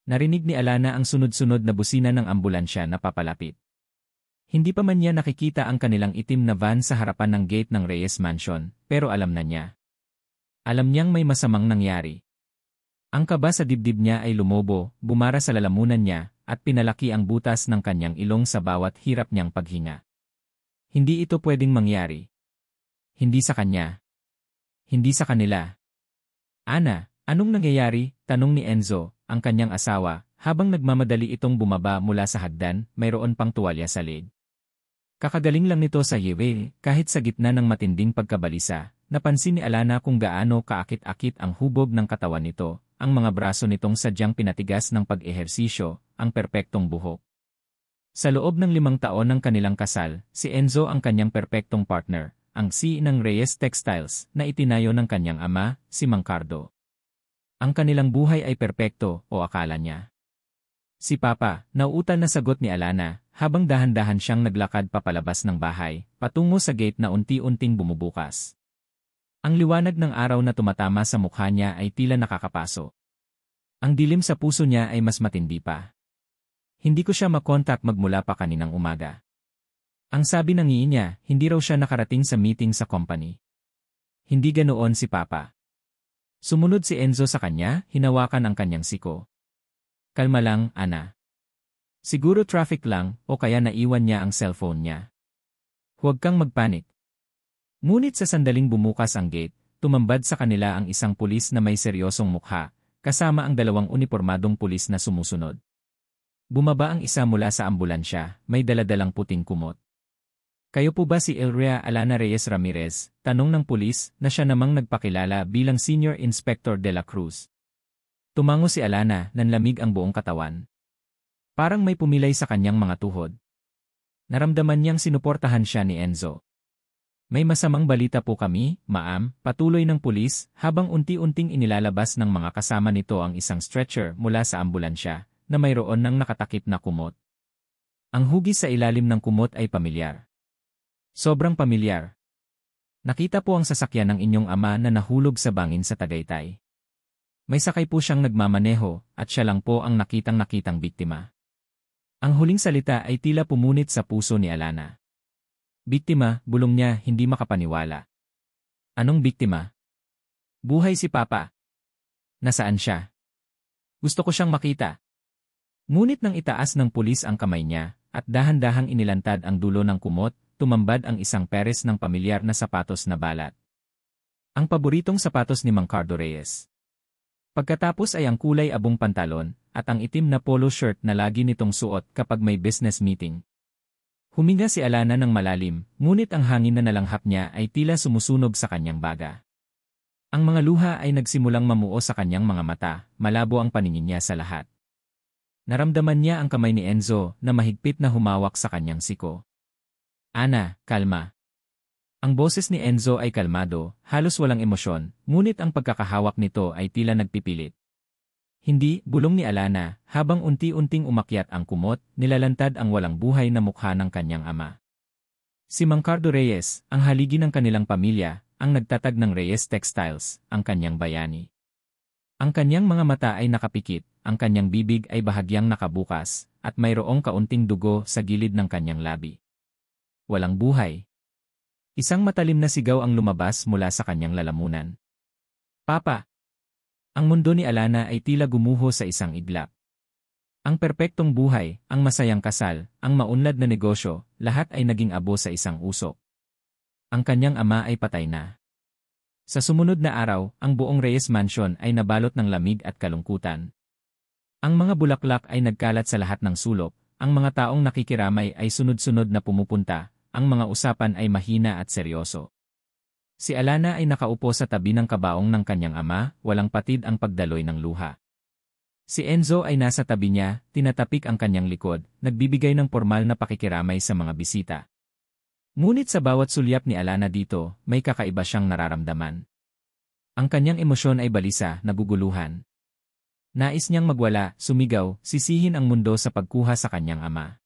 Narinig ni Alana ang sunod-sunod na busina ng ambulansya na papalapit. Hindi pa man niya nakikita ang kanilang itim na van sa harapan ng gate ng Reyes Mansion, pero alam na niya. Alam niyang may masamang nangyari. Ang kaba sa dibdib niya ay lumobo, bumara sa lalamunan niya, at pinalaki ang butas ng kanyang ilong sa bawat hirap niyang paghinga. Hindi ito pwedeng mangyari. Hindi sa kanya. Hindi sa kanila. Ana, anong nangyayari? Tanong ni Enzo, ang kanyang asawa, habang nagmamadali itong bumaba mula sa hagdan, mayroon pang tuwalya sa leeg. Kakagaling lang nito sa highway, kahit sa gitna ng matinding pagkabalisa, napansin ni Alana kung gaano kaakit-akit ang hubog ng katawan nito, ang mga braso nitong sadyang pinatigas ng pag-ehersisyo, ang perpektong buhok. Sa loob ng 5 taon ng kanilang kasal, si Enzo ang kanyang perpektong partner, ang CEO ng Reyes Textiles na itinayo ng kanyang ama, si Mang Cardo. Ang kanilang buhay ay perpekto, o akala niya. Si Papa, nauutal na sagot ni Alana, habang dahan-dahan siyang naglakad papalabas ng bahay, patungo sa gate na unti-unting bumubukas. Ang liwanag ng araw na tumatama sa mukha niya ay tila nakakapaso. Ang dilim sa puso niya ay mas matindi pa. Hindi ko siya makontak magmula pa kaninang umaga. Ang sabi ng niya, hindi raw siya nakarating sa meeting sa company. Hindi ganoon si Papa. Sumunod si Enzo sa kanya, hinawakan ang kanyang siko. Kalma lang, Ana. Siguro traffic lang, o kaya naiwan niya ang cellphone niya. Huwag kang magpanik. Ngunit sa sandaling bumukas ang gate, tumambad sa kanila ang isang pulis na may seryosong mukha, kasama ang 2 unipormadong pulis na sumusunod. Bumaba ang isa mula sa ambulansya, may daladalang puting kumot. Kayo po ba si Elrea Alana Reyes Ramirez? Tanong ng pulis na siya namang nagpakilala bilang Senior Inspector de la Cruz. Tumango si Alana, nanlamig ang buong katawan. Parang may pumilay sa kanyang mga tuhod. Naramdaman niyang sinuportahan siya ni Enzo. May masamang balita po kami, ma'am, patuloy ng pulis, habang unti-unting inilalabas ng mga kasama nito ang isang stretcher mula sa ambulansya, na mayroon ng nakatakip na kumot. Ang hugis sa ilalim ng kumot ay pamilyar. Sobrang pamilyar. Nakita po ang sasakyan ng inyong ama na nahulog sa bangin sa Tagaytay. May sakay po siyang nagmamaneho, at siya lang po ang nakitang-nakitang biktima. Ang huling salita ay tila pumunit sa puso ni Alana. Biktima, bulong niya, hindi makapaniwala. Anong biktima? Buhay si Papa. Nasaan siya? Gusto ko siyang makita. Ngunit nang itaas ng pulis ang kamay niya, at dahan-dahang inilantad ang dulo ng kumot, tumambad ang isang peres ng pamilyar na sapatos na balat. Ang paboritong sapatos ni Mang Cardo Reyes. Pagkatapos ay ang kulay abong pantalon, at ang itim na polo shirt na lagi nitong suot kapag may business meeting. Huminga si Alana ng malalim, ngunit ang hangin na nalanghap niya ay tila sumusunog sa kanyang baga. Ang mga luha ay nagsimulang mamuo sa kanyang mga mata, malabo ang paningin niya sa lahat. Naramdaman niya ang kamay ni Enzo na mahigpit na humawak sa kanyang siko. Ana, kalma. Ang boses ni Enzo ay kalmado, halos walang emosyon, ngunit ang pagkakahawak nito ay tila nagpipilit. Hindi, bulong ni Alana, habang unti-unting umakyat ang kumot, nilalantad ang walang buhay na mukha ng kanyang ama. Si Mang Cardo Reyes, ang haligi ng kanilang pamilya, ang nagtatag ng Reyes Textiles, ang kanyang bayani. Ang kanyang mga mata ay nakapikit, ang kanyang bibig ay bahagyang nakabukas, at mayroong kaunting dugo sa gilid ng kanyang labi. Walang buhay. Isang matalim na sigaw ang lumabas mula sa kanyang lalamunan. Papa! Ang mundo ni Alana ay tila gumuho sa isang iglap. Ang perpektong buhay, ang masayang kasal, ang maunlad na negosyo, lahat ay naging abo sa isang usok. Ang kanyang ama ay patay na. Sa sumunod na araw, ang buong Reyes Mansion ay nabalot ng lamig at kalungkutan. Ang mga bulaklak ay nagkalat sa lahat ng sulok, ang mga taong nakikiramay ay sunod-sunod na pumupunta, ang mga usapan ay mahina at seryoso. Si Alana ay nakaupo sa tabi ng kabaong ng kanyang ama, walang patid ang pagdaloy ng luha. Si Enzo ay nasa tabi niya, tinatapik ang kanyang likod, nagbibigay ng formal na pakikiramay sa mga bisita. Ngunit sa bawat sulyap ni Alana dito, may kakaiba siyang nararamdaman. Ang kanyang emosyon ay balisa, naguguluhan. Nais niyang magwala, sumigaw, sisihin ang mundo sa pagkuha sa kanyang ama.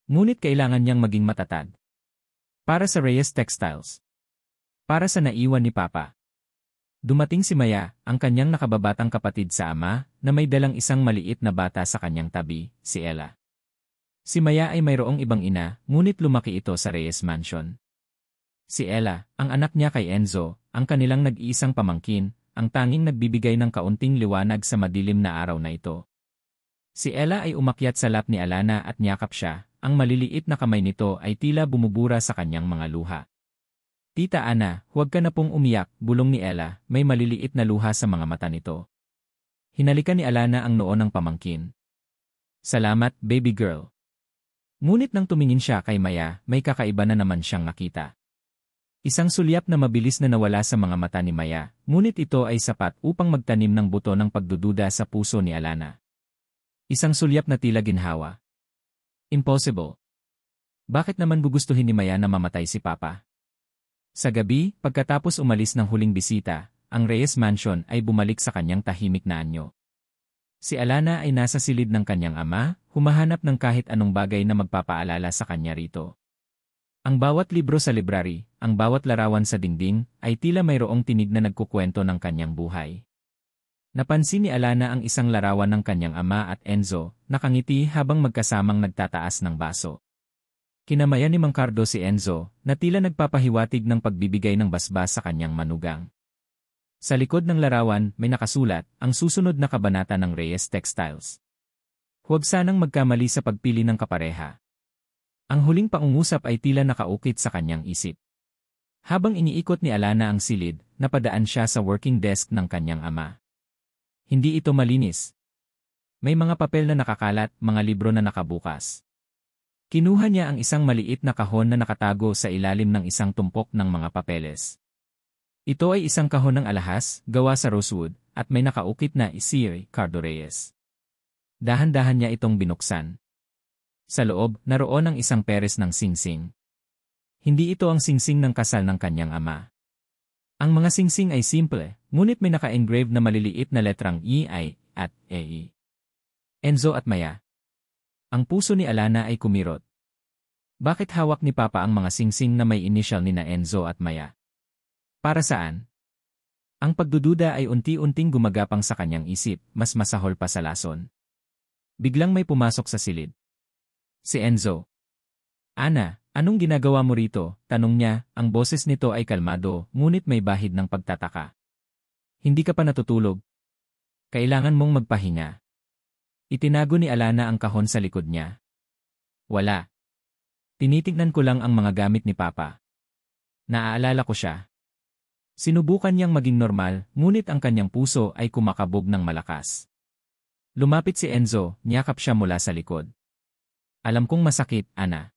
Ngunit kailangan niyang maging matatag. Para sa Reyes Textiles. Para sa naiwan ni Papa. Dumating si Maya, ang kanyang nakababatang kapatid sa ama, na may dalang isang maliit na bata sa kanyang tabi, si Ella. Si Maya ay mayroong ibang ina, ngunit lumaki ito sa Reyes Mansion. Si Ella, ang anak niya kay Enzo, ang kanilang nag-iisang pamangkin, ang tanging nagbibigay ng kaunting liwanag sa madilim na araw na ito. Si Ella ay umakyat sa lap ni Alana at niyakap siya, ang maliliit na kamay nito ay tila bumubura sa kanyang mga luha. Tita Ana, huwag ka na pong umiyak, bulong ni Ella, may maliliit na luha sa mga mata nito. Hinalikan ni Alana ang noo ng pamangkin. Salamat, baby girl. Ngunit nang tumingin siya kay Maya, may kakaiba na naman siyang nakita. Isang sulyap na mabilis na nawala sa mga mata ni Maya, ngunit ito ay sapat upang magtanim ng buto ng pagdududa sa puso ni Alana. Isang sulyap na tila ginhawa. Impossible. Bakit naman gugustuhin ni Maya na mamatay si Papa? Sa gabi, pagkatapos umalis ng huling bisita, ang Reyes Mansion ay bumalik sa kanyang tahimik na anyo. Si Alana ay nasa silid ng kanyang ama, humahanap ng kahit anong bagay na magpapaalala sa kanya rito. Ang bawat libro sa library, ang bawat larawan sa dingding, ay tila mayroong tinig na nagkukwento ng kanyang buhay. Napansin ni Alana ang isang larawan ng kanyang ama at Enzo, nakangiti habang magkasamang nagtataas ng baso. Kinamayan ni Mang Cardo si Enzo, na tila nagpapahiwatig ng pagbibigay ng basbas sa kanyang manugang. Sa likod ng larawan, may nakasulat, ang susunod na kabanata ng Reyes Textiles. Huwag sanang magkamali sa pagpili ng kapareha. Ang huling pangungusap ay tila nakaukit sa kanyang isip. Habang iniikot ni Alana ang silid, napadaan siya sa working desk ng kanyang ama. Hindi ito malinis. May mga papel na nakakalat, mga libro na nakabukas. Kinuha niya ang isang maliit na kahon na nakatago sa ilalim ng isang tumpok ng mga papeles. Ito ay isang kahon ng alahas, gawa sa rosewood, at may nakaukit na Sir Cardo Reyes. Dahan-dahan niya itong binuksan. Sa loob, naroon ang isang peres ng singsing. Hindi ito ang singsing ng kasal ng kanyang ama. Ang mga singsing ay simple, ngunit may naka-engrave na maliliit na letrang E-I at E-I. Enzo at Maya. Ang puso ni Alana ay kumirot. Bakit hawak ni Papa ang mga singsing na may initial ni na Enzo at Maya? Para saan? Ang pagdududa ay unti-unting gumagapang sa kanyang isip, mas masahol pa sa lason. Biglang may pumasok sa silid. Si Enzo. Ana, anong ginagawa mo rito? Tanong niya, ang boses nito ay kalmado, ngunit may bahid ng pagtataka. Hindi ka pa natutulog? Kailangan mong magpahinga. Itinago ni Alana ang kahon sa likod niya. Wala. Tinitignan ko lang ang mga gamit ni Papa. Naaalala ko siya. Sinubukan niyang maging normal, ngunit ang kanyang puso ay kumakabog ng malakas. Lumapit si Enzo, niyakap siya mula sa likod. Alam kong masakit, Ana.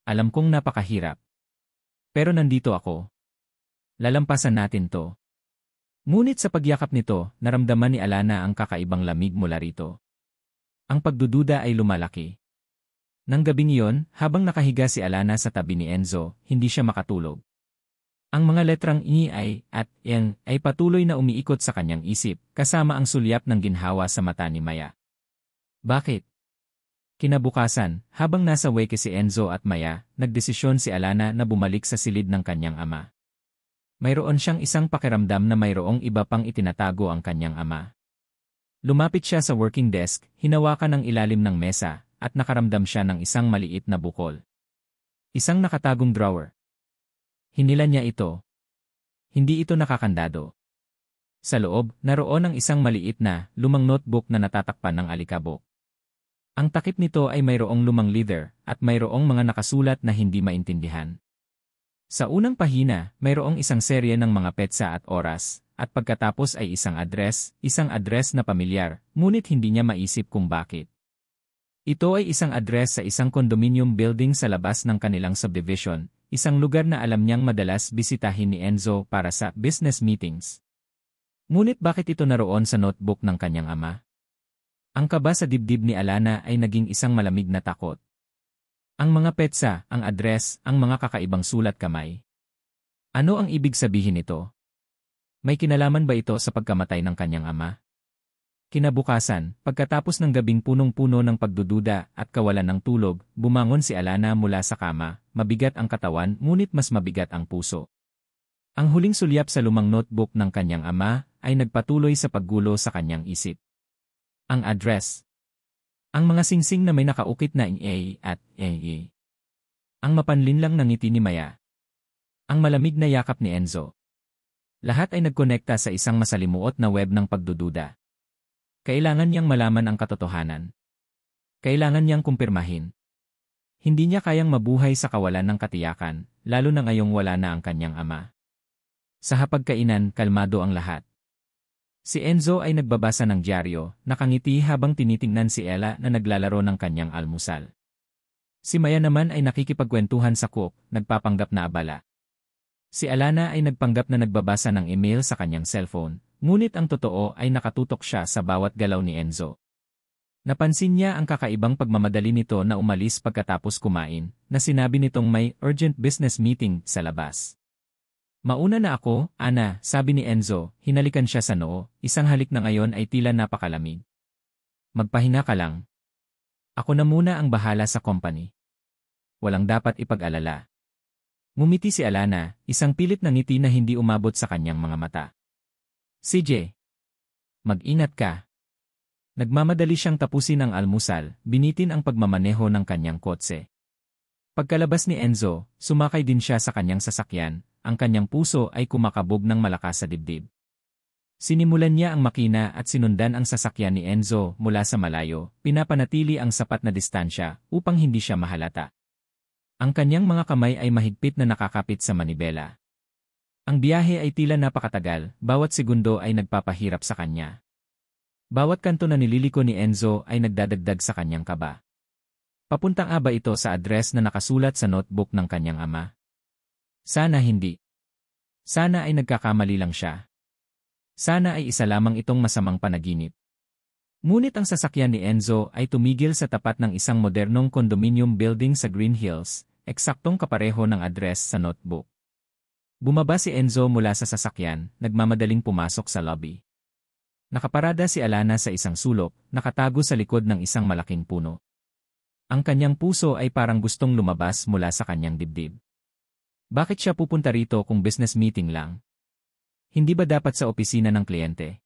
Alam kong napakahirap. Pero nandito ako. Lalampasan natin to. Ngunit sa pagyakap nito, naramdaman ni Alana ang kakaibang lamig mula rito. Ang pagdududa ay lumalaki. Nang gabing iyon, habang nakahiga si Alana sa tabi ni Enzo, hindi siya makatulog. Ang mga letrang I at N ay patuloy na umiikot sa kanyang isip, kasama ang sulyap ng ginhawa sa mata ni Maya. Bakit? Kinabukasan, habang nasa wake si Enzo at Maya, nagdesisyon si Alana na bumalik sa silid ng kanyang ama. Mayroon siyang isang pakiramdam na mayroong iba pang itinatago ang kanyang ama. Lumapit siya sa working desk, hinawakan ang ilalim ng mesa, at nakaramdam siya ng isang maliit na bukol. Isang nakatagong drawer. Hinilan niya ito. Hindi ito nakakandado. Sa loob, naroon ang isang maliit na, lumang notebook na natatakpan ng alikabok. Ang takip nito ay mayroong lumang leather, at mayroong mga nakasulat na hindi maintindihan. Sa unang pahina, mayroong isang serye ng mga petsa at oras, at pagkatapos ay isang address na pamilyar, ngunit hindi niya maisip kung bakit. Ito ay isang address sa isang condominium building sa labas ng kanilang subdivision, isang lugar na alam niyang madalas bisitahin ni Enzo para sa business meetings. Ngunit bakit ito naroon sa notebook ng kanyang ama? Ang kaba sa dibdib ni Alana ay naging isang malamig na takot. Ang mga petsa, ang address, ang mga kakaibang sulat kamay. Ano ang ibig sabihin nito? May kinalaman ba ito sa pagkamatay ng kanyang ama? Kinabukasan, pagkatapos ng gabing punong-puno ng pagdududa at kawalan ng tulog, bumangon si Alana mula sa kama, mabigat ang katawan ngunit mas mabigat ang puso. Ang huling sulyap sa lumang notebook ng kanyang ama ay nagpatuloy sa paggulo sa kanyang isip. Ang address. Ang mga singsing na may nakaukit na A at A. Ang mapanlinlang na ngiti ni Maya. Ang malamig na yakap ni Enzo. Lahat ay nagkonekta sa isang masalimuot na web ng pagdududa. Kailangan niyang malaman ang katotohanan. Kailangan niyang kumpirmahin. Hindi niya kayang mabuhay sa kawalan ng katiyakan, lalo na ngayong wala na ang kanyang ama. Sa hapagkainan, kalmado ang lahat. Si Enzo ay nagbabasa ng dyaryo, nakangiti habang tinitingnan si Ella na naglalaro ng kanyang almusal. Si Maya naman ay nakikipagkwentuhan sa cook, nagpapanggap na abala. Si Alana ay nagpanggap na nagbabasa ng email sa kanyang cellphone, ngunit ang totoo ay nakatutok siya sa bawat galaw ni Enzo. Napansin niya ang kakaibang pagmamadali nito na umalis pagkatapos kumain, na sinabi nitong may urgent business meeting sa labas. Mauna na ako, Ana, sabi ni Enzo, hinalikan siya sa noo, isang halik na ngayon ay tila napakalamig. Magpahinga ka lang. Ako na muna ang bahala sa company. Walang dapat ipag-alala. Ngumiti si Alana, isang pilit na ngiti na hindi umabot sa kanyang mga mata. CJ. Mag-ingat ka. Nagmamadali siyang tapusin ang almusal, binitin ang pagmamaneho ng kanyang kotse. Pagkalabas ni Enzo, sumakay din siya sa kanyang sasakyan, ang kanyang puso ay kumakabog ng malakas sa dibdib. Sinimulan niya ang makina at sinundan ang sasakyan ni Enzo mula sa malayo, pinapanatili ang sapat na distansya upang hindi siya mahalata. Ang kanyang mga kamay ay mahigpit na nakakapit sa manibela. Ang biyahe ay tila napakatagal, bawat segundo ay nagpapahirap sa kanya. Bawat kanto na nililiko ni Enzo ay nagdadagdag sa kanyang kaba. Papuntang ba ito sa address na nakasulat sa notebook ng kanyang ama? Sana hindi. Sana ay nagkakamali lang siya. Sana ay isa lamang itong masamang panaginip. Ngunit ang sasakyan ni Enzo ay tumigil sa tapat ng isang modernong condominium building sa Green Hills, eksaktong kapareho ng address sa notebook. Bumaba si Enzo mula sa sasakyan, nagmamadaling pumasok sa lobby. Nakaparada si Alana sa isang sulok, nakatago sa likod ng isang malaking puno. Ang kanyang puso ay parang gustong lumabas mula sa kanyang dibdib. Bakit siya pupunta rito kung business meeting lang? Hindi ba dapat sa opisina ng kliyente?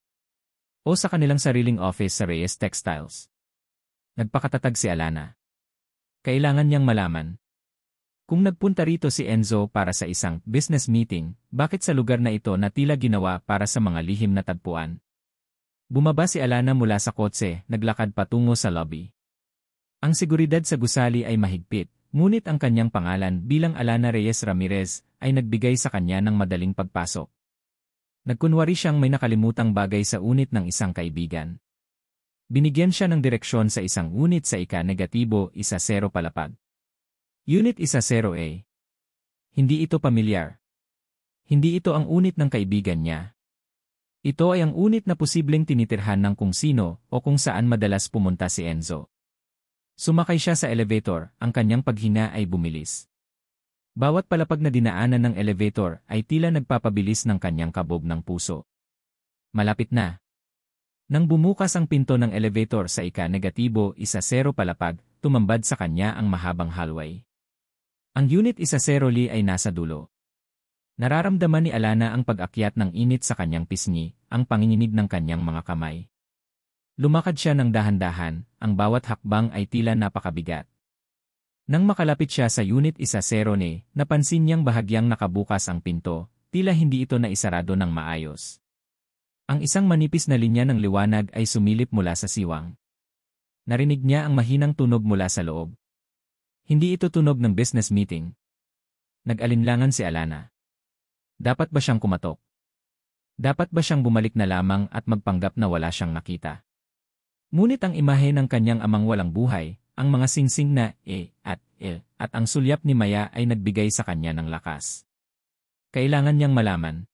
O sa kanilang sariling office sa Reyes Textiles? Nagpakatatag si Alana. Kailangan niyang malaman. Kung nagpunta rito si Enzo para sa isang business meeting, bakit sa lugar na ito na tila ginawa para sa mga lihim na tagpuan? Bumaba si Alana mula sa kotse, naglakad patungo sa lobby. Ang seguridad sa gusali ay mahigpit, ngunit ang kanyang pangalan bilang Alana Reyes Ramirez ay nagbigay sa kanya ng madaling pagpasok. Nagkunwari siyang may nakalimutang bagay sa unit ng isang kaibigan. Binigyan siya ng direksyon sa isang unit sa ika-negatibo 10 palapag. Unit 10A. Hindi ito pamilyar. Hindi ito ang unit ng kaibigan niya. Ito ay ang unit na posibleng tinitirhan ng kung sino o kung saan madalas pumunta si Enzo. Sumakay siya sa elevator, ang kanyang paghina ay bumilis. Bawat palapag na dinaanan ng elevator ay tila nagpapabilis ng kanyang kabog ng puso. Malapit na. Nang bumukas ang pinto ng elevator sa ika-negatibo 10 palapag, tumambad sa kanya ang mahabang hallway. Ang unit 10 ay nasa dulo. Nararamdaman ni Alana ang pag-akyat ng init sa kanyang pisngi, ang panginginig ng kanyang mga kamay. Lumakad siya ng dahan-dahan, ang bawat hakbang ay tila napakabigat. Nang makalapit siya sa Unit 10, napansin niyang bahagyang nakabukas ang pinto, tila hindi ito naisarado ng maayos. Ang isang manipis na linya ng liwanag ay sumilip mula sa siwang. Narinig niya ang mahinang tunog mula sa loob. Hindi ito tunog ng business meeting. Nag-alinlangan si Alana. Dapat ba siyang kumatok? Dapat ba siyang bumalik na lamang at magpanggap na wala siyang nakita? Ngunit ang imahe ng kanyang amang walang buhay, ang mga singsing na E at L, at ang sulyap ni Maya ay nagbigay sa kanya ng lakas. Kailangan niyang malaman.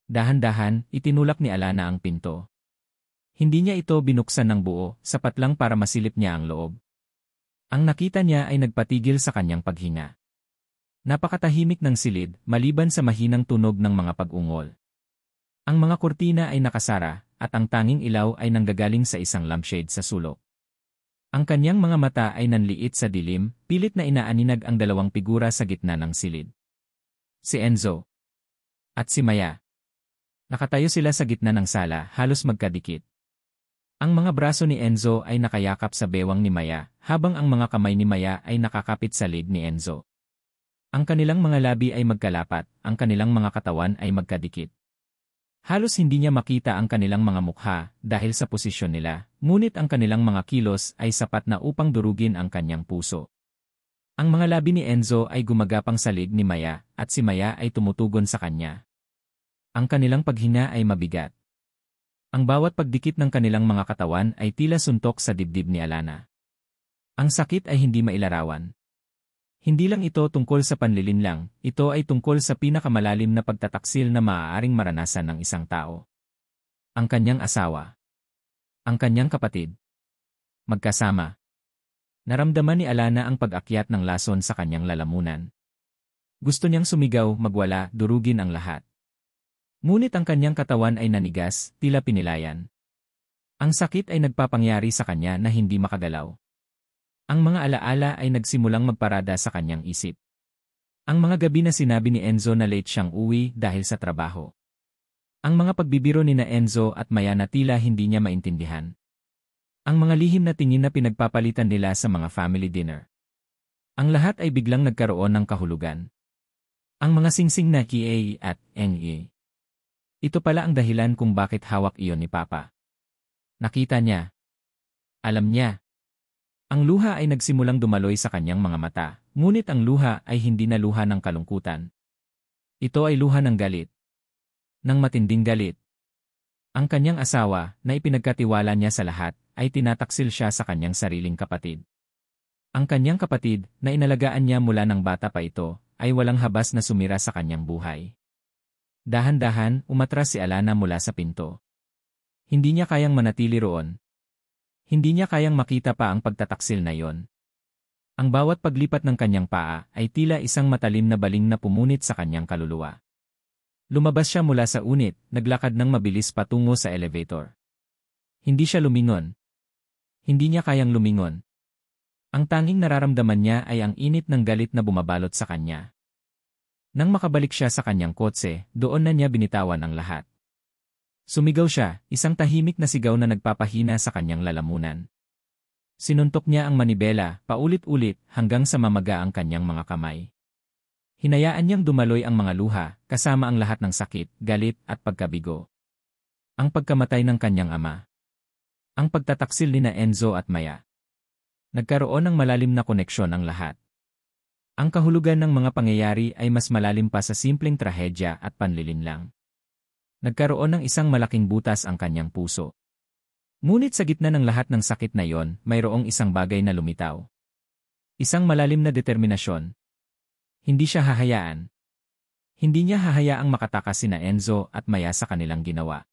Dahan-dahan, itinulak ni Alana ang pinto. Hindi niya ito binuksan ng buo, sapat lang para masilip niya ang loob. Ang nakita niya ay nagpatigil sa kanyang paghinga. Napakatahimik ng silid, maliban sa mahinang tunog ng mga pag-ungol. Ang mga kurtina ay nakasara, at ang tanging ilaw ay nanggagaling sa isang lampshade sa sulok. Ang kanyang mga mata ay nanliit sa dilim, pilit na inaaninag ang dalawang figura sa gitna ng silid. Si Enzo. At si Maya. Nakatayo sila sa gitna ng sala, halos magkadikit. Ang mga braso ni Enzo ay nakayakap sa bewang ni Maya, habang ang mga kamay ni Maya ay nakakapit sa leeg ni Enzo. Ang kanilang mga labi ay magkalapat, ang kanilang mga katawan ay magkadikit. Halos hindi niya makita ang kanilang mga mukha dahil sa posisyon nila, ngunit ang kanilang mga kilos ay sapat na upang durugin ang kanyang puso. Ang mga labi ni Enzo ay gumagapang sa leeg ni Maya at si Maya ay tumutugon sa kanya. Ang kanilang paghinga ay mabigat. Ang bawat pagdikit ng kanilang mga katawan ay tila suntok sa dibdib ni Alana. Ang sakit ay hindi mailarawan. Hindi lang ito tungkol sa panlilinlang, ito ay tungkol sa pinakamalalim na pagtataksil na maaaring maranasan ng isang tao. Ang kanyang asawa. Ang kanyang kapatid. Magkasama. Naramdaman ni Alana ang pag-akyat ng lason sa kanyang lalamunan. Gusto niyang sumigaw, magwala, durugin ang lahat. Ngunit ang kanyang katawan ay nanigas, tila pinilayan. Ang sakit ay nagpapangyari sa kanya na hindi makagalaw. Ang mga alaala ay nagsimulang magparada sa kanyang isip. Ang mga gabi na sinabi ni Enzo na late siyang uwi dahil sa trabaho. Ang mga pagbibiro ni na Enzo at Maya na tila hindi niya maintindihan. Ang mga lihim na tingin na pinagpapalitan nila sa mga family dinner. Ang lahat ay biglang nagkaroon ng kahulugan. Ang mga singsing na Kie at Nye. Ito pala ang dahilan kung bakit hawak iyon ni Papa. Nakita niya. Alam niya. Ang luha ay nagsimulang dumaloy sa kanyang mga mata, ngunit ang luha ay hindi na luha ng kalungkutan. Ito ay luha ng galit. Ng matinding galit. Ang kanyang asawa, na ipinagkatiwala niya sa lahat, ay tinataksil siya sa kanyang sariling kapatid. Ang kanyang kapatid, na inalagaan niya mula ng bata pa ito, ay walang habas na sumira sa kanyang buhay. Dahan-dahan, umatras si Alana mula sa pinto. Hindi niya kayang manatili roon. Hindi niya kayang makita pa ang pagtataksil na yon. Ang bawat paglipat ng kanyang paa ay tila isang matalim na baling na pumunit sa kanyang kaluluwa. Lumabas siya mula sa unit, naglakad ng mabilis patungo sa elevator. Hindi siya lumingon. Hindi niya kayang lumingon. Ang tanging nararamdaman niya ay ang init ng galit na bumabalot sa kanya. Nang makabalik siya sa kanyang kotse, doon na niya binitawan ang lahat. Sumigaw siya, isang tahimik na sigaw na nagpapahina sa kanyang lalamunan. Sinuntok niya ang manibela, paulit-ulit, hanggang sa mamaga ang kanyang mga kamay. Hinayaan niyang dumaloy ang mga luha, kasama ang lahat ng sakit, galit, at pagkabigo. Ang pagkamatay ng kanyang ama. Ang pagtataksil ni na Enzo at Maya. Nagkaroon ng malalim na koneksyon ang lahat. Ang kahulugan ng mga pangyayari ay mas malalim pa sa simpleng trahedya at panlilinlang. Nagkaroon ng isang malaking butas ang kanyang puso. Ngunit sa gitna ng lahat ng sakit na yon, mayroong isang bagay na lumitaw. Isang malalim na determinasyon. Hindi siya hahayaan. Hindi niya hahayaang makatakas sina Enzo at Maya sa kanilang ginawa.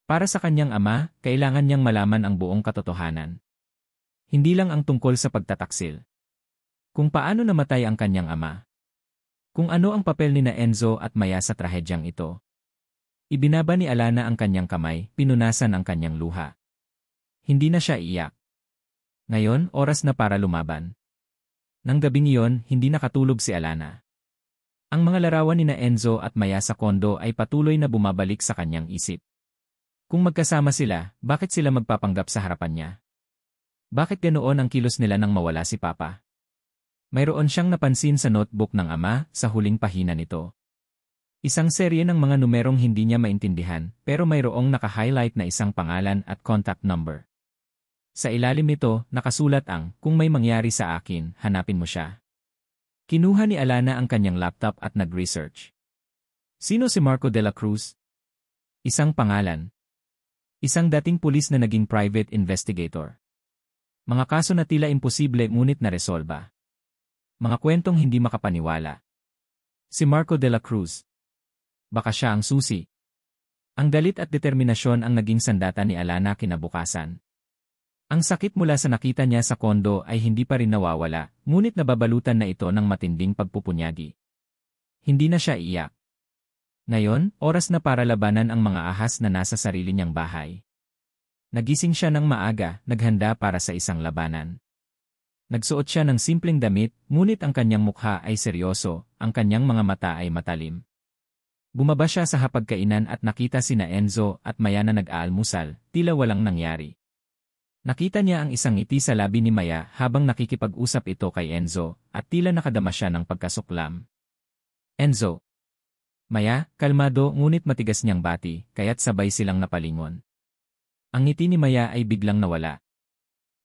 Para sa kanyang ama, kailangan niyang malaman ang buong katotohanan. Hindi lang ang tungkol sa pagtataksil. Kung paano namatay ang kanyang ama. Kung ano ang papel ni na Enzo at Maya sa trahedyang ito. Ibinaba ni Alana ang kanyang kamay, pinunasan ang kanyang luha. Hindi na siya iyak. Ngayon, oras na para lumaban. Nang gabing iyon, hindi nakatulog si Alana. Ang mga larawan ni na Enzo at Maya sa kondo ay patuloy na bumabalik sa kanyang isip. Kung magkasama sila, bakit sila magpapanggap sa harapan niya? Bakit ganoon ang kilos nila nang mawala si Papa? Mayroon siyang napansin sa notebook ng ama sa huling pahina nito. Isang serye ng mga numerong hindi niya maintindihan, pero mayroong naka-highlight na isang pangalan at contact number. Sa ilalim nito, nakasulat ang, kung may mangyari sa akin, hanapin mo siya. Kinuha ni Alana ang kanyang laptop at nag-research. Sino si Marco de la Cruz? Isang pangalan. Isang dating pulis na naging private investigator. Mga kaso na tila imposible ngunit naresolba. Mga kwentong hindi makapaniwala. Si Marco de la Cruz. Baka siya ang susi. Ang galit at determinasyon ang naging sandata ni Alana kinabukasan. Ang sakit mula sa nakita niya sa kondo ay hindi pa rin nawawala, ngunit nababalutan na ito ng matinding pagpupunyagi. Hindi na siya iyak. Ngayon, oras na para labanan ang mga ahas na nasa sarili niyang bahay. Nagising siya ng maaga, naghanda para sa isang labanan. Nagsuot siya ng simpleng damit, ngunit ang kanyang mukha ay seryoso, ang kanyang mga mata ay matalim. Bumaba siya sa hapagkainan at nakita sina Enzo at Maya na nag-aalmusal, tila walang nangyari. Nakita niya ang isang ngiti sa labi ni Maya habang nakikipag-usap ito kay Enzo at tila nakadama siya ng pagkasuklam. Enzo. Maya, kalmado ngunit matigas niyang bati, kaya't sabay silang napalingon. Ang ngiti ni Maya ay biglang nawala.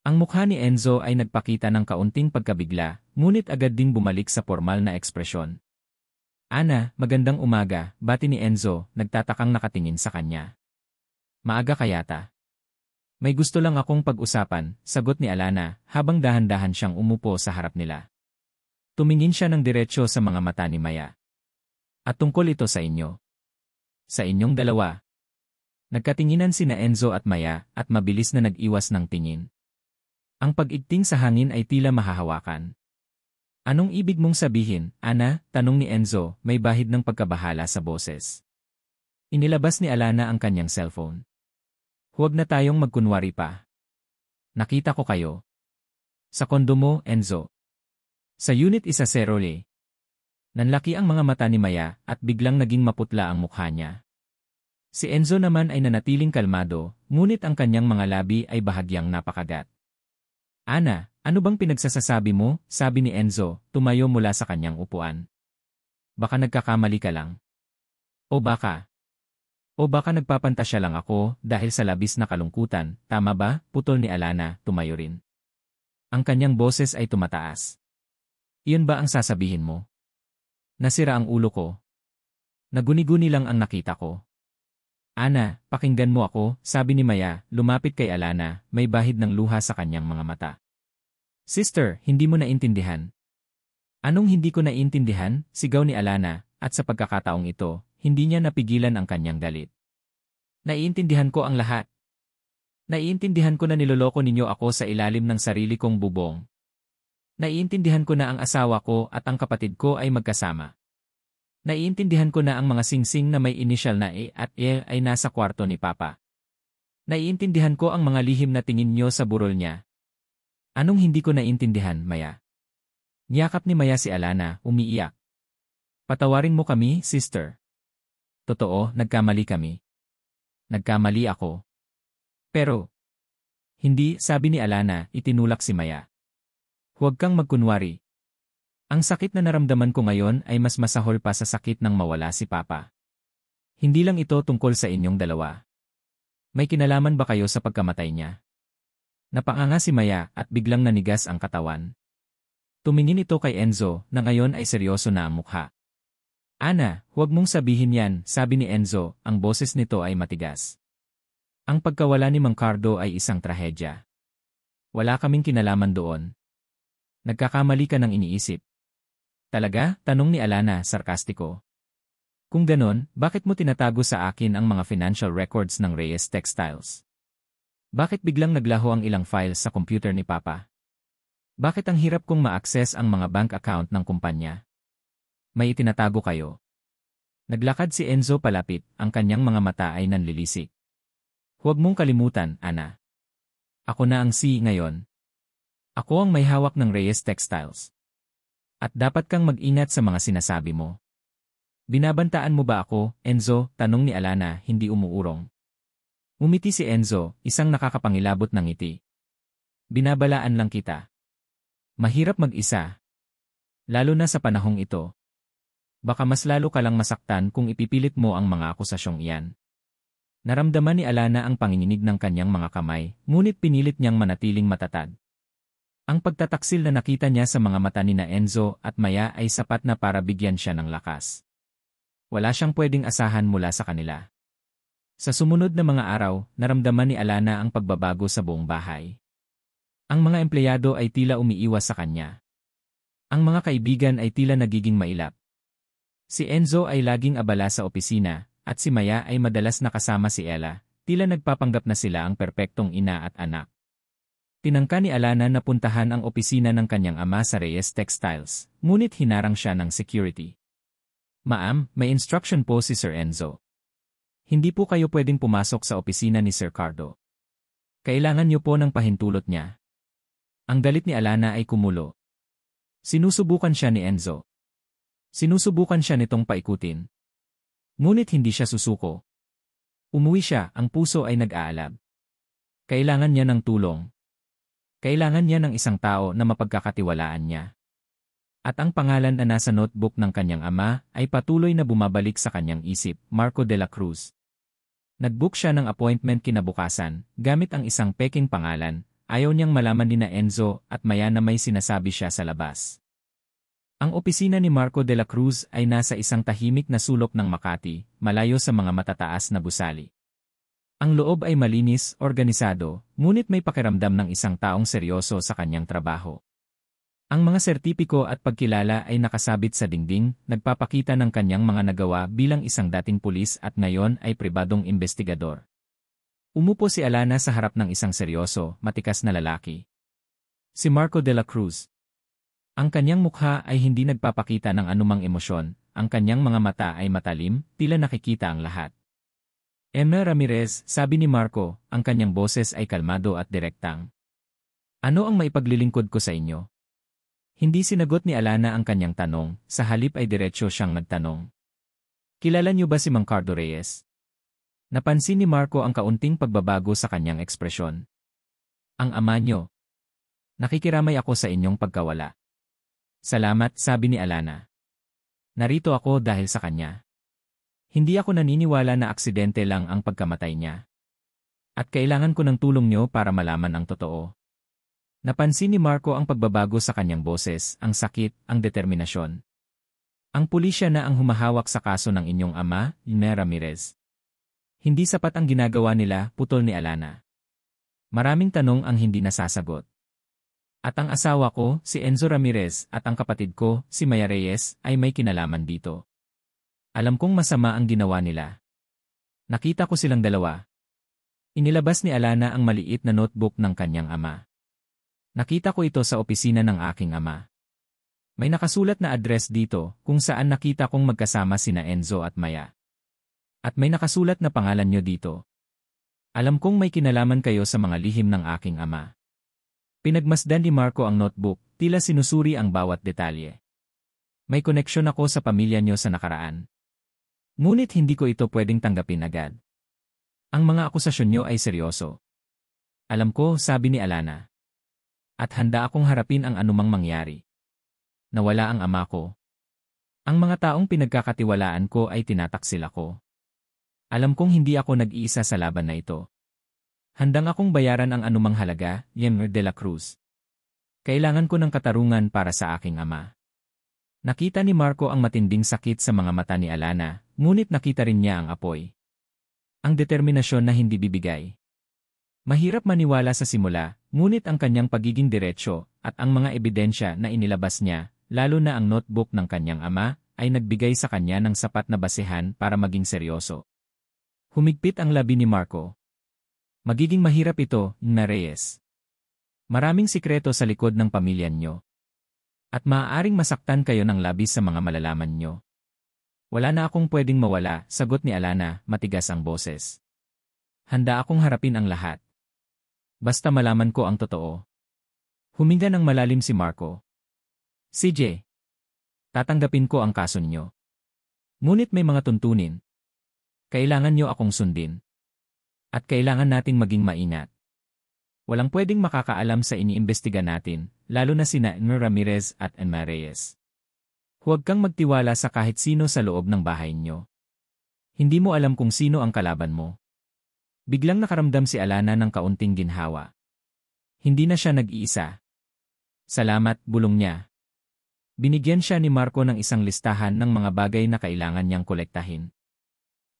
Ang mukha ni Enzo ay nagpakita ng kaunting pagkabigla, ngunit agad ding bumalik sa formal na ekspresyon. Ana, magandang umaga, bati ni Enzo, nagtatakang nakatingin sa kanya. Maaga kayata. May gusto lang akong pag-usapan, sagot ni Alana, habang dahan-dahan siyang umupo sa harap nila. Tumingin siya ng diretsyo sa mga mata ni Maya. At tungkol ito sa inyo. Sa inyong dalawa. Nagkatinginan sina Enzo at Maya at mabilis na nag-iwas ng tingin. Ang pag-igting sa hangin ay tila mahahawakan. Anong ibig mong sabihin, Ana? Tanong ni Enzo, may bahid ng pagkabahala sa boses. Inilabas ni Alana ang kanyang cellphone. Huwag na tayong magkunwari pa. Nakita ko kayo. Sa kondo mo, Enzo. Sa unit 10. Nanlaki ang mga mata ni Maya at biglang naging maputla ang mukha niya. Si Enzo naman ay nanatiling kalmado, ngunit ang kanyang mga labi ay bahagyang napakagat. Ana, ano bang pinagsasasabi mo? Sabi ni Enzo, tumayo mula sa kanyang upuan. Baka nagkakamali ka lang. O baka nagpapantasya lang ako dahil sa labis na kalungkutan, tama ba? Putol ni Alana, tumayo rin. Ang kanyang boses ay tumataas. Iyon ba ang sasabihin mo? Nasira ang ulo ko. Naguni-guni lang ang nakita ko. Ana, pakinggan mo ako, sabi ni Maya, lumapit kay Alana, may bahid ng luha sa kanyang mga mata. Sister, hindi mo naintindihan. Anong hindi ko naintindihan? Sigaw ni Alana, at sa pagkakataong ito, hindi niya napigilan ang kanyang galit. Naiintindihan ko ang lahat. Naiintindihan ko na niloloko ninyo ako sa ilalim ng sarili kong bubong. Naiintindihan ko na ang asawa ko at ang kapatid ko ay magkasama. Naiintindihan ko na ang mga singsing na may inisyal na E at E ay nasa kwarto ni Papa. Naiintindihan ko ang mga lihim na tingin niyo sa burol niya. Anong hindi ko naintindihan, Maya? Niyakap ni Maya si Alana, umiiyak. Patawarin mo kami, sister. Totoo, nagkamali kami. Nagkamali ako. Pero, hindi, sabi ni Alana, itinulak si Maya. Huwag kang magkunwari. Ang sakit na naramdaman ko ngayon ay mas masahol pa sa sakit ng mawala si Papa. Hindi lang ito tungkol sa inyong dalawa. May kinalaman ba kayo sa pagkamatay niya? Napanganga si Maya at biglang nanigas ang katawan. Tumingin ito kay Enzo na ngayon ay seryoso na ang mukha. Ana, huwag mong sabihin yan, sabi ni Enzo, ang boses nito ay matigas. Ang pagkawala ni Mang Cardo ay isang trahedya. Wala kaming kinalaman doon. Nagkakamali ka ng iniisip. Talaga? Tanong ni Alana, sarkastiko. Kung ganon, bakit mo tinatago sa akin ang mga financial records ng Reyes Textiles? Bakit biglang naglaho ang ilang files sa computer ni Papa? Bakit ang hirap kong ma-access ang mga bank account ng kumpanya? May itinatago kayo. Naglakad si Enzo palapit, ang kanyang mga mata ay nanlilisik. Huwag mong kalimutan, Ana. Ako na ang si ngayon. Ako ang may hawak ng Reyes Textiles. At dapat kang mag-ingat sa mga sinasabi mo. Binabantaan mo ba ako, Enzo? Tanong ni Alana, hindi umuurong. Umiti si Enzo, isang nakakapangilabot ng ngiti. Binabalaan lang kita. Mahirap mag-isa. Lalo na sa panahong ito. Baka mas lalo ka lang masaktan kung ipipilit mo ang mga akusasyong iyan. Naramdaman ni Alana ang panginginig ng kanyang mga kamay, ngunit pinilit niyang manatiling matatag. Ang pagtataksil na nakita niya sa mga mata ni na Enzo at Maya ay sapat na para bigyan siya ng lakas. Wala siyang pwedeng asahan mula sa kanila. Sa sumunod na mga araw, naramdaman ni Alana ang pagbabago sa buong bahay. Ang mga empleyado ay tila umiiwas sa kanya. Ang mga kaibigan ay tila nagiging mailap. Si Enzo ay laging abala sa opisina, at si Maya ay madalas nakasama si Ella, tila nagpapanggap na sila ang perpektong ina at anak. Tinangka ni Alana na puntahan ang opisina ng kanyang ama sa Reyes Textiles, ngunit hinarang siya ng security. Ma'am, may instruction po si Sir Enzo. Hindi po kayo pwedeng pumasok sa opisina ni Sir Cardo. Kailangan niyo po ng pahintulot niya. Ang galit ni Alana ay kumulo. Sinusubukan siya ni Enzo. Sinusubukan siya nitong paikutin. Ngunit hindi siya susuko. Umuwi siya, ang puso ay nag-aalab. Kailangan niya ng tulong. Kailangan niya ng isang tao na mapagkakatiwalaan niya. At ang pangalan na nasa notebook ng kanyang ama ay patuloy na bumabalik sa kanyang isip, Marco de la Cruz. Nag-book siya ng appointment kinabukasan, gamit ang isang peking pangalan. Ayaw niyang malaman ni na Enzo at maya na may sinasabi siya sa labas. Ang opisina ni Marco de la Cruz ay nasa isang tahimik na sulok ng Makati, malayo sa mga matataas na gusali. Ang loob ay malinis, organisado, ngunit may pakiramdam ng isang taong seryoso sa kanyang trabaho. Ang mga sertipiko at pagkilala ay nakasabit sa dingding, nagpapakita ng kanyang mga nagawa bilang isang dating pulis at ngayon ay pribadong investigador. Umupo si Alana sa harap ng isang seryoso, matikas na lalaki. Si Marco de la Cruz. Ang kanyang mukha ay hindi nagpapakita ng anumang emosyon, ang kanyang mga mata ay matalim, tila nakikita ang lahat. Emma Ramirez, sabi ni Marco, ang kanyang boses ay kalmado at direktang. Ano ang maipaglilingkod ko sa inyo? Hindi sinagot ni Alana ang kanyang tanong, sa halip ay diretsyo siyang nagtanong. Kilala niyo ba si Mang Cardo Reyes? Napansin ni Marco ang kaunting pagbabago sa kanyang ekspresyon. Ang ama niyo. Nakikiramay ako sa inyong pagkawala. Salamat, sabi ni Alana. Narito ako dahil sa kanya. Hindi ako naniniwala na aksidente lang ang pagkamatay niya. At kailangan ko ng tulong niyo para malaman ang totoo. Napansin ni Marco ang pagbabago sa kanyang boses, ang sakit, ang determinasyon. Ang pulisya na ang humahawak sa kaso ng inyong ama, Emma Ramirez. Hindi sapat ang ginagawa nila, putol ni Alana. Maraming tanong ang hindi nasasagot. At ang asawa ko, si Enzo Ramirez, at ang kapatid ko, si Maya Reyes, ay may kinalaman dito. Alam kong masama ang ginawa nila. Nakita ko silang dalawa. Inilabas ni Alana ang maliit na notebook ng kanyang ama. Nakita ko ito sa opisina ng aking ama. May nakasulat na address dito, kung saan nakita kong magkasama sina Enzo at Maya. At may nakasulat na pangalan nyo dito. Alam kong may kinalaman kayo sa mga lihim ng aking ama. Pinagmasdan ni Marco ang notebook, tila sinusuri ang bawat detalye. May koneksyon ako sa pamilya niyo sa nakaraan. Ngunit hindi ko ito pwedeng tanggapin agad. Ang mga akusasyon niyo ay seryoso. Alam ko, sabi ni Alana. At handa akong harapin ang anumang mangyari. Nawala ang ama ko. Ang mga taong pinagkakatiwalaan ko ay tinataksil ako. Alam kong hindi ako nag-iisa sa laban na ito. Handang akong bayaran ang anumang halaga, Emma de la Cruz. Kailangan ko ng katarungan para sa aking ama. Nakita ni Marco ang matinding sakit sa mga mata ni Alana, ngunit nakita rin niya ang apoy. Ang determinasyon na hindi bibigay. Mahirap maniwala sa simula, ngunit ang kanyang pagiging diretsyo at ang mga ebidensya na inilabas niya, lalo na ang notebook ng kanyang ama, ay nagbigay sa kanya ng sapat na basehan para maging seryoso. Humigpit ang labi ni Marco. Magiging mahirap ito, Emma Reyes. Maraming sikreto sa likod ng pamilya niyo. At maaaring masaktan kayo ng labis sa mga malalaman niyo. Wala na akong pwedeng mawala, sagot ni Alana, matigas ang boses. Handa akong harapin ang lahat. Basta malaman ko ang totoo. Huminga ng malalim si Marco. CJ. Tatanggapin ko ang kaso niyo. Ngunit may mga tuntunin. Kailangan niyo akong sundin. At kailangan nating maging maingat. Walang pwedeng makakaalam sa iniimbestiga natin, lalo na sina Emma Ramirez at Emma Reyes. Huwag kang magtiwala sa kahit sino sa loob ng bahay niyo. Hindi mo alam kung sino ang kalaban mo. Biglang nakaramdam si Alana ng kaunting ginhawa. Hindi na siya nag-iisa. Salamat, bulong niya. Binigyan siya ni Marco ng isang listahan ng mga bagay na kailangan niyang kolektahin.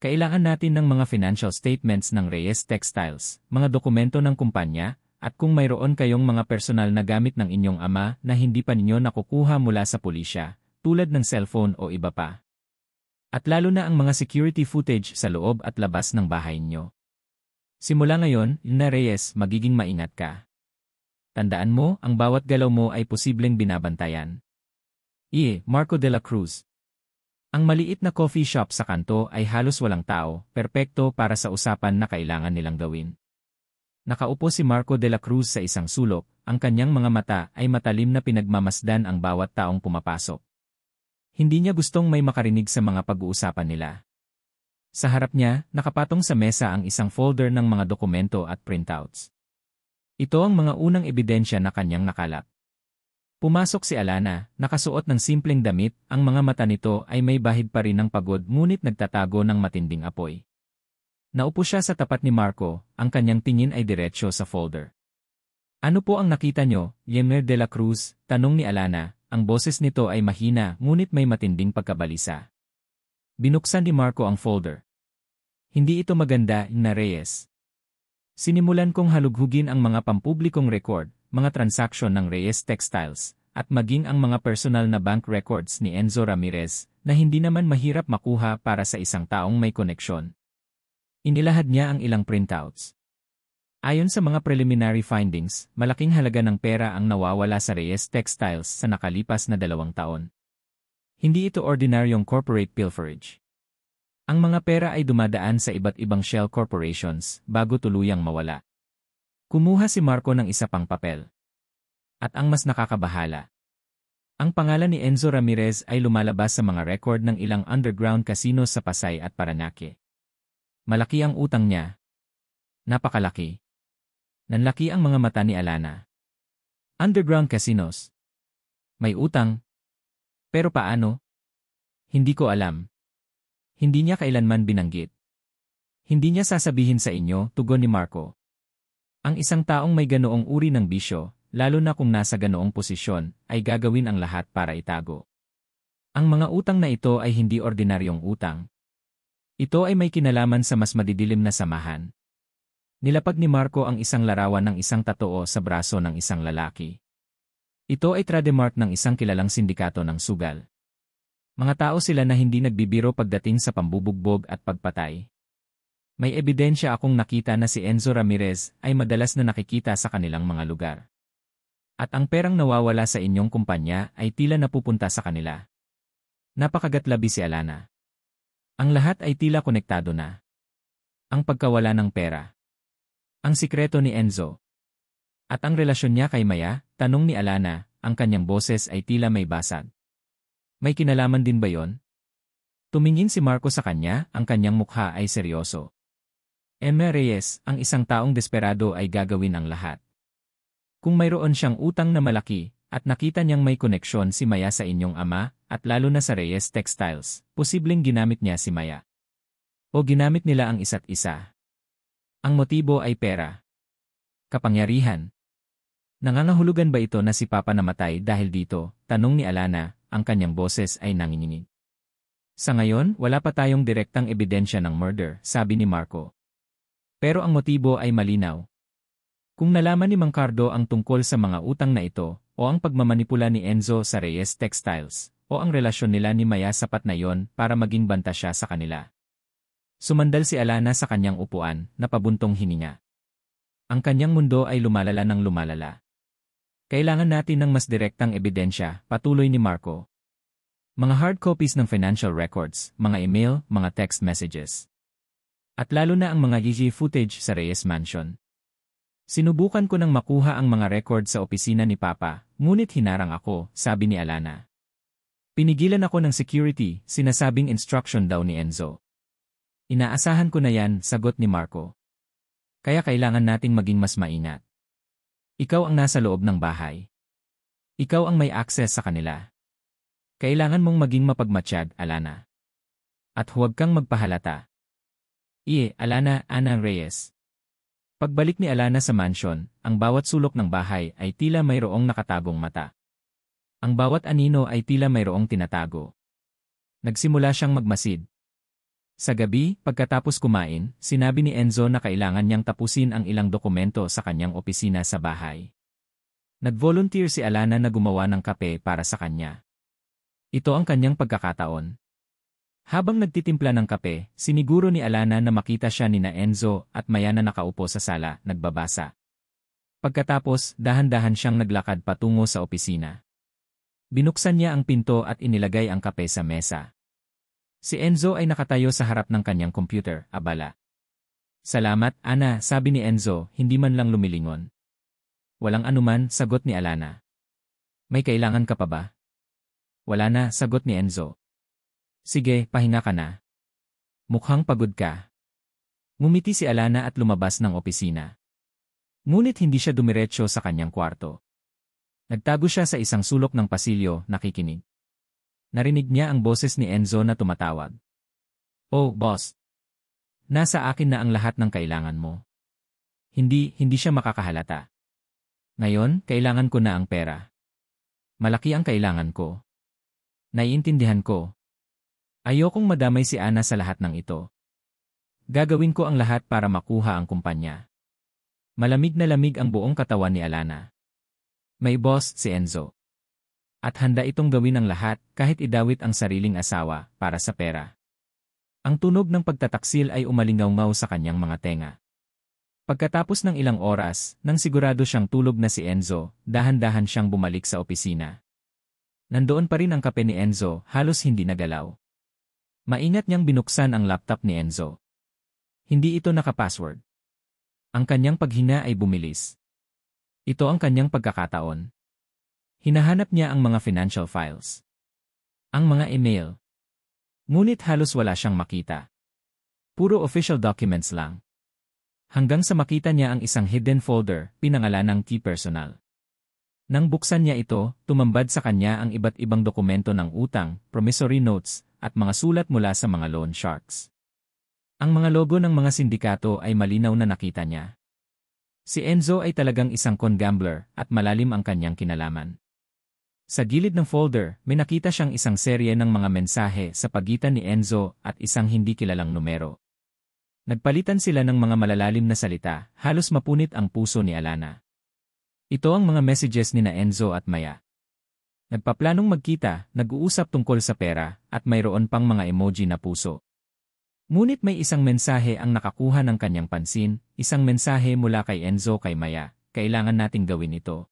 Kailangan natin ng mga financial statements ng Reyes Textiles, mga dokumento ng kumpanya, at kung mayroon kayong mga personal na gamit ng inyong ama na hindi pa ninyo nakukuha mula sa pulisya, tulad ng cellphone o iba pa. At lalo na ang mga security footage sa loob at labas ng bahay nyo. Simula ngayon, Emma Reyes, magiging maingat ka. Tandaan mo, ang bawat galaw mo ay posibleng binabantayan. Marco de la Cruz. Ang maliit na coffee shop sa kanto ay halos walang tao, perpekto para sa usapan na kailangan nilang gawin. Nakaupo si Marco de la Cruz sa isang sulok, ang kanyang mga mata ay matalim na pinagmamasdan ang bawat taong pumapasok. Hindi niya gustong may makarinig sa mga pag-uusapan nila. Sa harap niya, nakapatong sa mesa ang isang folder ng mga dokumento at printouts. Ito ang mga unang ebidensya na kanyang nakalap. Pumasok si Alana, nakasuot ng simpleng damit, ang mga mata nito ay may bahid pa rin ng pagod ngunit nagtatago ng matinding apoy. Naupo siya sa tapat ni Marco, ang kanyang tingin ay diretsyo sa folder. Ano po ang nakita nyo, Yemer de la Cruz? Tanong ni Alana, ang boses nito ay mahina ngunit may matinding pagkabalisa. Binuksan ni Marco ang folder. Hindi ito maganda, na Reyes. Sinimulan kong halughugin ang mga pampublikong record, mga transaksyon ng Reyes Textiles, at maging ang mga personal na bank records ni Enzo Ramirez na hindi naman mahirap makuha para sa isang taong may koneksyon. Inilahad niya ang ilang printouts. Ayon sa mga preliminary findings, malaking halaga ng pera ang nawawala sa Reyes Textiles sa nakalipas na 2 taon. Hindi ito ordinaryong corporate pilferage. Ang mga pera ay dumadaan sa iba't ibang shell corporations bago tuluyang mawala. Kumuha si Marco ng isa pang papel. At ang mas nakakabahala. Ang pangalan ni Enzo Ramirez ay lumalabas sa mga record ng ilang underground casinos sa Pasay at Parañaque. Malaki ang utang niya. Napakalaki. Nanlaki ang mga mata ni Alana. Underground casinos. May utang. Pero paano? Hindi ko alam. Hindi niya kailanman binanggit. Hindi niya sasabihin sa inyo, tugon ni Marco. Ang isang taong may ganoong uri ng bisyo, lalo na kung nasa ganoong posisyon, ay gagawin ang lahat para itago. Ang mga utang na ito ay hindi ordinaryong utang. Ito ay may kinalaman sa mas madidilim na samahan. Nilapag ni Marco ang isang larawan ng isang tatoo sa braso ng isang lalaki. Ito ay trademark ng isang kilalang sindikato ng sugal. Mga tao sila na hindi nagbibiro pagdating sa pambubugbog at pagpatay. May ebidensya akong nakita na si Enzo Ramirez ay madalas na nakikita sa kanilang mga lugar. At ang perang nawawala sa inyong kumpanya ay tila napupunta sa kanila. Napakagatlabi si Alana. Ang lahat ay tila konektado na. Ang pagkawala ng pera. Ang sikreto ni Enzo. At ang relasyon niya kay Maya, tanong ni Alana, ang kanyang boses ay tila may basag. May kinalaman din ba yon? Tumingin si Marco sa kanya, ang kanyang mukha ay seryoso. Emma Reyes, ang isang taong desperado ay gagawin ang lahat. Kung mayroon siyang utang na malaki, at nakita niyang may koneksyon si Maya sa inyong ama, at lalo na sa Reyes Textiles, posibleng ginamit niya si Maya. O ginamit nila ang isa't isa. Ang motibo ay pera. Kapangyarihan. Nangangahulugan ba ito na si Papa namatay dahil dito? Tanong ni Alana, ang kanyang boses ay nanginginig. Sa ngayon, wala pa tayong direktang ebidensya ng murder, sabi ni Marco. Pero ang motibo ay malinaw. Kung nalaman ni Mang Cardo ang tungkol sa mga utang na ito, o ang pagmamanipula ni Enzo sa Reyes Textiles, o ang relasyon nila ni Maya sapat na yon para maging banta siya sa kanila. Sumandal si Alana sa kanyang upuan, napabuntong hininga. Ang kanyang mundo ay lumalala ng lumalala. Kailangan natin ng mas direktang ebidensya, patuloy ni Marco. Mga hard copies ng financial records, mga email, mga text messages. At lalo na ang mga CCTV footage sa Reyes Mansion. Sinubukan ko nang makuha ang mga record sa opisina ni Papa, ngunit hinarang ako, sabi ni Alana. Pinigilan ako ng security, sinasabing instruction daw ni Enzo. Inaasahan ko na yan, sagot ni Marco. Kaya kailangan nating maging mas maingat. Ikaw ang nasa loob ng bahay. Ikaw ang may access sa kanila. Kailangan mong maging mapagmatsyag, Alana. At huwag kang magpahalata. Alana, Ana Reyes. Pagbalik ni Alana sa mansion, ang bawat sulok ng bahay ay tila mayroong nakatagong mata. Ang bawat anino ay tila mayroong tinatago. Nagsimula siyang magmasid. Sa gabi, pagkatapos kumain, sinabi ni Enzo na kailangan niyang tapusin ang ilang dokumento sa kanyang opisina sa bahay. Nag-volunteer si Alana na gumawa ng kape para sa kanya. Ito ang kanyang pagkakataon. Habang nagtitimpla ng kape, siniguro ni Alana na makita siya ni Enzo at Maya na nakaupo sa sala, nagbabasa. Pagkatapos, dahan-dahan siyang naglakad patungo sa opisina. Binuksan niya ang pinto at inilagay ang kape sa mesa. Si Enzo ay nakatayo sa harap ng kanyang computer, abala. Salamat, Ana, sabi ni Enzo, hindi man lang lumilingon. Walang anuman, sagot ni Alana. May kailangan ka pa ba? Wala na, sagot ni Enzo. Sige, pahinga ka na. Mukhang pagod ka. Ngumiti si Alana at lumabas ng opisina. Ngunit hindi siya dumiretso sa kanyang kwarto. Nagtago siya sa isang sulok ng pasilyo, nakikinig. Narinig niya ang boses ni Enzo na tumatawag. "Oh, boss. Nasa akin na ang lahat ng kailangan mo." Hindi siya makakahalata. "Ngayon, kailangan ko na ang pera. Malaki ang kailangan ko. Naiintindihan ko. Ayokong madamay si Ana sa lahat ng ito. Gagawin ko ang lahat para makuha ang kumpanya." Malamig na lamig ang buong katawan ni Alana. May boss si Enzo. At handa itong gawin ang lahat kahit idawit ang sariling asawa para sa pera. Ang tunog ng pagtataksil ay umalingaw-ngaw sa kanyang mga tenga. Pagkatapos ng ilang oras, nang sigurado siyang tulog na si Enzo, dahan-dahan siyang bumalik sa opisina. Nandoon pa rin ang kape ni Enzo, halos hindi nagalaw. Maingat niyang binuksan ang laptop ni Enzo. Hindi ito naka-password. Ang kanyang paghina ay bumilis. Ito ang kanyang pagkakataon. Hinahanap niya ang mga financial files. Ang mga email. Ngunit halos wala siyang makita. Puro official documents lang. Hanggang sa makita niya ang isang hidden folder, pinangalanang Key Personal. Nang buksan niya ito, tumambad sa kanya ang iba't ibang dokumento ng utang, promissory notes, at mga sulat mula sa mga loan sharks. Ang mga logo ng mga sindikato ay malinaw na nakita niya. Si Enzo ay talagang isang con-gambler at malalim ang kanyang kinalaman. Sa gilid ng folder, may nakita siyang isang serye ng mga mensahe sa pagitan ni Enzo at isang hindi kilalang numero. Nagpalitan sila ng mga malalalim na salita, halos mapunit ang puso ni Alana. Ito ang mga messages ni Enzo at Maya. Nagpaplanong magkita, nag-uusap tungkol sa pera, at mayroon pang mga emoji na puso. Ngunit may isang mensahe ang nakakuha ng kanyang pansin, isang mensahe mula kay Enzo kay Maya, "Kailangan nating gawin ito.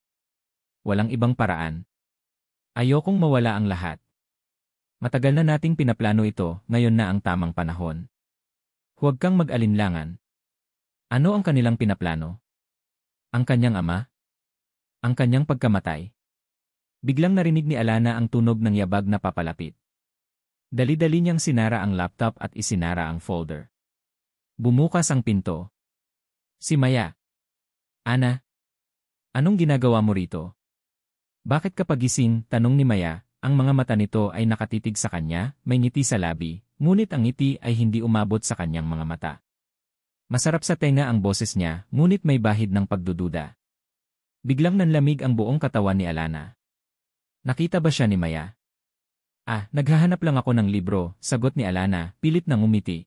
Walang ibang paraan. Ayokong mawala ang lahat. Matagal na nating pinaplano ito, ngayon na ang tamang panahon. Huwag kang mag-alinlangan." Ano ang kanilang pinaplano? Ang kanyang ama? Ang kanyang pagkamatay? Biglang narinig ni Alana ang tunog ng yabag na papalapit. Dali-dali niyang sinara ang laptop at isinara ang folder. Bumukas ang pinto. Si Maya. "Ana? Anong ginagawa mo rito?" "Bakit ka pagising?" tanong ni Maya. Ang mga mata nito ay nakatitig sa kanya, may ngiti sa labi, ngunit ang ngiti ay hindi umabot sa kanyang mga mata. Masarap sa tenga ang boses niya, ngunit may bahid ng pagdududa. Biglang nanlamig ang buong katawan ni Alana. Nakita ba siya ni Maya? Naghahanap lang ako ng libro," sagot ni Alana, pilit na ngumiti.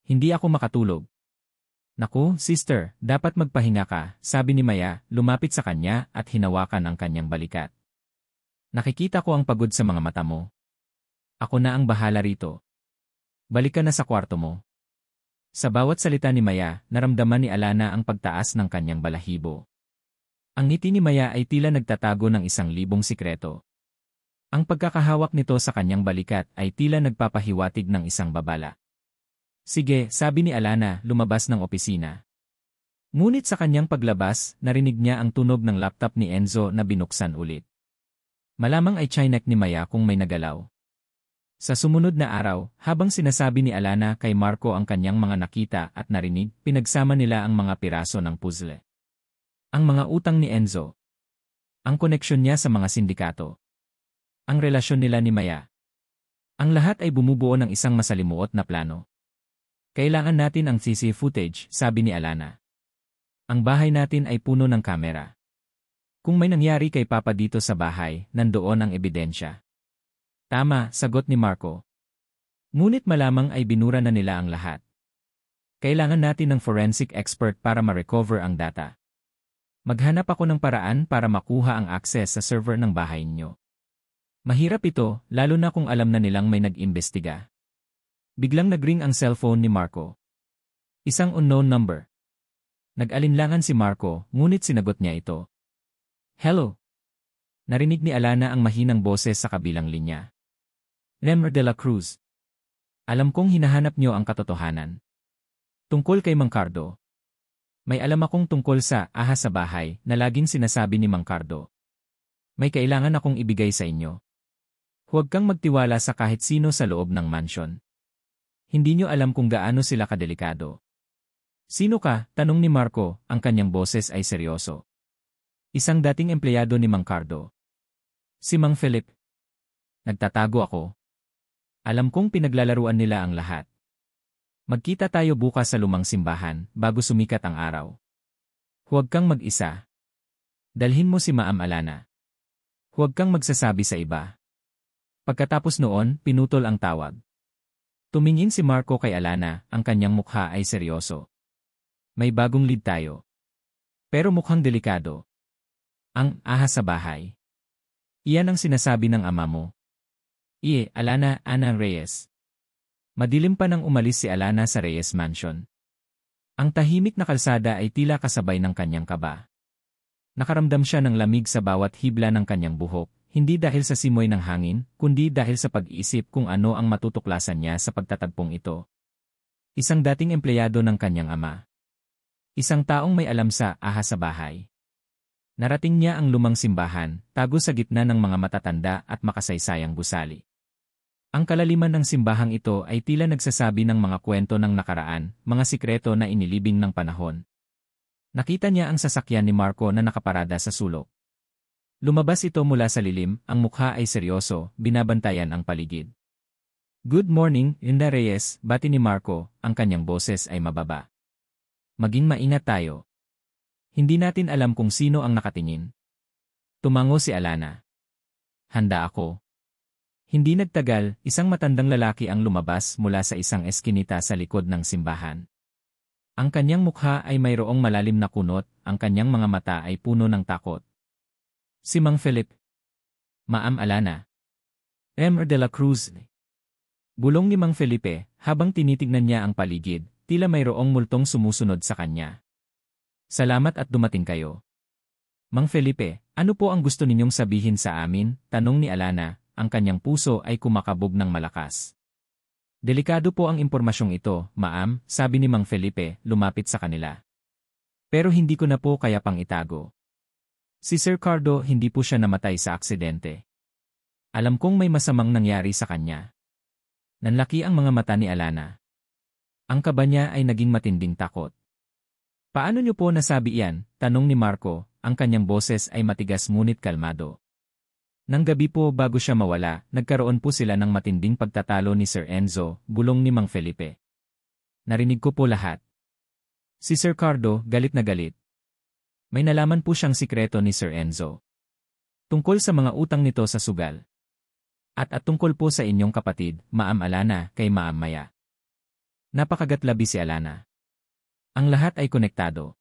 "Hindi ako makatulog." "Naku, sister, dapat magpahinga ka," sabi ni Maya, lumapit sa kanya at hinawakan ang kanyang balikat. "Nakikita ko ang pagod sa mga mata mo. Ako na ang bahala rito. Balik ka na sa kwarto mo." Sa bawat salita ni Maya, naramdaman ni Alana ang pagtaas ng kanyang balahibo. Ang ngiti ni Maya ay tila nagtatago ng 1,000 sikreto. Ang pagkakahawak nito sa kanyang balikat ay tila nagpapahiwatig ng isang babala. "Sige," sabi ni Alana, lumabas ng opisina. Ngunit sa kanyang paglabas, narinig niya ang tunog ng laptop ni Enzo na binuksan ulit. Malamang ay chinek ni Maya kung may nagalaw. Sa sumunod na araw, habang sinasabi ni Alana kay Marco ang kanyang mga nakita at narinig, pinagsama nila ang mga piraso ng puzzle. Ang mga utang ni Enzo. Ang koneksyon niya sa mga sindikato. Ang relasyon nila ni Maya. Ang lahat ay bumubuo ng isang masalimuot na plano. "Kailangan natin ang CC footage," sabi ni Alana. "Ang bahay natin ay puno ng kamera. Kung may nangyari kay Papa dito sa bahay, nandoon ang ebidensya." "Tama," sagot ni Marco. Ngunit malamang ay binura na nila ang lahat. "Kailangan natin ng forensic expert para ma-recover ang data. Maghanap ako ng paraan para makuha ang access sa server ng bahay niyo." Mahirap ito, lalo na kung alam na nilang may nag-imbestiga. Biglang nagring ang cellphone ni Marco. Isang unknown number. Nag-alinlangan si Marco, ngunit sinagot niya ito. "Hello." Narinig ni Alana ang mahinang boses sa kabilang linya. "Lemmer de la Cruz. Alam kong hinahanap niyo ang katotohanan. Tungkol kay Mang Cardo. May alam akong tungkol sa ahas sa bahay na laging sinasabi ni Mang Cardo. May kailangan akong ibigay sa inyo. Huwag kang magtiwala sa kahit sino sa loob ng mansyon. Hindi nyo alam kung gaano sila kadelikado. Sino ka? Tanong ni Marco, ang kanyang boses ay seryoso. Isang dating empleyado ni Mang Cardo. Si Mang Felipe. Nagtatago ako. Alam kong pinaglalaruan nila ang lahat. Magkita tayo bukas sa lumang simbahan bago sumikat ang araw. Huwag kang mag-isa. Dalhin mo si Ma'am Alana. Huwag kang magsasabi sa iba. Pagkatapos noon, pinutol ang tawag. Tumingin si Marco kay Alana, ang kanyang mukha ay seryoso. May bagong lead tayo. Pero mukhang delikado. Ang ahas sa bahay. Iyan ang sinasabi ng ama mo. Alana, Ana Reyes. Madilim pa nang umalis si Alana sa Reyes Mansion. Ang tahimik na kalsada ay tila kasabay ng kanyang kaba. Nakaramdam siya ng lamig sa bawat hibla ng kanyang buhok, hindi dahil sa simoy ng hangin, kundi dahil sa pag-iisip kung ano ang matutuklasan niya sa pagtatagpong ito. Isang dating empleyado ng kanyang ama. Isang taong may alam sa ahas sa bahay. Narating niya ang lumang simbahan, tago sa gitna ng mga matatanda at makasaysayang gusali. Ang kalaliman ng simbahang ito ay tila nagsasabi ng mga kwento ng nakaraan, mga sikreto na inilibing ng panahon. Nakita niya ang sasakyan ni Marco na nakaparada sa sulok. Lumabas ito mula sa lilim, ang mukha ay seryoso, binabantayan ang paligid. Good morning, Linda Reyes, bati ni Marco, ang kanyang boses ay mababa. Maging maingat tayo. Hindi natin alam kung sino ang nakatingin. Tumango si Alana. Handa ako. Hindi nagtagal, isang matandang lalaki ang lumabas mula sa isang eskinita sa likod ng simbahan. Ang kanyang mukha ay mayroong malalim na kunot, ang kanyang mga mata ay puno ng takot. Si Mang Felipe. Ma'am Alana. Emer de la Cruz. Bulong ni Mang Felipe, habang tinitignan niya ang paligid, tila mayroong multong sumusunod sa kanya. Salamat at dumating kayo. Mang Felipe, ano po ang gusto ninyong sabihin sa amin? Tanong ni Alana, ang kanyang puso ay kumakabog ng malakas. Delikado po ang impormasyong ito, ma'am, sabi ni Mang Felipe, lumapit sa kanila. Pero hindi ko na po kaya pang itago. Si Sir Cardo hindi po siya namatay sa aksidente. Alam kong may masamang nangyari sa kanya. Nanlaki ang mga mata ni Alana. Ang kaba niya ay naging matinding takot. Paano niyo po nasabi iyan? Tanong ni Marco, ang kanyang boses ay matigas ngunit kalmado. Nang gabi po bago siya mawala, nagkaroon po sila ng matinding pagtatalo ni Sir Enzo, bulong ni Mang Felipe. Narinig ko po lahat. Si Sir Cardo, galit na galit. May nalaman po siyang sikreto ni Sir Enzo. Tungkol sa mga utang nito sa sugal. At tungkol po sa inyong kapatid, Ma'am Alana, kay Ma'am Maya. Napakagatlabi si Alana. Ang lahat ay konektado.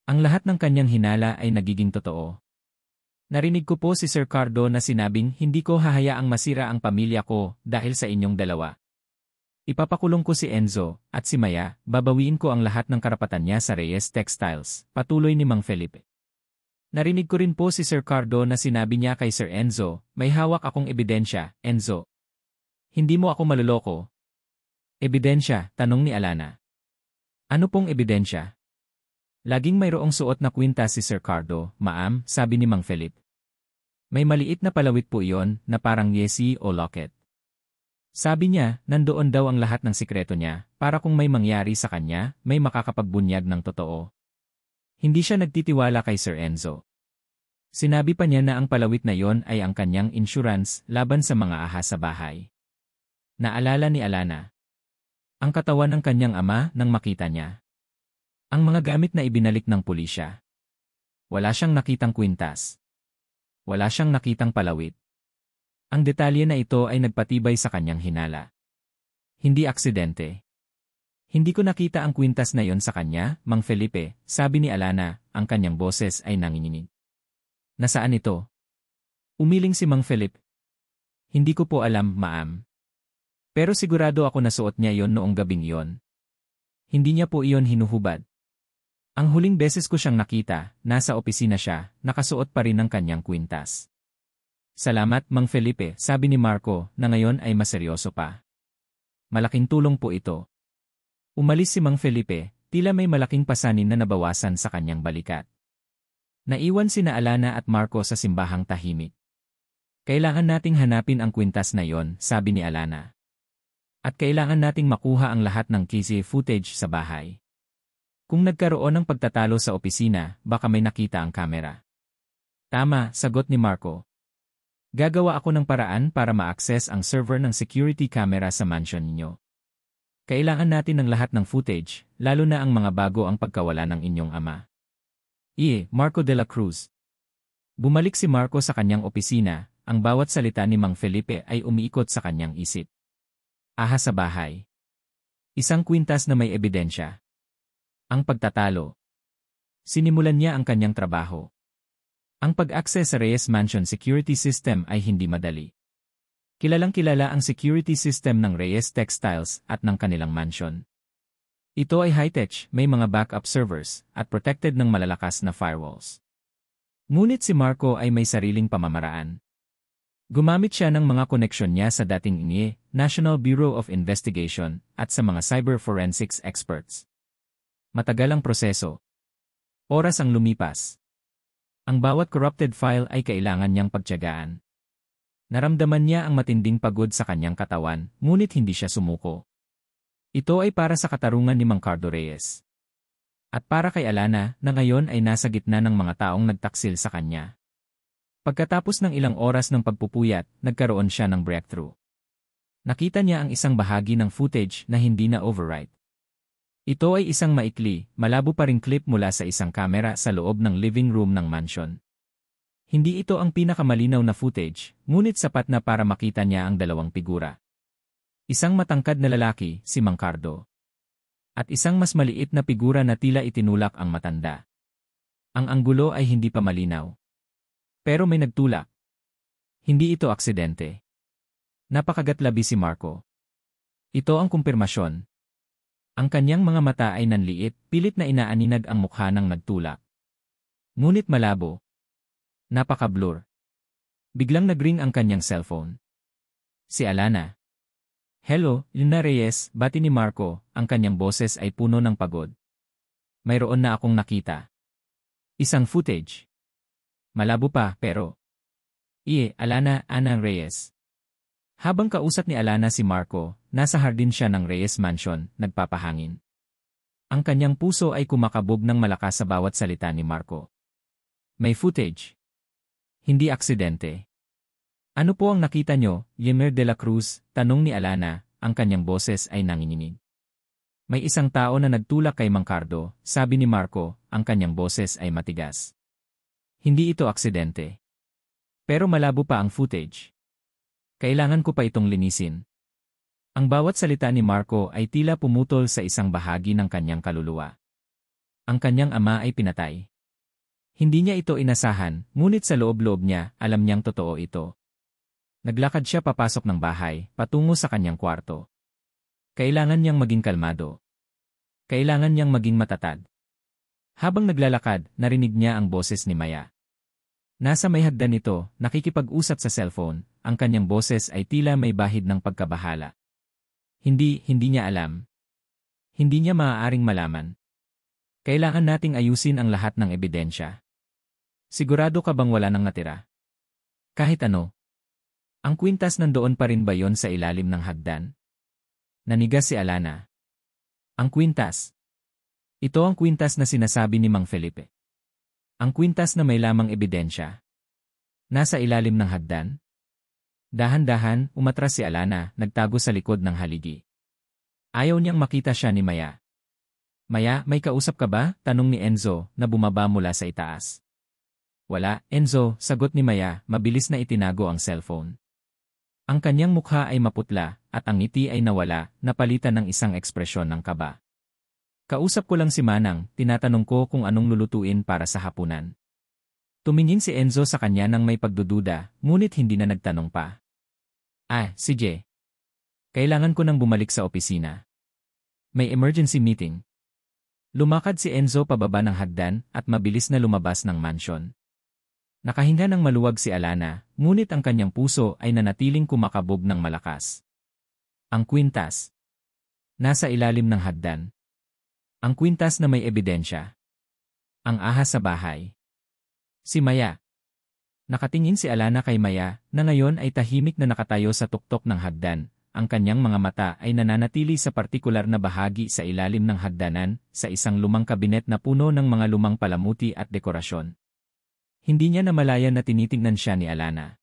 Ang lahat ng kanyang hinala ay nagiging totoo. Narinig ko po si Sir Cardo na sinabing hindi ko hahayaang masira ang pamilya ko dahil sa inyong dalawa. Ipapakulong ko si Enzo at si Maya, babawiin ko ang lahat ng karapatan niya sa Reyes Textiles, patuloy ni Mang Felipe. Narinig ko rin po si Sir Cardo na sinabi niya kay Sir Enzo, may hawak akong ebidensya, Enzo. Hindi mo ako maluloko. Ebidensya, tanong ni Alana. Ano pong ebidensya? Laging mayroong suot na kwintas si Sir Cardo, ma'am, sabi ni Mang Felipe. May maliit na palawit po iyon na parang yesi o locket. Sabi niya, nandoon daw ang lahat ng sikreto niya, para kung may mangyari sa kanya, may makakapagbunyag ng totoo. Hindi siya nagtitiwala kay Sir Enzo. Sinabi pa niya na ang palawit na yon ay ang kanyang insurance laban sa mga ahas sa bahay. Naalala ni Alana ang katawan ng kanyang ama nang makita niya ang mga gamit na ibinalik ng pulisya. Wala siyang nakitang kwintas. Wala siyang nakitang palawit. Ang detalye na ito ay nagpatibay sa kanyang hinala. Hindi aksidente. Hindi ko nakita ang kwintas na yon sa kanya, Mang Felipe, sabi ni Alana, ang kanyang boses ay nanginginig. Nasaan ito? Umiling si Mang Felipe. Hindi ko po alam, ma'am. Pero sigurado ako na suot niya yon noong gabing yon. Hindi niya po iyon hinuhubad. Ang huling beses ko siyang nakita, nasa opisina siya, nakasuot pa rin ng kanyang kwintas. Salamat, Mang Felipe, sabi ni Marco, na ngayon ay maseryoso pa. Malaking tulong po ito. Umalis si Mang Felipe, tila may malaking pasanin na nabawasan sa kanyang balikat. Naiwan sina Alana at Marco sa simbahang tahimik. Kailangan nating hanapin ang kwintas na yon, sabi ni Alana. At kailangan nating makuha ang lahat ng CCTV footage sa bahay. Kung nagkaroon ng pagtatalo sa opisina, baka may nakita ang kamera. Tama, sagot ni Marco. Gagawa ako ng paraan para ma-access ang server ng security camera sa mansion ninyo. Kailangan natin ng lahat ng footage, lalo na ang mga bago ang pagkawala ng inyong ama. Marco de la Cruz. Bumalik si Marco sa kanyang opisina, ang bawat salita ni Mang Felipe ay umiikot sa kanyang isip. Ahas sa bahay. Isang kwintas na may ebidensya. Ang pagtatalo. Sinimulan niya ang kanyang trabaho. Ang pag-access sa Reyes Mansion security system ay hindi madali. Kilalang-kilala ang security system ng Reyes Textiles at ng kanilang mansion. Ito ay high-tech, may mga backup servers, at protected ng malalakas na firewalls. Ngunit si Marco ay may sariling pamamaraan. Gumamit siya ng mga koneksyon niya sa dating National Bureau of Investigation, at sa mga cyber forensics experts. Matagal ang proseso. Oras ang lumipas. Ang bawat corrupted file ay kailangan niyang pagtiyagaan. Naramdaman niya ang matinding pagod sa kanyang katawan, ngunit hindi siya sumuko. Ito ay para sa katarungan ni Mang Cardo Reyes. At para kay Alana, na ngayon ay nasa gitna ng mga taong nagtaksil sa kanya. Pagkatapos ng ilang oras ng pagpupuyat, nagkaroon siya ng breakthrough. Nakita niya ang isang bahagi ng footage na hindi na overwrite. Ito ay isang maikli, malabo pa ring clip mula sa isang kamera sa loob ng living room ng mansion. Hindi ito ang pinakamalinaw na footage, ngunit sapat na para makita niya ang dalawang figura. Isang matangkad na lalaki, si Mang Cardo. At isang mas maliit na figura na tila itinulak ang matanda. Ang anggulo ay hindi pa malinaw. Pero may nagtulak. Hindi ito aksidente. Napakagatlabi si Marco. Ito ang kumpirmasyon. Ang kanyang mga mata ay nanliit, pilit na inaaninag ang mukha ng nagtulak. Ngunit malabo. Napaka-blur. Biglang nagring ang kanyang cellphone. Si Alana. Hello, Lina Reyes, bati ni Marco, ang kanyang boses ay puno ng pagod. Mayroon na akong nakita. Isang footage. Malabo pa, pero. Alana, Ana Reyes. Habang kausap ni Alana si Marco, nasa hardin siya ng Reyes Mansion, nagpapahangin. Ang kanyang puso ay kumakabog ng malakas sa bawat salita ni Marco. May footage. Hindi aksidente. Ano po ang nakita nyo, Yemer de la Cruz? Tanong ni Alana, ang kanyang boses ay nanginginig. May isang tao na nagtulak kay Mang Cardo, sabi ni Marco, ang kanyang boses ay matigas. Hindi ito aksidente. Pero malabo pa ang footage. Kailangan ko pa itong linisin. Ang bawat salita ni Marco ay tila pumutol sa isang bahagi ng kanyang kaluluwa. Ang kanyang ama ay pinatay. Hindi niya ito inasahan, ngunit sa loob-loob niya, alam niyang totoo ito. Naglakad siya papasok ng bahay, patungo sa kanyang kwarto. Kailangan niyang maging kalmado. Kailangan niyang maging matatag. Habang naglalakad, narinig niya ang boses ni Maya. Nasa may hagdan ito, nakikipag-usap sa cellphone, ang kanyang boses ay tila may bahid ng pagkabahala. Hindi niya alam. Hindi niya maaaring malaman. Kailangan nating ayusin ang lahat ng ebidensya. Sigurado ka bang wala nang natira? Kahit ano. Ang kwintas nandoon pa rin ba yon sa ilalim ng hagdan? Nanigas si Alana. Ang kwintas. Ito ang kwintas na sinasabi ni Mang Felipe. Ang kwintas na may lamang ebidensya. Nasa ilalim ng hagdan. Dahan-dahan, umatras si Alana, nagtago sa likod ng haligi. Ayaw niyang makita siya ni Maya. Maya, may kausap ka ba? Tanong ni Enzo, na bumaba mula sa itaas. Wala, Enzo, sagot ni Maya, mabilis na itinago ang cellphone. Ang kanyang mukha ay maputla, at ang ngiti ay nawala, napalitan ng isang ekspresyon ng kaba. Kausap ko lang si Manang, tinatanong ko kung anong lulutuin para sa hapunan. Tumingin si Enzo sa kanya nang may pagdududa, ngunit hindi na nagtanong pa. Si J. Kailangan ko nang bumalik sa opisina. May emergency meeting. Lumakad si Enzo pababa ng hagdan at mabilis na lumabas ng mansion. Nakahinga ng maluwag si Alana, ngunit ang kanyang puso ay nanatiling kumakabog ng malakas. Ang kwintas. Nasa ilalim ng hagdan. Ang kwintas na may ebidensya. Ang ahas sa bahay. Si Maya. Nakatingin si Alana kay Maya, na ngayon ay tahimik na nakatayo sa tuktok ng hagdan, ang kanyang mga mata ay nananatili sa partikular na bahagi sa ilalim ng hagdanan, sa isang lumang kabinet na puno ng mga lumang palamuti at dekorasyon. Hindi niya namalayan na tinitingnan siya ni Alana.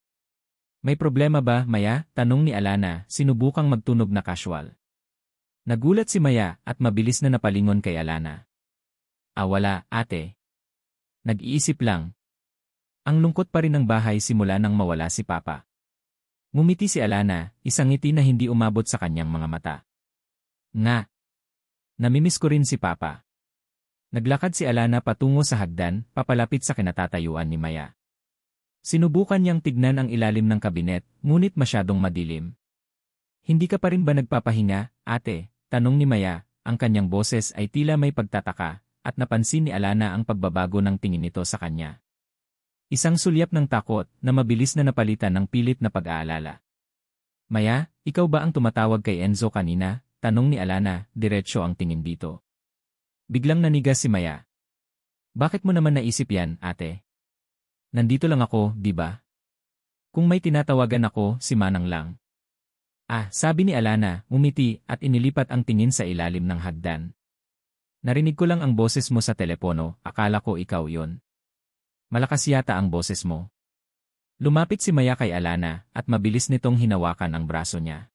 May problema ba, Maya? Tanong ni Alana, sinubukang magtunog na casual. Nagulat si Maya at mabilis na napalingon kay Alana. Wala, ate. Nag-iisip lang. Ang lungkot pa rin ng bahay simula nang mawala si Papa. Ngumiti si Alana, isang ngiti na hindi umabot sa kanyang mga mata. Nga. Namimiss ko rin si Papa. Naglakad si Alana patungo sa hagdan, papalapit sa kinatatayuan ni Maya. Sinubukan niyang tignan ang ilalim ng kabinet, ngunit masyadong madilim. Hindi ka pa rin ba nagpapahinga, ate? Tanong ni Maya, ang kanyang boses ay tila may pagtataka, at napansin ni Alana ang pagbabago ng tingin nito sa kanya. Isang sulyap ng takot na mabilis na napalitan ng pilit na pag-aalala. Maya, ikaw ba ang tumatawag kay Enzo kanina? Tanong ni Alana, diretsyo ang tingin dito. Biglang nanigas si Maya. Bakit mo naman naisip yan, ate? Nandito lang ako, di ba? Kung may tinatawagan ako, si Manang lang. Sabi ni Alana, umiti at inilipat ang tingin sa ilalim ng hagdan. Narinig ko lang ang boses mo sa telepono, akala ko ikaw yon. Malakas yata ang boses mo. Lumapit si Maya kay Alana at mabilis nitong hinawakan ang braso niya.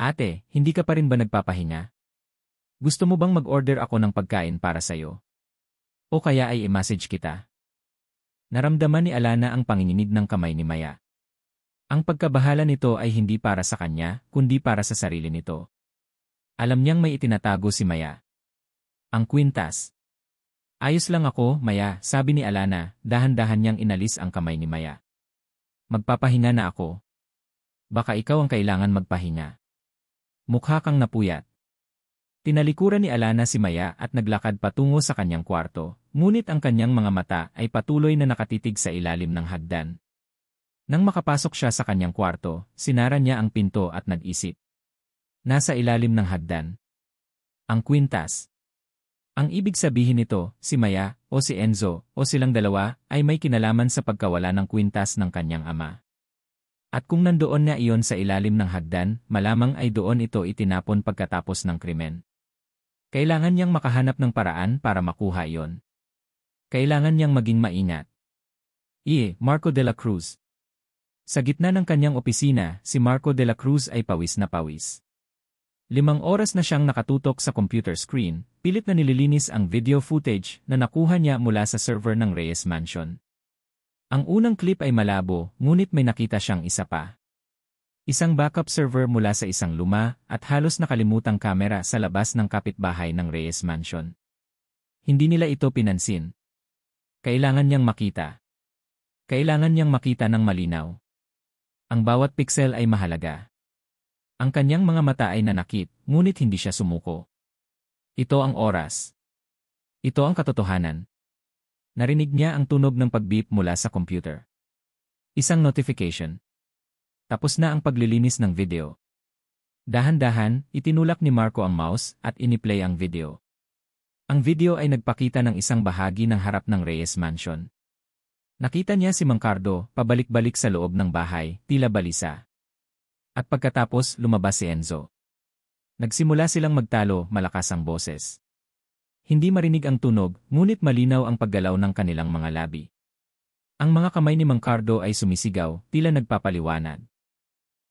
Ate, hindi ka pa rin ba nagpapahinga? Gusto mo bang mag-order ako ng pagkain para sa'yo? O kaya ay i-message kita? Naramdaman ni Alana ang panginginig ng kamay ni Maya. Ang pagkabahala nito ay hindi para sa kanya, kundi para sa sarili nito. Alam niyang may itinatago si Maya. Ang kwintas. Ayos lang ako, Maya, sabi ni Alana, dahan-dahan niyang inalis ang kamay ni Maya. Magpapahinga na ako. Baka ikaw ang kailangan magpahinga. Mukha kang napuyat. Tinalikuran ni Alana si Maya at naglakad patungo sa kanyang kwarto, ngunit ang kanyang mga mata ay patuloy na nakatitig sa ilalim ng hagdan. Nang makapasok siya sa kanyang kwarto, sinara niya ang pinto at nag-isip. Nasa ilalim ng hagdan. Ang kwintas. Ang ibig sabihin nito, si Maya, o si Enzo, o silang dalawa, ay may kinalaman sa pagkawala ng kwintas ng kanyang ama. At kung nandoon na iyon sa ilalim ng hagdan, malamang ay doon ito itinapon pagkatapos ng krimen. Kailangan niyang makahanap ng paraan para makuha iyon. Kailangan niyang maging maingat. Marco de la Cruz. Sa gitna ng kanyang opisina, si Marco de la Cruz ay pawis na pawis. 5 oras na siyang nakatutok sa computer screen, pilit na nililinis ang video footage na nakuha niya mula sa server ng Reyes Mansion. Ang unang clip ay malabo, ngunit may nakita siyang isa pa. Isang backup server mula sa isang luma at halos nakalimutang kamera sa labas ng kapitbahay ng Reyes Mansion. Hindi nila ito pinansin. Kailangan niyang makita. Kailangan niyang makita ng malinaw. Ang bawat pixel ay mahalaga. Ang kanyang mga mata ay nanakit, ngunit hindi siya sumuko. Ito ang oras. Ito ang katotohanan. Narinig niya ang tunog ng pag-beep mula sa computer. Isang notification. Tapos na ang paglilinis ng video. Dahan-dahan, itinulak ni Marco ang mouse at iniplay ang video. Ang video ay nagpakita ng isang bahagi ng harap ng Reyes Mansion. Nakita niya si Mang Cardo, pabalik-balik sa loob ng bahay, tila balisa. At pagkatapos, lumabas si Enzo. Nagsimula silang magtalo, malakas ang boses. Hindi marinig ang tunog, ngunit malinaw ang paggalaw ng kanilang mga labi. Ang mga kamay ni Mang Cardo ay sumisigaw, tila nagpapaliwanag.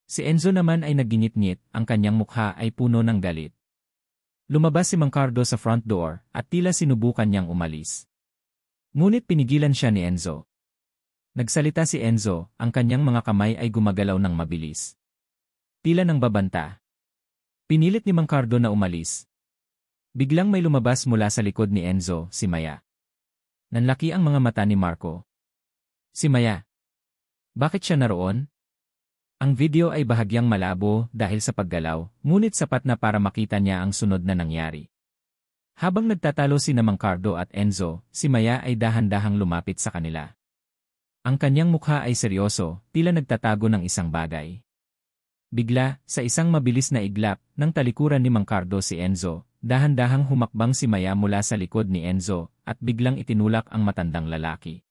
Si Enzo naman ay nagingit-ngit, ang kanyang mukha ay puno ng galit. Lumabas si Mang Cardo sa front door, at tila sinubukan niyang umalis. Ngunit pinigilan siya ni Enzo. Nagsalita si Enzo, ang kanyang mga kamay ay gumagalaw ng mabilis. Tila ng babanta. Pinilit ni Mang Cardo na umalis. Biglang may lumabas mula sa likod ni Enzo, si Maya. Nanlaki ang mga mata ni Marco. Si Maya. Bakit siya naroon? Ang video ay bahagyang malabo dahil sa paggalaw, ngunit sapat na para makita niya ang sunod na nangyari. Habang nagtatalo sina Mang Cardo at Enzo, si Maya ay dahan-dahang lumapit sa kanila. Ang kanyang mukha ay seryoso, tila nagtatago ng isang bagay. Bigla, sa isang mabilis na iglap, ng talikuran ni Mang Cardo si Enzo, dahan-dahang humakbang si Maya mula sa likod ni Enzo, at biglang itinulak ang matandang lalaki.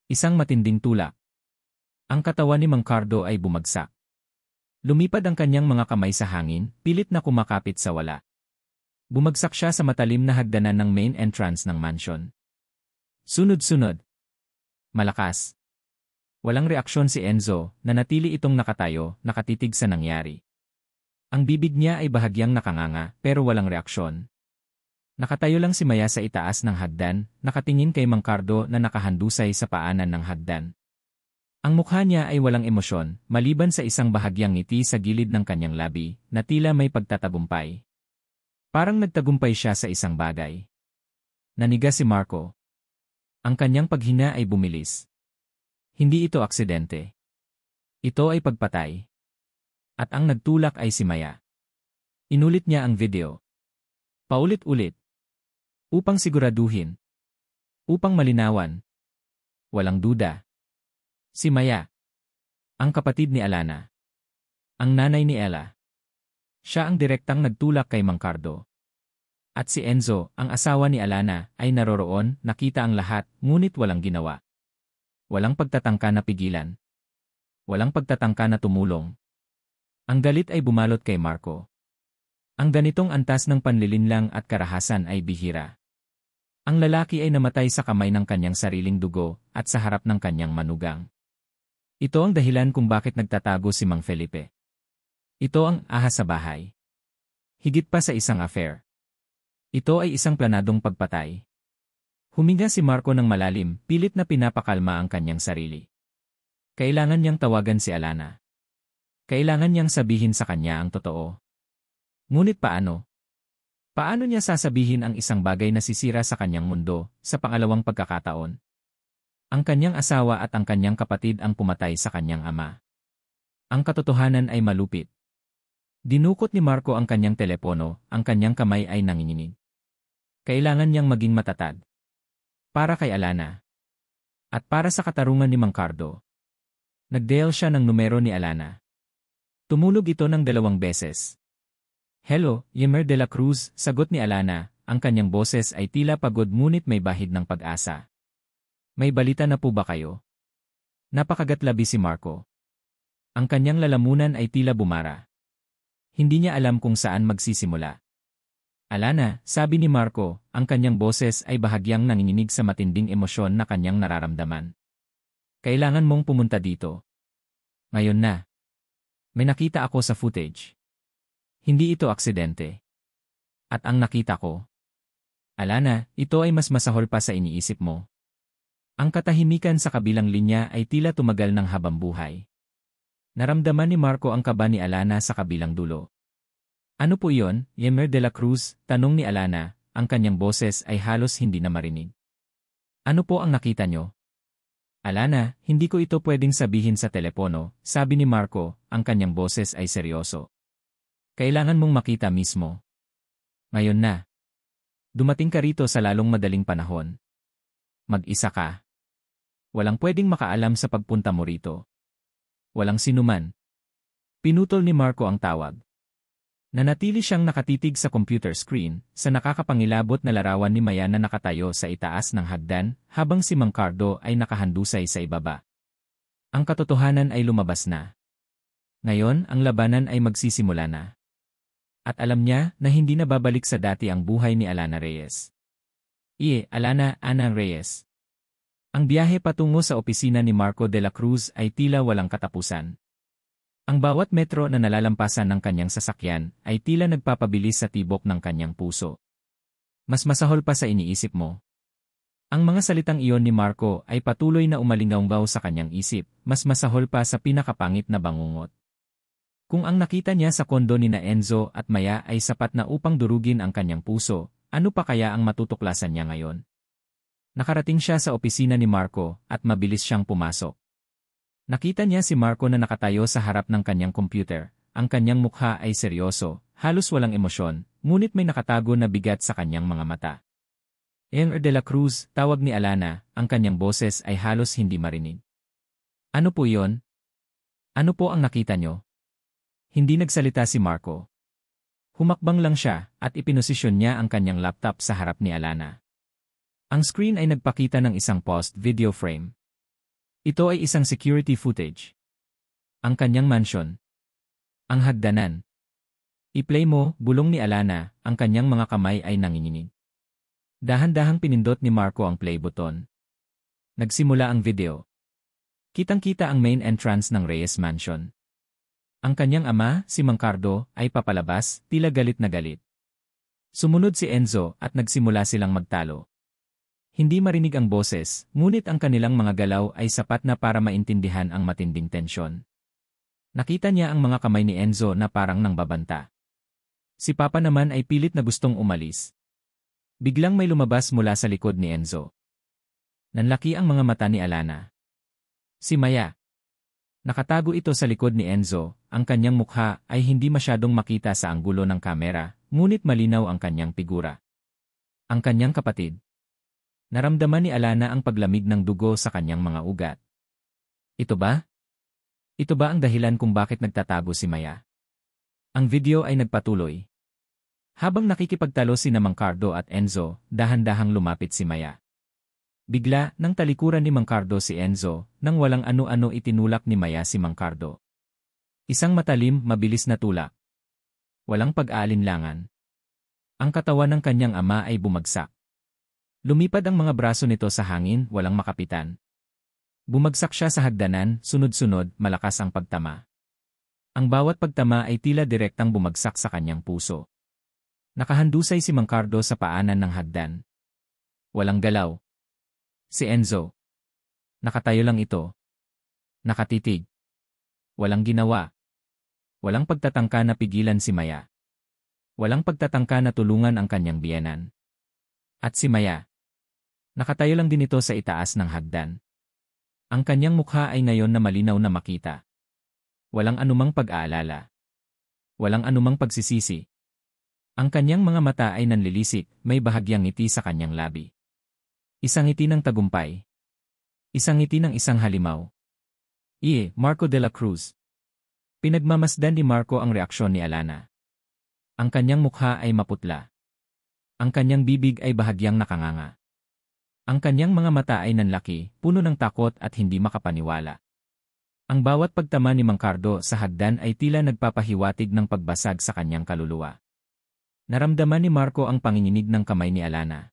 Isang matinding tulak. Ang katawan ni Mang Cardo ay bumagsak. Lumipad ang kanyang mga kamay sa hangin, pilit na kumakapit sa wala. Bumagsak siya sa matalim na hagdanan ng main entrance ng mansion. Sunod-sunod. Malakas. Walang reaksyon si Enzo, nanatili itong nakatayo, nakatitig sa nangyari. Ang bibig niya ay bahagyang nakanganga, pero walang reaksyon. Nakatayo lang si Maya sa itaas ng hagdan, nakatingin kay Mang Cardo na nakahandusay sa paanan ng hagdan. Ang mukha niya ay walang emosyon, maliban sa isang bahagyang ngiti sa gilid ng kanyang labi, na tila may pagtatagumpay. Parang nagtagumpay siya sa isang bagay. Naniga si Marco. Ang kanyang paghina ay bumilis. Hindi ito aksidente. Ito ay pagpatay. At ang nagtulak ay si Maya. Inulit niya ang video. Paulit-ulit. Upang siguraduhin. Upang malinawan. Walang duda. Si Maya. Ang kapatid ni Alana. Ang nanay ni Ella. Siya ang direktang nagtulak kay Mang Cardo. At si Enzo, ang asawa ni Alana, ay naroroon, nakita ang lahat, ngunit walang ginawa. Walang pagtatangka na pigilan. Walang pagtatangka na tumulong. Ang galit ay bumalot kay Marco. Ang ganitong antas ng panlilinlang at karahasan ay bihira. Ang lalaki ay namatay sa kamay ng kanyang sariling dugo at sa harap ng kanyang manugang. Ito ang dahilan kung bakit nagtatago si Mang Felipe. Ito ang ahas sa bahay. Higit pa sa isang affair. Ito ay isang planadong pagpatay. Huminga si Marco ng malalim, pilit na pinapakalma ang kanyang sarili. Kailangan niyang tawagan si Alana. Kailangan niyang sabihin sa kanya ang totoo. Ngunit paano? Paano niya sasabihin ang isang bagay na sisira sa kanyang mundo, sa pangalawang pagkakataon? Ang kanyang asawa at ang kanyang kapatid ang pumatay sa kanyang ama. Ang katotohanan ay malupit. Dinukot ni Marco ang kanyang telepono, ang kanyang kamay ay nanginginig. Kailangan niyang maging matatag. Para kay Alana. At para sa katarungan ni Mang Cardo. Nag-dial siya ng numero ni Alana. Tumulog ito ng 2 beses. Hello, Yemer de la Cruz, sagot ni Alana, ang kanyang boses ay tila pagod ngunit may bahid ng pag-asa. May balita na po ba kayo? Napakagatlabi si Marco. Ang kanyang lalamunan ay tila bumara. Hindi niya alam kung saan magsisimula. Alana, sabi ni Marco, ang kanyang boses ay bahagyang nanginginig sa matinding emosyon na kanyang nararamdaman. Kailangan mong pumunta dito. Ngayon na. May nakita ako sa footage. Hindi ito aksidente. At ang nakita ko. Alana, ito ay mas masahol pa sa iniisip mo. Ang katahimikan sa kabilang linya ay tila tumagal ng habambuhay. Naramdaman ni Marco ang kaba ni Alana sa kabilang dulo. Ano po iyon, Yemer de la Cruz? Tanong ni Alana, ang kanyang boses ay halos hindi na marinig. Ano po ang nakita nyo? Alana, hindi ko ito pwedeng sabihin sa telepono, sabi ni Marco, ang kanyang boses ay seryoso. Kailangan mong makita mismo. Ngayon na. Dumating ka rito sa lalong madaling panahon. Mag-isa ka. Walang pwedeng makaalam sa pagpunta mo rito. Walang sinuman. Pinutol ni Marco ang tawag. Nanatili siyang nakatitig sa computer screen, sa nakakapangilabot na larawan ni Maya na nakatayo sa itaas ng hagdan, habang si Mang Cardo ay nakahandusay sa ibaba. Ang katotohanan ay lumabas na. Ngayon, ang labanan ay magsisimula na. At alam niya na hindi na babalik sa dati ang buhay ni Alana Reyes. Alana Ana Reyes. Ang biyahe patungo sa opisina ni Marco de la Cruz ay tila walang katapusan. Ang bawat metro na nalalampasan ng kanyang sasakyan ay tila nagpapabilis sa tibok ng kanyang puso. Mas masahol pa sa iniisip mo. Ang mga salitang iyon ni Marco ay patuloy na umalingaw sa kanyang isip, mas masahol pa sa pinakapangit na bangungot. Kung ang nakita niya sa kondo ni na Enzo at Maya ay sapat na upang durugin ang kanyang puso, ano pa kaya ang matutuklasan niya ngayon? Nakarating siya sa opisina ni Marco at mabilis siyang pumasok. Nakita niya si Marco na nakatayo sa harap ng kanyang computer. Ang kanyang mukha ay seryoso, halos walang emosyon, ngunit may nakatago na bigat sa kanyang mga mata. Yemer de la Cruz, tawag ni Alana, ang kanyang boses ay halos hindi marinig. Ano po iyon? Ano po ang nakita nyo? Hindi nagsalita si Marco. Humakbang lang siya at ipinosisyon niya ang kanyang laptop sa harap ni Alana. Ang screen ay nagpakita ng isang post-video frame. Ito ay isang security footage. Ang kanyang mansion. Ang hagdanan. I-play mo, bulong ni Alana, ang kanyang mga kamay ay nanginginig. Dahan-dahang pinindot ni Marco ang play button. Nagsimula ang video. Kitang-kita ang main entrance ng Reyes Mansion. Ang kanyang ama, si Mang Cardo, ay papalabas, tila galit na galit. Sumunod si Enzo at nagsimula silang magtalo. Hindi marinig ang boses, ngunit ang kanilang mga galaw ay sapat na para maintindihan ang matinding tensyon. Nakita niya ang mga kamay ni Enzo na parang nangbabanta. Si Papa naman ay pilit na gustong umalis. Biglang may lumabas mula sa likod ni Enzo. Nanlaki ang mga mata ni Alana. Si Maya. Nakatago ito sa likod ni Enzo, ang kanyang mukha ay hindi masyadong makita sa anggulo ng kamera, ngunit malinaw ang kanyang figura. Ang kanyang kapatid. Naramdaman ni Alana ang paglamig ng dugo sa kanyang mga ugat. Ito ba? Ito ba ang dahilan kung bakit nagtatago si Maya? Ang video ay nagpatuloy. Habang nakikipagtalo sina Mang Cardo at Enzo, dahan-dahang lumapit si Maya. Bigla, nang talikuran ni Mang Cardo si Enzo, nang walang ano-ano itinulak ni Maya si Mang Cardo. Isang matalim, mabilis na tulak. Walang pag-aalinlangan. Ang katawan ng kanyang ama ay bumagsak. Lumipad ang mga braso nito sa hangin, walang makapitan. Bumagsak siya sa hagdanan, sunod-sunod, malakas ang pagtama. Ang bawat pagtama ay tila direktang bumagsak sa kanyang puso. Nakahandusay si Mang Cardo sa paanan ng hagdan. Walang galaw. Si Enzo. Nakatayo lang ito. Nakatitig. Walang ginawa. Walang pagtatangka na pigilan si Maya. Walang pagtatangka na tulungan ang kanyang biyenan. At si Maya. Nakatayo lang din ito sa itaas ng hagdan. Ang kanyang mukha ay ngayon na malinaw na makita. Walang anumang pag-aalala. Walang anumang pagsisisi. Ang kanyang mga mata ay nanlilisik, may bahagyang ngiti sa kanyang labi. Isang ngiti ng tagumpay. Isang ngiti ng isang halimaw. Marco de la Cruz. Pinagmamasdan ni Marco ang reaksyon ni Alana. Ang kanyang mukha ay maputla. Ang kanyang bibig ay bahagyang nakanganga. Ang kanyang mga mata ay nanlaki, puno ng takot at hindi makapaniwala. Ang bawat pagtama ni Mang Cardo sa hagdan ay tila nagpapahiwatig ng pagbasag sa kanyang kaluluwa. Naramdaman ni Marco ang panginginig ng kamay ni Alana.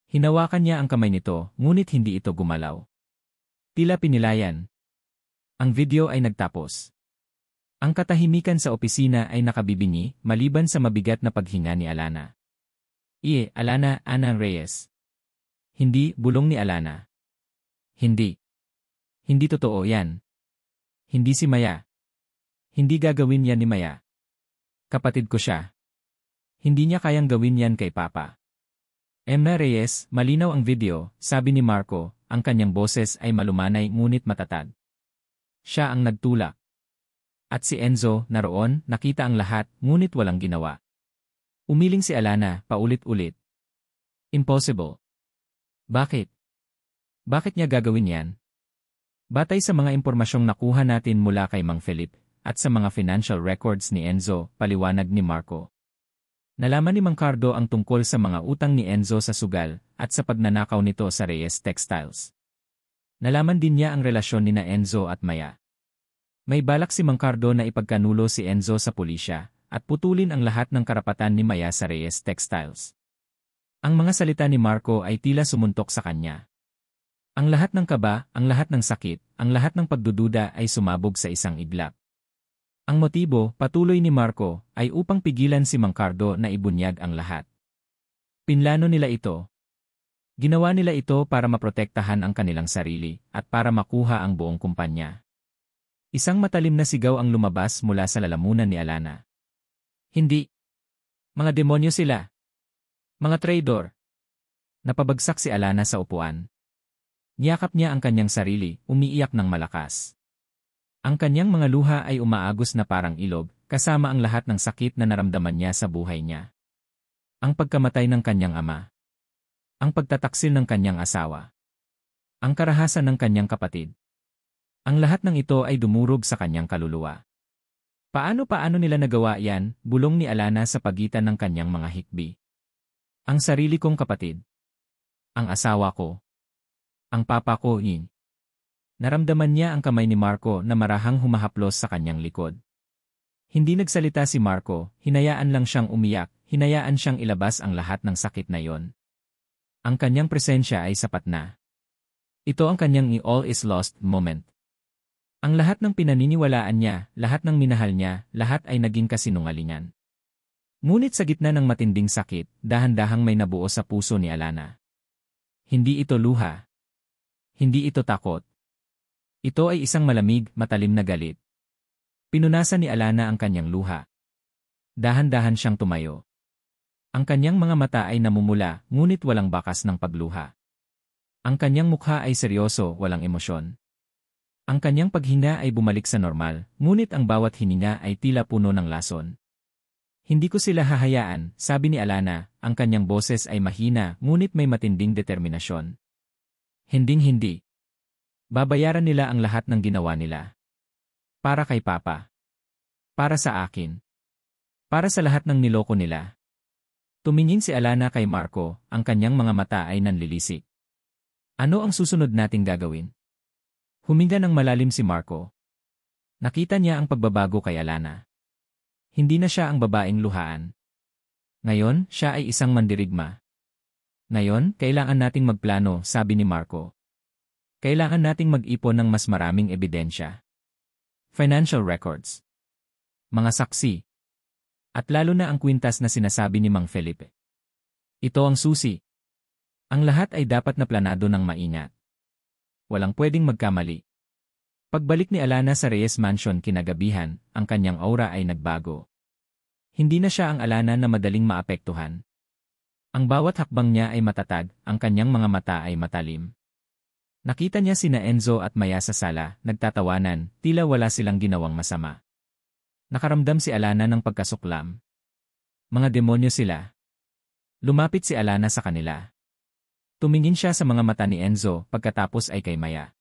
Hinawakan niya ang kamay nito, ngunit hindi ito gumalaw. Tila pinilayan. Ang video ay nagtapos. Ang katahimikan sa opisina ay nakabibingi, maliban sa mabigat na paghinga ni Alana. Alana, Ana Reyes. Hindi, bulong ni Alana. Hindi. Hindi totoo yan. Hindi si Maya. Hindi gagawin yan ni Maya. Kapatid ko siya. Hindi niya kayang gawin yan kay Papa. Emna Reyes, malinaw ang video, sabi ni Marco, ang kanyang boses ay malumanay ngunit matatag. Siya ang nagtulak. At si Enzo, naroon, nakita ang lahat, ngunit walang ginawa. Umiling si Alana, paulit-ulit. Impossible. Bakit? Bakit niya gagawin yan? Batay sa mga impormasyong nakuha natin mula kay Mang Felipe, at sa mga financial records ni Enzo, paliwanag ni Marco. Nalaman ni Mang Cardo ang tungkol sa mga utang ni Enzo sa sugal, at sa pagnanakaw nito sa Reyes Textiles. Nalaman din niya ang relasyon ni Enzo at Maya. May balak si Mang Cardo na ipagkanulo si Enzo sa pulisya, at putulin ang lahat ng karapatan ni Maya sa Reyes Textiles. Ang mga salita ni Marco ay tila sumuntok sa kanya. Ang lahat ng kaba, ang lahat ng sakit, ang lahat ng pagdududa ay sumabog sa isang iglap. Ang motibo, patuloy ni Marco, ay upang pigilan si Mang Cardo na ibunyag ang lahat. Pinlano nila ito. Ginawa nila ito para maprotektahan ang kanilang sarili, at para makuha ang buong kumpanya. Isang matalim na sigaw ang lumabas mula sa lalamunan ni Alana. Hindi. Mga demonyo sila. Mga traidor. Napabagsak si Alana sa upuan. Niyakap niya ang kanyang sarili, umiiyak ng malakas. Ang kanyang mga luha ay umaagos na parang ilog, kasama ang lahat ng sakit na naramdaman niya sa buhay niya. Ang pagkamatay ng kanyang ama. Ang pagtataksil ng kanyang asawa. Ang karahasan ng kanyang kapatid. Ang lahat ng ito ay dumurog sa kanyang kaluluwa. Paano nila nagawa yan, bulong ni Alana sa pagitan ng kanyang mga hikbi. Ang sarili kong kapatid. Ang asawa ko. Ang papa ko, Naramdaman niya ang kamay ni Marco na marahang humahaplos sa kanyang likod. Hindi nagsalita si Marco, hinayaan lang siyang umiyak, hinayaan siyang ilabas ang lahat ng sakit na yon. Ang kanyang presensya ay sapat na. Ito ang kanyang all is lost moment. Ang lahat ng pinaniniwalaan niya, lahat ng minahal niya, lahat ay naging kasinungalingan. Ngunit sa gitna ng matinding sakit, dahan-dahang may nabuo sa puso ni Alana. Hindi ito luha. Hindi ito takot. Ito ay isang malamig, matalim na galit. Pinunasan ni Alana ang kanyang luha. Dahan-dahan siyang tumayo. Ang kanyang mga mata ay namumula, ngunit walang bakas ng pagluha. Ang kanyang mukha ay seryoso, walang emosyon. Ang kanyang paghina ay bumalik sa normal, ngunit ang bawat hininga ay tila puno ng lason. Hindi ko sila hahayaan, sabi ni Alana, ang kanyang boses ay mahina, ngunit may matinding determinasyon. Hinding-hindi. Babayaran nila ang lahat ng ginawa nila. Para kay Papa. Para sa akin. Para sa lahat ng niloko nila. Tumingin si Alana kay Marco, ang kanyang mga mata ay nanlilisik. Ano ang susunod nating gagawin? Huminga ng malalim si Marco. Nakita niya ang pagbabago kay Alana. Hindi na siya ang babaeng luhaan. Ngayon, siya ay isang mandirigma. Ngayon, kailangan nating magplano, sabi ni Marco. Kailangan nating mag-ipon ng mas maraming ebidensya. Financial records. Mga saksi. At lalo na ang kwintas na sinasabi ni Mang Felipe. Ito ang susi. Ang lahat ay dapat na planado ng maingat. Walang pwedeng magkamali. Pagbalik ni Alana sa Reyes Mansion kinagabihan, ang kanyang aura ay nagbago. Hindi na siya ang Alana na madaling maapektuhan. Ang bawat hakbang niya ay matatag, ang kanyang mga mata ay matalim. Nakita niya sina Enzo at Maya sa sala, nagtatawanan, tila wala silang ginawang masama. Nakaramdam si Alana ng pagkasuklam. Mga demonyo sila. Lumapit si Alana sa kanila. Tumingin siya sa mga mata ni Enzo, pagkatapos ay kay Maya.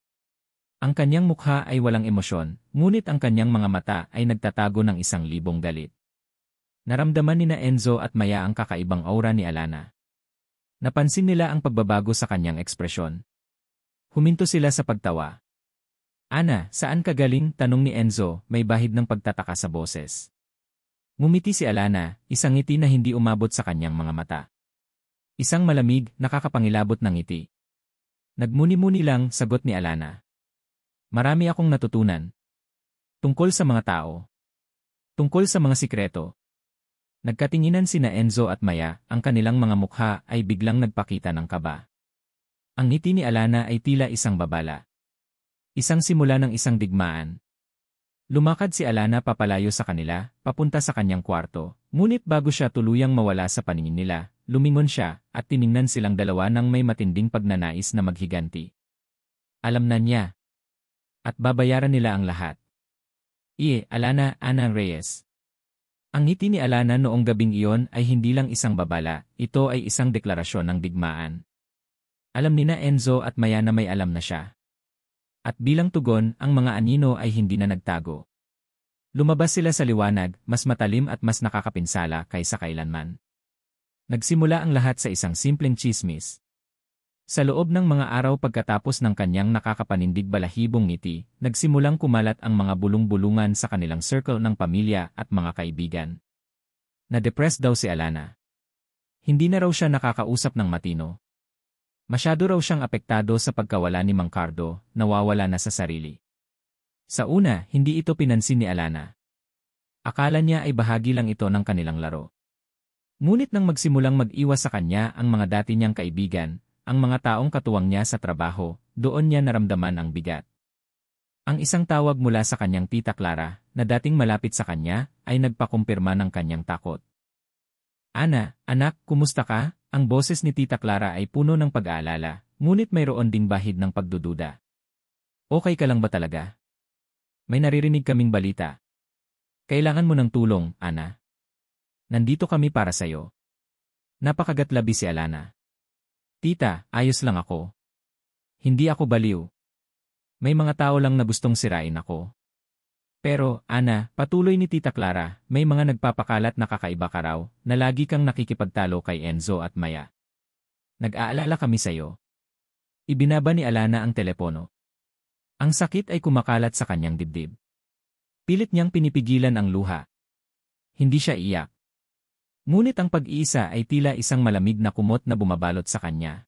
Ang kanyang mukha ay walang emosyon, ngunit ang kanyang mga mata ay nagtatago ng 1,000 galit. Naramdaman ni na Enzo at Maya ang kakaibang aura ni Alana. Napansin nila ang pagbabago sa kanyang ekspresyon. Huminto sila sa pagtawa. Ana, saan ka galing? Tanong ni Enzo, may bahid ng pagtataka sa boses. Ngumiti si Alana, isang ngiti na hindi umabot sa kanyang mga mata. Isang malamig, nakakapangilabot na ngiti. Nagmuni-muni lang, sagot ni Alana. Marami akong natutunan. Tungkol sa mga tao. Tungkol sa mga sikreto. Nagkatinginan sina Enzo at Maya, ang kanilang mga mukha ay biglang nagpakita ng kaba. Ang ngiti ni Alana ay tila isang babala. Isang simula ng isang digmaan. Lumakad si Alana papalayo sa kanila, papunta sa kanyang kwarto, ngunit bago siya tuluyang mawala sa paningin nila, lumingon siya at tiningnan silang dalawa ng may matinding pagnanais na maghiganti. Alam na niya. At babayaran nila ang lahat. Alana, Ana Reyes. Ang ngiti ni Alana noong gabing iyon ay hindi lang isang babala, ito ay isang deklarasyon ng digmaan. Alam ni na Enzo at Maya na may alam na siya. At bilang tugon, ang mga anino ay hindi na nagtago. Lumabas sila sa liwanag, mas matalim at mas nakakapinsala kaysa kailanman. Nagsimula ang lahat sa isang simpleng chismis. Sa loob ng mga araw pagkatapos ng kanyang nakakapanindig balahibong ngiti, nagsimulang kumalat ang mga bulong-bulungan sa kanilang circle ng pamilya at mga kaibigan. Na-depressed daw si Alana. Hindi na raw siya nakakausap ng matino. Masyado raw siyang apektado sa pagkawala ni Mang Cardo, nawawala na sa sarili. Sa una, hindi ito pinansin ni Alana. Akala niya ay bahagi lang ito ng kanilang laro. Ngunit nang magsimulang mag-iwas sa kanya ang mga dati niyang kaibigan, ang mga taong katuwang niya sa trabaho, doon niya naramdaman ang bigat. Ang isang tawag mula sa kanyang tita Clara, na dating malapit sa kanya, ay nagpakumpirma ng kanyang takot. Ana, anak, kumusta ka? Ang boses ni Tita Clara ay puno ng pag-aalala, ngunit mayroon ding bahid ng pagdududa. Okay ka lang ba talaga? May naririnig kaming balita. Kailangan mo ng tulong, Ana. Nandito kami para sa'yo. Napakagatlabi si Alana. Tita, ayos lang ako. Hindi ako baliw. May mga tao lang na gustong sirain ako. Pero, Ana, patuloy ni Tita Clara, may mga nagpapakalat na kakaiba ka raw, na lagi kang nakikipagtalo kay Enzo at Maya. Nag-aalala kami sa'yo. Ibinaba ni Alana ang telepono. Ang sakit ay kumakalat sa kanyang dibdib. Pilit niyang pinipigilan ang luha. Hindi siya iyak. Ngunit ang pag-iisa ay tila isang malamig na kumot na bumabalot sa kanya.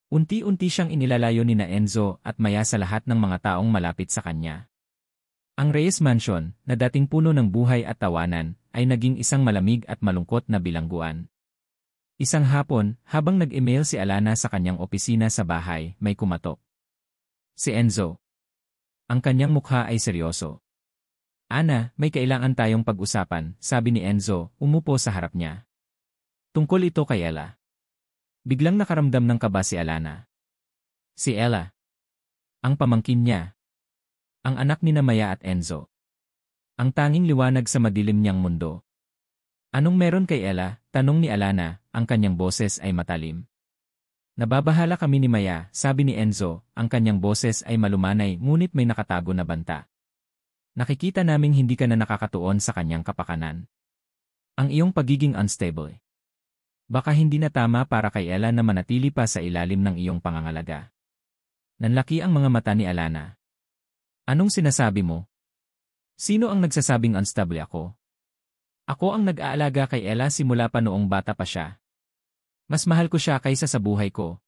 Unti-unti siyang inilalayo ni na Enzo at maya sa lahat ng mga taong malapit sa kanya. Ang Reyes Mansion, na dating puno ng buhay at tawanan, ay naging isang malamig at malungkot na bilangguan. Isang hapon, habang nag-email si Alana sa kanyang opisina sa bahay, may kumatok. Si Enzo. Ang kanyang mukha ay seryoso. Ana, may kailangan tayong pag-usapan, sabi ni Enzo, umupo sa harap niya. Tungkol ito kay Ella. Biglang nakaramdam ng kaba si Alana. Si Ella. Ang pamangkin niya. Ang anak ni Maya at Enzo. Ang tanging liwanag sa madilim niyang mundo. Anong meron kay Ella? Tanong ni Alana, ang kanyang boses ay matalim. Nababahala kami ni Maya, sabi ni Enzo, ang kanyang boses ay malumanay ngunit may nakatago na banta. Nakikita naming hindi ka na nakakatuon sa kanyang kapakanan. Ang iyong pagiging unstable. Baka hindi na tama para kay Ella na manatili pa sa ilalim ng iyong pangangalaga. Nanlaki ang mga mata ni Alana. Anong sinasabi mo? Sino ang nagsasabing unstable ako? Ako ang nag-aalaga kay Ella simula pa noong bata pa siya. Mas mahal ko siya kaysa sa buhay ko.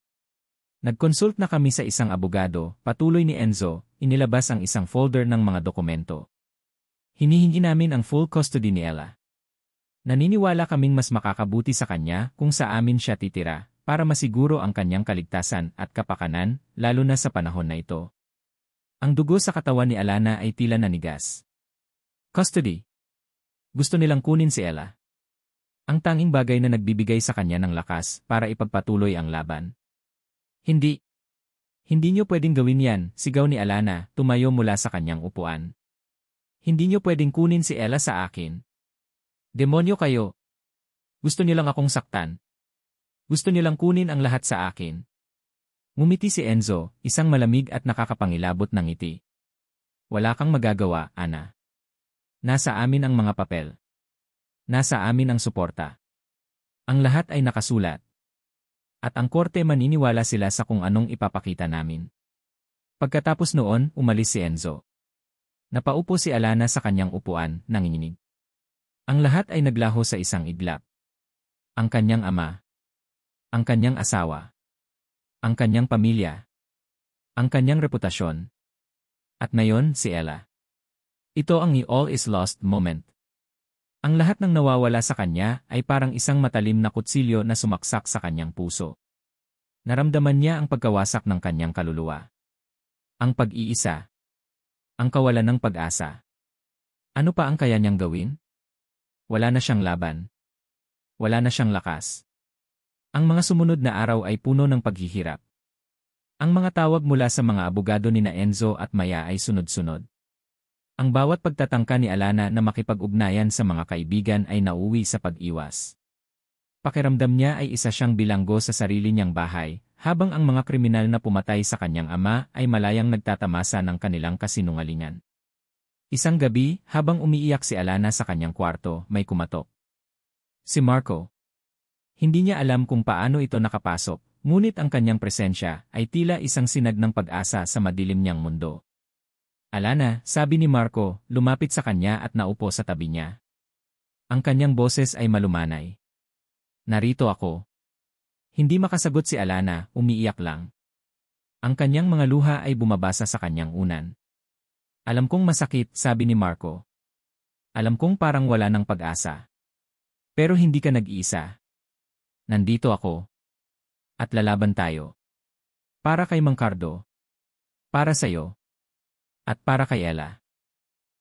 Nag-consult na kami sa isang abogado, patuloy ni Enzo, inilabas ang isang folder ng mga dokumento. Hinihingi namin ang full custody ni Ella. Naniniwala kaming mas makakabuti sa kanya kung sa amin siya titira, para masiguro ang kanyang kaligtasan at kapakanan, lalo na sa panahon na ito. Ang dugo sa katawan ni Alana ay tila nanigas. Custody. Gusto nilang kunin si Ella. Ang tanging bagay na nagbibigay sa kanya ng lakas para ipagpatuloy ang laban. Hindi. Hindi niyo pwedeng gawin yan, sigaw ni Alana, tumayo mula sa kanyang upuan. Hindi niyo pwedeng kunin si Ella sa akin. Demonyo kayo. Gusto nilang akong saktan. Gusto nilang kunin ang lahat sa akin. Ngumiti si Enzo, isang malamig at nakakapangilabot na ngiti. Wala kang magagawa, Ana. Nasa amin ang mga papel. Nasa amin ang suporta. Ang lahat ay nakasulat. At ang korte maniniwala sila sa kung anong ipapakita namin. Pagkatapos noon, umalis si Enzo. Napaupo si Alana sa kanyang upuan, nanginginig. Ang lahat ay naglaho sa isang iglap. Ang kanyang ama. Ang kanyang asawa. Ang kanyang pamilya. Ang kanyang reputasyon. At ngayon, si Ella. Ito ang all is lost moment. Ang lahat ng nawawala sa kanya ay parang isang matalim na kutsilyo na sumaksak sa kanyang puso. Naramdaman niya ang pagkawasak ng kanyang kaluluwa. Ang pag-iisa. Ang kawalan ng pag-asa. Ano pa ang kaya niyang gawin? Wala na siyang laban. Wala na siyang lakas. Ang mga sumunod na araw ay puno ng paghihirap. Ang mga tawag mula sa mga abogado ni na Enzo at Maya ay sunod-sunod. Ang bawat pagtatangka ni Alana na makipag-ugnayan sa mga kaibigan ay nauwi sa pag-iwas. Pakiramdam niya ay isa siyang bilanggo sa sarili niyang bahay, habang ang mga kriminal na pumatay sa kanyang ama ay malayang nagtatamasa ng kanilang kasinungalingan. Isang gabi, habang umiiyak si Alana sa kanyang kwarto, may kumatok. Si Marco. Hindi niya alam kung paano ito nakapasok, ngunit ang kanyang presensya ay tila isang sinag ng pag-asa sa madilim niyang mundo. Alana, sabi ni Marco, lumapit sa kanya at naupo sa tabi niya. Ang kanyang boses ay malumanay. Narito ako. Hindi makasagot si Alana, umiiyak lang. Ang kanyang mga luha ay bumabasa sa kanyang unan. Alam kong masakit, sabi ni Marco. Alam kong parang wala ng pag-asa. Pero hindi ka nag-iisa. Nandito ako. At lalaban tayo. Para kay Mang Cardo. Para sa'yo. At para kay Ella.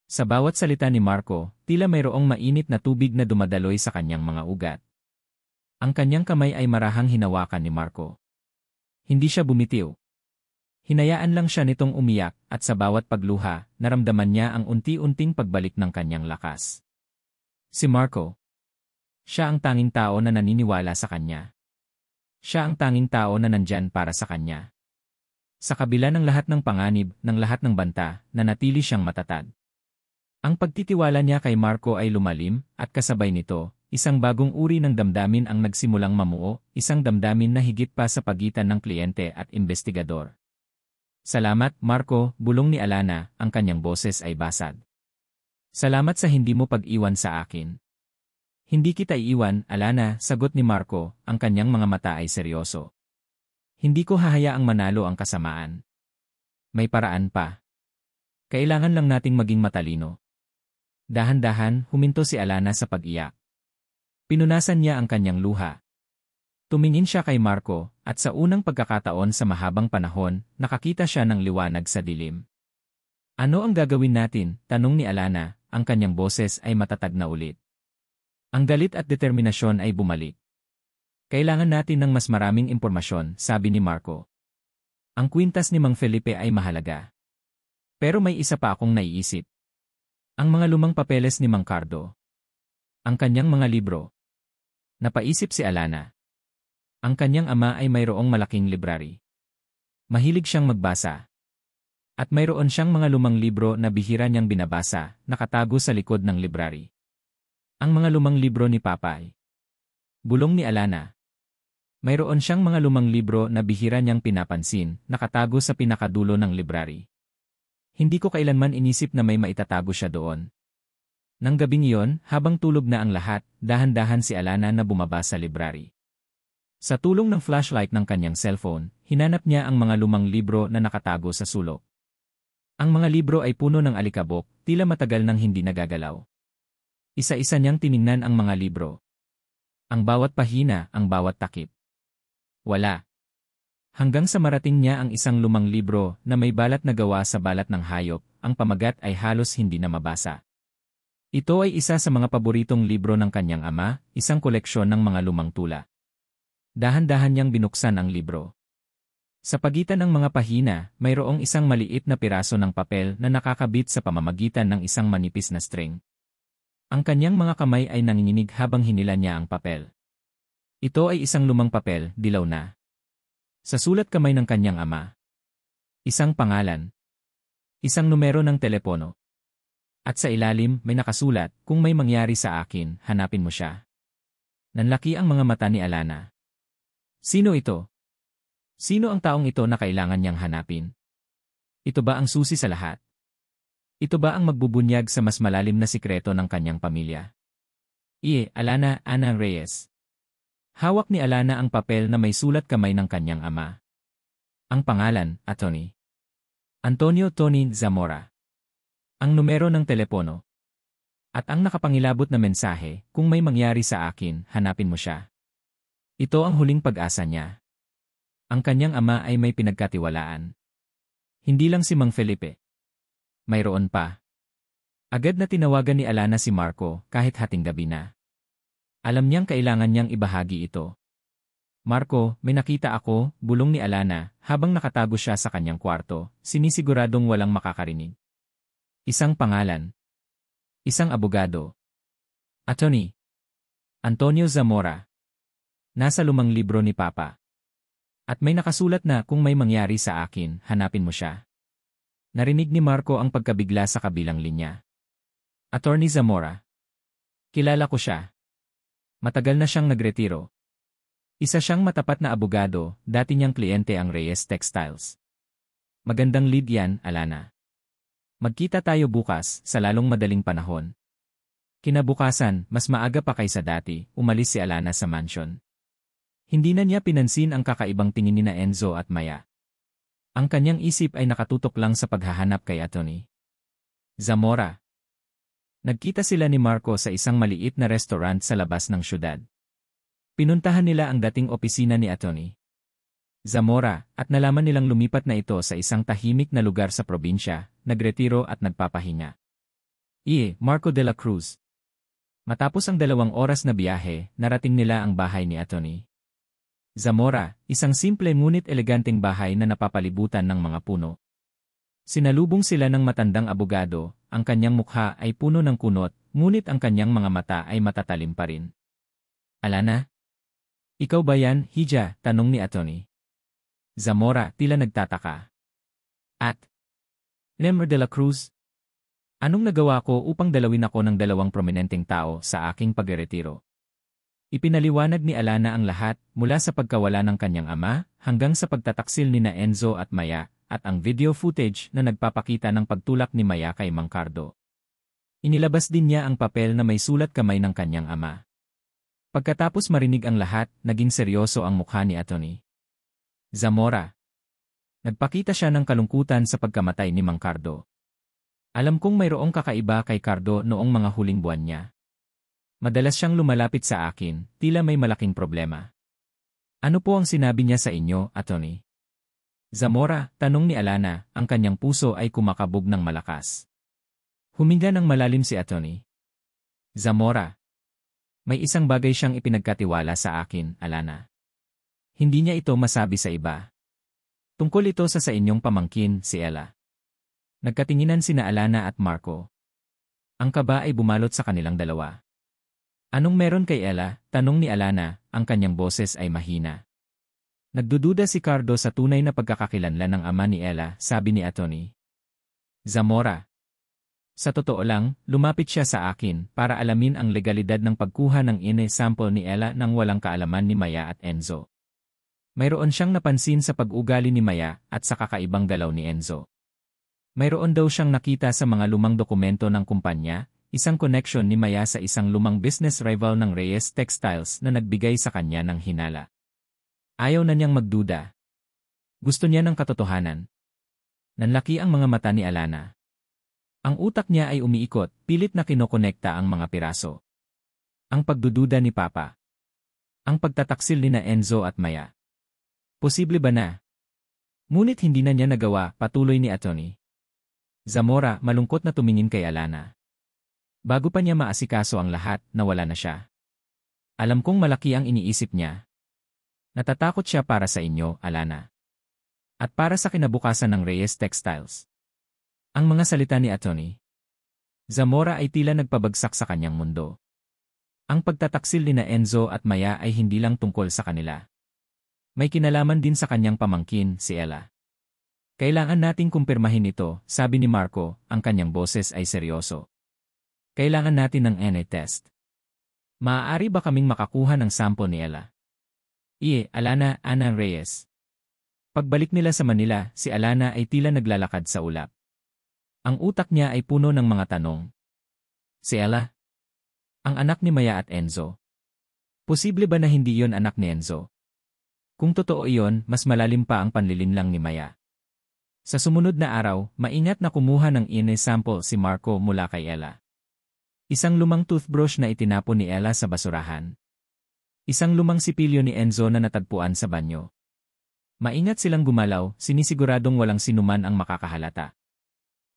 Sa bawat salita ni Marco, tila mayroong mainit na tubig na dumadaloy sa kanyang mga ugat. Ang kanyang kamay ay marahang hinawakan ni Marco. Hindi siya bumitiw. Hinayaan lang siya nitong umiyak at sa bawat pagluha, naramdaman niya ang unti-unting pagbalik ng kanyang lakas. Si Marco. Siya ang tanging tao na naniniwala sa kanya. Siya ang tanging tao na nandyan para sa kanya. Sa kabila ng lahat ng panganib, ng lahat ng banta, nanatili siyang matatag. Ang pagtitiwala niya kay Marco ay lumalim, at kasabay nito, isang bagong uri ng damdamin ang nagsimulang mamuo, isang damdamin na higit pa sa pagitan ng kliyente at investigador. Salamat, Marco, bulong ni Alana, ang kanyang boses ay basag. Salamat sa hindi mo pag-iwan sa akin. Hindi kita iiwan, Alana, sagot ni Marco, ang kanyang mga mata ay seryoso. Hindi ko hahayaang manalo ang kasamaan. May paraan pa. Kailangan lang nating maging matalino. Dahan-dahan, huminto si Alana sa pag-iyak. Pinunasan niya ang kanyang luha. Tumingin siya kay Marco, at sa unang pagkakataon sa mahabang panahon, nakakita siya ng liwanag sa dilim. Ano ang gagawin natin? Tanong ni Alana, ang kanyang boses ay matatag na ulit. Ang galit at determinasyon ay bumalik. Kailangan natin ng mas maraming impormasyon, sabi ni Marco. Ang kwintas ni Mang Felipe ay mahalaga. Pero may isa pa akong naiisip. Ang mga lumang papeles ni Mang Cardo. Ang kanyang mga libro. Napaisip si Alana. Ang kanyang ama ay mayroong malaking library. Mahilig siyang magbasa. At mayroon siyang mga lumang libro na bihira niyang binabasa, nakatago sa likod ng library. Ang mga lumang libro ni Papa ay. Bulong ni Alana. Mayroon siyang mga lumang libro na bihira niyang pinapansin, nakatago sa pinakadulo ng library. Hindi ko kailanman inisip na may maitatago siya doon. Nang gabing iyon, habang tulog na ang lahat, dahan-dahan si Alana na bumaba sa library. Sa tulong ng flashlight ng kanyang cellphone, hinanap niya ang mga lumang libro na nakatago sa sulok. Ang mga libro ay puno ng alikabok, tila matagal nang hindi nagagalaw. Isa-isa niyang tiningnan ang mga libro. Ang bawat pahina, ang bawat takip. Wala. Hanggang sa marating niya ang isang lumang libro na may balat na gawa sa balat ng hayop, ang pamagat ay halos hindi na mabasa. Ito ay isa sa mga paboritong libro ng kanyang ama, isang koleksyon ng mga lumang tula. Dahan-dahan niyang binuksan ang libro. Sa pagitan ng mga pahina, mayroong isang maliit na piraso ng papel na nakakabit sa pamamagitan ng isang manipis na string. Ang kanyang mga kamay ay nanginginig habang hinila niya ang papel. Ito ay isang lumang papel, dilaw na. Sa sulat kamay ng kanyang ama. Isang pangalan. Isang numero ng telepono. At sa ilalim, may nakasulat, kung may mangyari sa akin, hanapin mo siya. Nanlaki ang mga mata ni Alana. Sino ito? Sino ang taong ito na kailangan niyang hanapin? Ito ba ang susi sa lahat? Ito ba ang magbubunyag sa mas malalim na sikreto ng kanyang pamilya? Alana, Ana Reyes. Hawak ni Alana ang papel na may sulat kamay ng kanyang ama. Ang pangalan, Atty. Antonio Tony Zamora. Ang numero ng telepono. At ang nakapangilabot na mensahe, kung may mangyari sa akin, hanapin mo siya. Ito ang huling pag-asa niya. Ang kanyang ama ay may pinagkatiwalaan. Hindi lang si Mang Felipe. Mayroon pa. Agad na tinawagan ni Alana si Marco kahit hating gabi na. Alam niyang kailangan niyang ibahagi ito. Marco, may nakita ako, bulong ni Alana, habang nakatago siya sa kanyang kwarto, sinisiguradong walang makakarinig. Isang pangalan. Isang abogado. Attorney Antonio Zamora. Nasa lumang libro ni Papa. At may nakasulat na kung may mangyari sa akin, hanapin mo siya. Narinig ni Marco ang pagkabigla sa kabilang linya. Attorney Zamora. Kilala ko siya. Matagal na siyang nagretiro. Isa siyang matapat na abogado, dati niyang kliyente ang Reyes Textiles. Magandang lead yan, Alana. Magkita tayo bukas, sa lalong madaling panahon. Kinabukasan, mas maaga pa kaysa dati, umalis si Alana sa mansion. Hindi na niya pinansin ang kakaibang tingin ni na Enzo at Maya. Ang kanyang isip ay nakatutok lang sa paghahanap kay Atty. Zamora. Nagkita sila ni Marco sa isang maliit na restaurant sa labas ng syudad. Pinuntahan nila ang dating opisina ni Atty. Zamora, at nalaman nilang lumipat na ito sa isang tahimik na lugar sa probinsya, nagretiro at nagpapahinga. Marco de la Cruz. Matapos ang 2 oras na biyahe, narating nila ang bahay ni Atty. Zamora, isang simple ngunit eleganteng bahay na napapalibutan ng mga puno. Sinalubong sila ng matandang abogado, ang kanyang mukha ay puno ng kunot, ngunit ang kanyang mga mata ay matatalim pa rin. Alana? Ikaw ba yan, Hija? Tanong ni Atty. Zamora, tila nagtataka. At? Lemmer de la Cruz? Anong nagawa ko upang dalawin ako ng 2 prominenteng tao sa aking pagreretiro? Ipinaliwanag ni Alana ang lahat, mula sa pagkawala ng kanyang ama, hanggang sa pagtataksil ni na Enzo at Maya, at ang video footage na nagpapakita ng pagtulak ni Maya kay Mang Cardo. Inilabas din niya ang papel na may sulat kamay ng kanyang ama. Pagkatapos marinig ang lahat, naging seryoso ang mukha ni Atty. Zamora. Nagpakita siya ng kalungkutan sa pagkamatay ni Mang Cardo. Alam kong mayroong kakaiba kay Cardo noong mga huling buwan niya. Madalas siyang lumalapit sa akin, tila may malaking problema. Ano po ang sinabi niya sa inyo, Atty. Zamora, tanong ni Alana, ang kanyang puso ay kumakabog ng malakas. Huminga ng malalim si Atty. Zamora. May isang bagay siyang ipinagkatiwala sa akin, Alana. Hindi niya ito masabi sa iba. Tungkol ito sa inyong pamangkin, si Ella. Nagkatinginan sina Alana at Marco. Ang kaba ay bumalot sa kanilang dalawa. Anong meron kay Ella? Tanong ni Alana, ang kanyang boses ay mahina. Nagdududa si Cardo sa tunay na pagkakakilanlan ng ama ni Ella, sabi ni Atty. Zamora. Sa totoo lang, lumapit siya sa akin para alamin ang legalidad ng pagkuha ng DNA sample ni Ella nang walang kaalaman ni Maya at Enzo. Mayroon siyang napansin sa pag-ugali ni Maya at sa kakaibang galaw ni Enzo. Mayroon daw siyang nakita sa mga lumang dokumento ng kumpanya, isang connection ni Maya sa isang lumang business rival ng Reyes Textiles na nagbigay sa kanya ng hinala. Ayaw na niyang magduda. Gusto niya ng katotohanan. Nanlaki ang mga mata ni Alana. Ang utak niya ay umiikot, pilit na kinokonekta ang mga piraso. Ang pagdududa ni Papa. Ang pagtataksil ni na Enzo at Maya. Posible ba na? Ngunit hindi na niya nagawa, patuloy ni Atty. Zamora, malungkot na tumingin kay Alana. Bago pa niya maasikaso ang lahat, nawala na siya. Alam kong malaki ang iniisip niya. Natatakot siya para sa inyo, Alana. At para sa kinabukasan ng Reyes Textiles. Ang mga salita ni Atty. Zamora ay tila nagpabagsak sa kanyang mundo. Ang pagtataksil ni na Enzo at Maya ay hindi lang tungkol sa kanila. May kinalaman din sa kanyang pamangkin, si Ella. Kailangan nating kumpirmahin ito, sabi ni Marco, ang kanyang boses ay seryoso. Kailangan natin ng DNA test. Maaari ba kaming makakuha ng sample ni Ella? Alana, Ana Reyes. Pagbalik nila sa Manila, si Alana ay tila naglalakad sa ulap. Ang utak niya ay puno ng mga tanong. Si Ella? Ang anak ni Maya at Enzo? Posible ba na hindi yon anak ni Enzo? Kung totoo iyon, mas malalim pa ang panlilinlang ni Maya. Sa sumunod na araw, maingat na kumuha ng DNA sample si Marco mula kay Ella. Isang lumang toothbrush na itinapon ni Ella sa basurahan. Isang lumang sipilyo ni Enzo na natagpuan sa banyo. Maingat silang gumalaw, sinisiguradong walang sinuman ang makakahalata.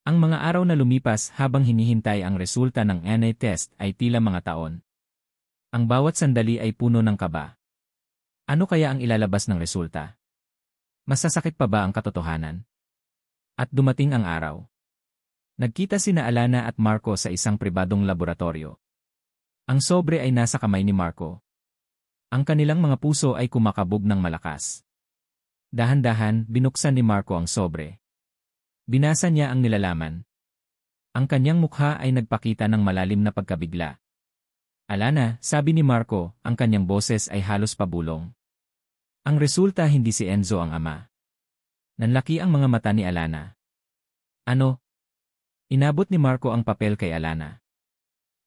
Ang mga araw na lumipas habang hinihintay ang resulta ng DNA test ay tila mga taon. Ang bawat sandali ay puno ng kaba. Ano kaya ang ilalabas ng resulta? Masasakit pa ba ang katotohanan? At dumating ang araw. Nagkita sina Alana at Marco sa isang pribadong laboratorio. Ang sobre ay nasa kamay ni Marco. Ang kanilang mga puso ay kumakabog ng malakas. Dahan-dahan, binuksan ni Marco ang sobre. Binasa niya ang nilalaman. Ang kanyang mukha ay nagpakita ng malalim na pagkabigla. Alana, sabi ni Marco, ang kanyang boses ay halos pabulong. Ang resulta hindi si Enzo ang ama. Nanlaki ang mga mata ni Alana. Ano? Inabot ni Marco ang papel kay Alana.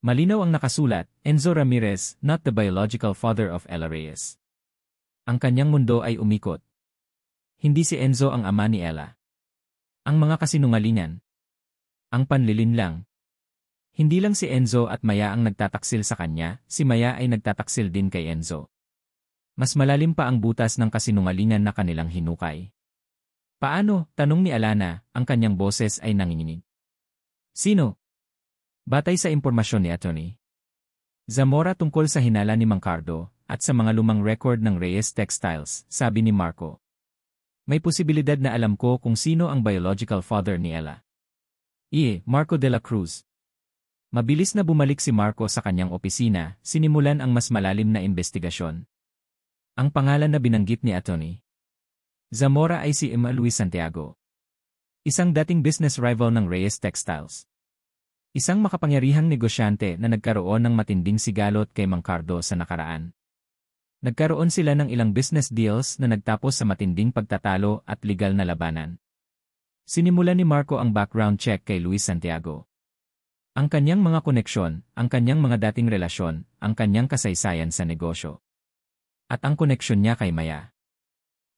Malinaw ang nakasulat, Enzo Ramirez, not the biological father of Ella Reyes. Ang kanyang mundo ay umikot. Hindi si Enzo ang ama ni Ella. Ang mga kasinungalingan. Ang panlilinlang. Hindi lang si Enzo at Maya ang nagtataksil sa kanya, si Maya ay nagtataksil din kay Enzo. Mas malalim pa ang butas ng kasinungalingan na kanilang hinukay. Paano? Tanong ni Alana, ang kanyang boses ay nanginginig. Sino? Batay sa impormasyon ni Atty. Zamora tungkol sa hinala ni Mang Cardo at sa mga lumang record ng Reyes Textiles, sabi ni Marco. May posibilidad na alam ko kung sino ang biological father ni Ella. Marco de la Cruz. Mabilis na bumalik si Marco sa kanyang opisina, sinimulan ang mas malalim na investigasyon. Ang pangalan na binanggit ni Atty. Zamora ay si Emma Luis Santiago. Isang dating business rival ng Reyes Textiles. Isang makapangyarihang negosyante na nagkaroon ng matinding sigalot kay Mang Cardo sa nakaraan. Nagkaroon sila ng ilang business deals na nagtapos sa matinding pagtatalo at legal na labanan. Sinimulan ni Marco ang background check kay Luis Santiago. Ang kanyang mga koneksyon, ang kanyang mga dating relasyon, ang kanyang kasaysayan sa negosyo. At ang koneksyon niya kay Maya.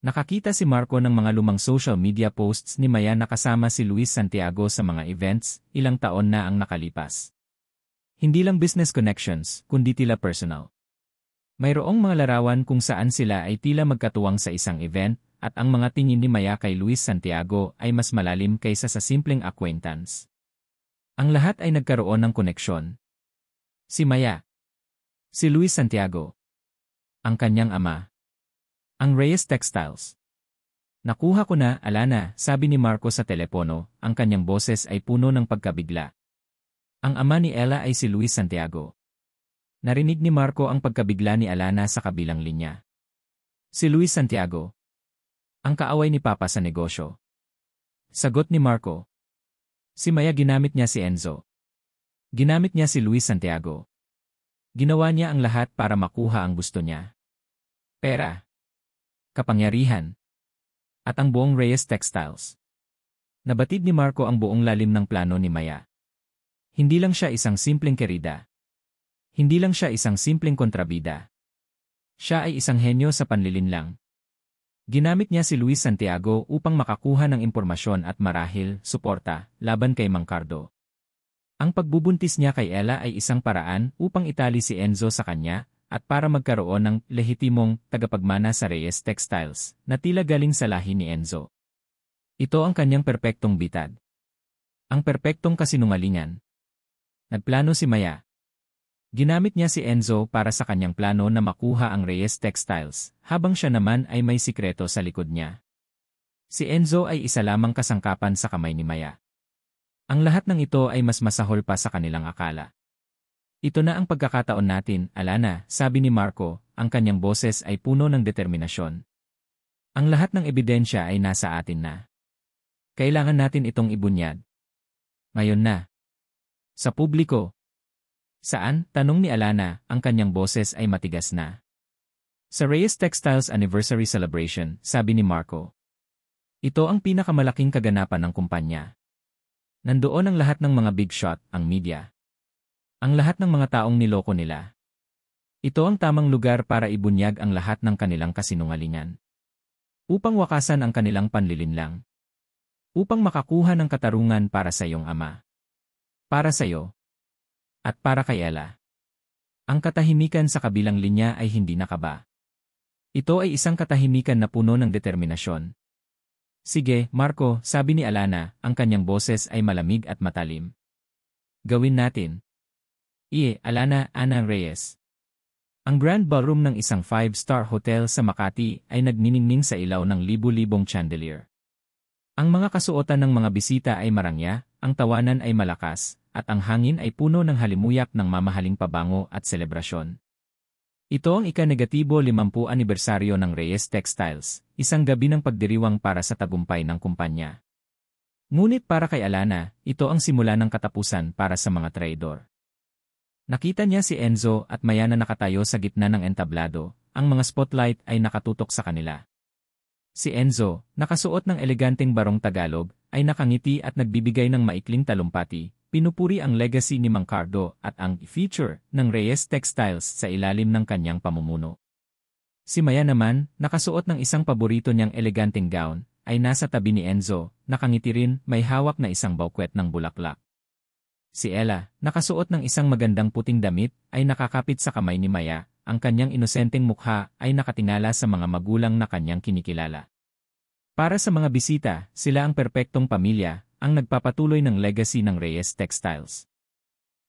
Nakakita si Marco ng mga lumang social media posts ni Maya na kasama si Luis Santiago sa mga events, ilang taon na ang nakalipas. Hindi lang business connections, kundi tila personal. Mayroong mga larawan kung saan sila ay tila magkatuwang sa isang event, at ang mga tingin ni Maya kay Luis Santiago ay mas malalim kaysa sa simpleng acquaintance. Ang lahat ay nagkaroon ng koneksyon. Si Maya. Si Luis Santiago. Ang kanyang ama. Ang Reyes Textiles. Nakuha ko na, Alana, sabi ni Marco sa telepono, ang kanyang boses ay puno ng pagkabigla. Ang ama ni Ella ay si Luis Santiago. Narinig ni Marco ang pagkabigla ni Alana sa kabilang linya. Si Luis Santiago. Ang kaaway ni Papa sa negosyo. Sagot ni Marco. Si Maya ginamit niya si Enzo. Ginamit niya si Luis Santiago. Ginawa niya ang lahat para makuha ang gusto niya. Pera. Kapangyarihan. At ang buong Reyes Textiles. Nabatid ni Marco ang buong lalim ng plano ni Maya. Hindi lang siya isang simpleng kerida. Hindi lang siya isang simpleng kontrabida. Siya ay isang henyo sa panlilinlang. Ginamit niya si Luis Santiago upang makakuha ng impormasyon at marahil, suporta, laban kay Mang Cardo. Ang pagbubuntis niya kay Ella ay isang paraan upang itali si Enzo sa kanya at para magkaroon ng lehitimong tagapagmana sa Reyes Textiles na tila galing sa lahi ni Enzo. Ito ang kanyang perpektong bitad. Ang perpektong kasinungalingan. Nagplano si Maya. Ginamit niya si Enzo para sa kanyang plano na makuha ang Reyes Textiles, habang siya naman ay may sikreto sa likod niya. Si Enzo ay isa lamang kasangkapan sa kamay ni Maya. Ang lahat ng ito ay mas masahol pa sa kanilang akala. Ito na ang pagkakataon natin, Alana, sabi ni Marco, ang kanyang boses ay puno ng determinasyon. Ang lahat ng ebidensya ay nasa atin na. Kailangan natin itong ibunyag. Ngayon na. Sa publiko. Saan? Tanong ni Alana, ang kanyang boses ay matigas na. Sa Reyes Textiles Anniversary Celebration, sabi ni Marco. Ito ang pinakamalaking kaganapan ng kumpanya. Nandoon ang lahat ng mga big shot, ang media. Ang lahat ng mga taong niloko nila. Ito ang tamang lugar para ibunyag ang lahat ng kanilang kasinungalingan. Upang wakasan ang kanilang panlilinlang. Upang makakuha ng katarungan para sa iyong ama. Para sa iyo. At para kay Ella. Ang katahimikan sa kabilang linya ay hindi nakaba. Ito ay isang katahimikan na puno ng determinasyon. Sige, Marco, sabi ni Alana, ang kanyang boses ay malamig at matalim. Gawin natin. Alana, Ana Reyes. Ang Grand Ballroom ng isang 5-star hotel sa Makati ay nagniningning sa ilaw ng libu-libong chandelier. Ang mga kasuotan ng mga bisita ay marangya, ang tawanan ay malakas, at ang hangin ay puno ng halimuyak ng mamahaling pabango at selebrasyon. Ito ang ika-50 anibersaryo ng Reyes Textiles, isang gabi ng pagdiriwang para sa tagumpay ng kumpanya. Ngunit para kay Alana, ito ang simula ng katapusan para sa mga traidor. Nakita niya si Enzo at Maya na nakatayo sa gitna ng entablado, ang mga spotlight ay nakatutok sa kanila. Si Enzo, nakasuot ng eleganteng barong Tagalog, ay nakangiti at nagbibigay ng maikling talumpati, pinupuri ang legacy ni Mang Cardo at ang feature ng Reyes Textiles sa ilalim ng kanyang pamumuno. Si Maya naman, nakasuot ng isang paborito niyang eleganteng gown, ay nasa tabi ni Enzo, nakangiti rin, may hawak na isang bouquet ng bulaklak. Si Ella, nakasuot ng isang magandang puting damit, ay nakakapit sa kamay ni Maya, ang kanyang inosenteng mukha ay nakatingala sa mga magulang na kanyang kinikilala. Para sa mga bisita, sila ang perpektong pamilya, ang nagpapatuloy ng legacy ng Reyes Textiles.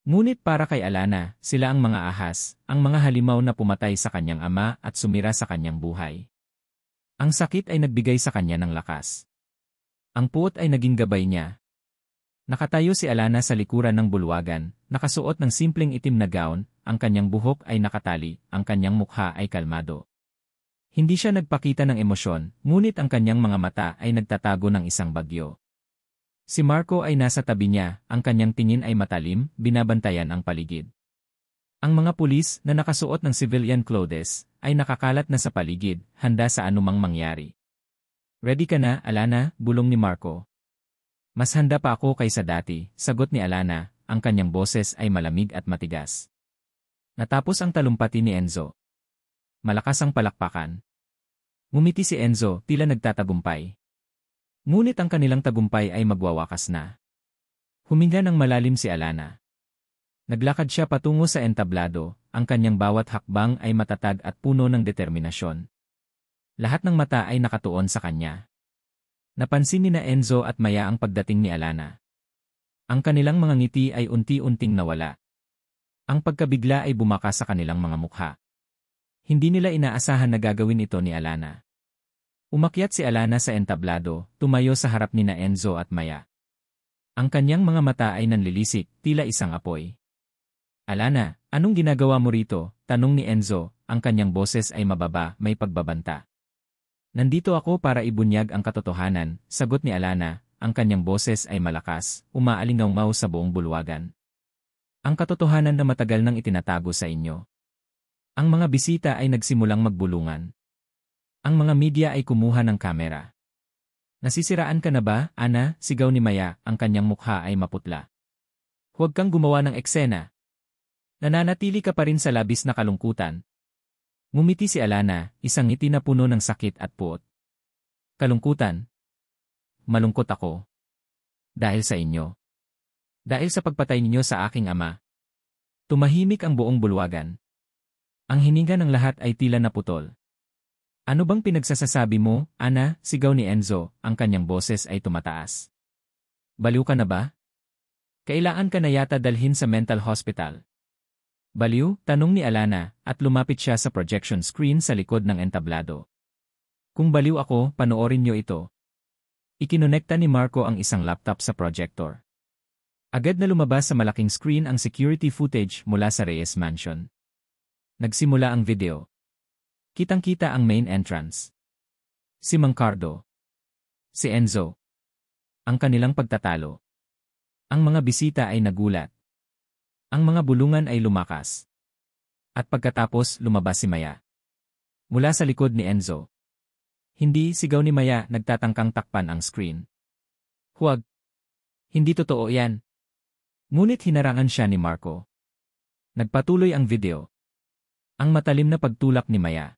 Ngunit para kay Alana, sila ang mga ahas, ang mga halimaw na pumatay sa kanyang ama at sumira sa kanyang buhay. Ang sakit ay nagbigay sa kanya ng lakas. Ang puot ay naging gabay niya. Nakatayo si Alana sa likuran ng bulwagan, nakasuot ng simpleng itim na gown, ang kanyang buhok ay nakatali, ang kanyang mukha ay kalmado. Hindi siya nagpakita ng emosyon, ngunit ang kanyang mga mata ay nagtatago ng isang bagyo. Si Marco ay nasa tabi niya, ang kanyang tingin ay matalim, binabantayan ang paligid. Ang mga pulis na nakasuot ng civilian clothes ay nakakalat na sa paligid, handa sa anumang mangyari. Ready ka na, Alana? Bulong ni Marco. Mas handa pa ako kaysa dati, sagot ni Alana, ang kanyang boses ay malamig at matigas. Natapos ang talumpati ni Enzo. Malakas ang palakpakan. Ngumiti si Enzo, tila nagtatagumpay. Ngunit ang kanilang tagumpay ay magwawakas na. Huminga ng malalim si Alana. Naglakad siya patungo sa entablado, ang kanyang bawat hakbang ay matatag at puno ng determinasyon. Lahat ng mata ay nakatuon sa kanya. Napansin ni na Enzo at Maya ang pagdating ni Alana. Ang kanilang mga ngiti ay unti-unting nawala. Ang pagkabigla ay bumakas sa kanilang mga mukha. Hindi nila inaasahan na gagawin ito ni Alana. Umakyat si Alana sa entablado, tumayo sa harap ni na Enzo at Maya. Ang kanyang mga mata ay nanlilisik, tila isang apoy. Alana, anong ginagawa mo rito? Tanong ni Enzo, ang kanyang boses ay mababa, may pagbabanta. Nandito ako para ibunyag ang katotohanan, sagot ni Alana, ang kanyang boses ay malakas, umaalingaw-ngaw sa buong bulwagan. Ang katotohanan na matagal nang itinatago sa inyo. Ang mga bisita ay nagsimulang magbulungan. Ang mga media ay kumuha ng kamera. Nasisiraan ka na ba, Ana? Sigaw ni Maya, ang kanyang mukha ay maputla. Huwag kang gumawa ng eksena. Nananatili ka pa rin sa labis na kalungkutan. Ngumiti si Alana, isang ngiti na puno ng sakit at puot. Kalungkutan? Malungkot ako. Dahil sa inyo. Dahil sa pagpatay ninyo sa aking ama. Tumahimik ang buong bulwagan. Ang hininga ng lahat ay tila naputol. Ano bang pinagsasasabi mo, Ana? Sigaw ni Enzo, ang kanyang boses ay tumataas. Baliw ka na ba? Kailangan ka na yata dalhin sa mental hospital. Baliw? Tanong ni Alana, at lumapit siya sa projection screen sa likod ng entablado. Kung baliw ako, panoorin niyo ito. Ikinonekta ni Marco ang isang laptop sa projector. Agad na lumabas sa malaking screen ang security footage mula sa Reyes Mansion. Nagsimula ang video. Kitang-kita ang main entrance. Si Mang Cardo. Si Enzo. Ang kanilang pagtatalo. Ang mga bisita ay nagulat. Ang mga bulungan ay lumakas. At pagkatapos lumabas si Maya. Mula sa likod ni Enzo. Hindi, sigaw ni Maya, nagtatangkang takpan ang screen. Huwag. Hindi totoo yan. Ngunit hinarangan siya ni Marco. Nagpatuloy ang video. Ang matalim na pagtulak ni Maya.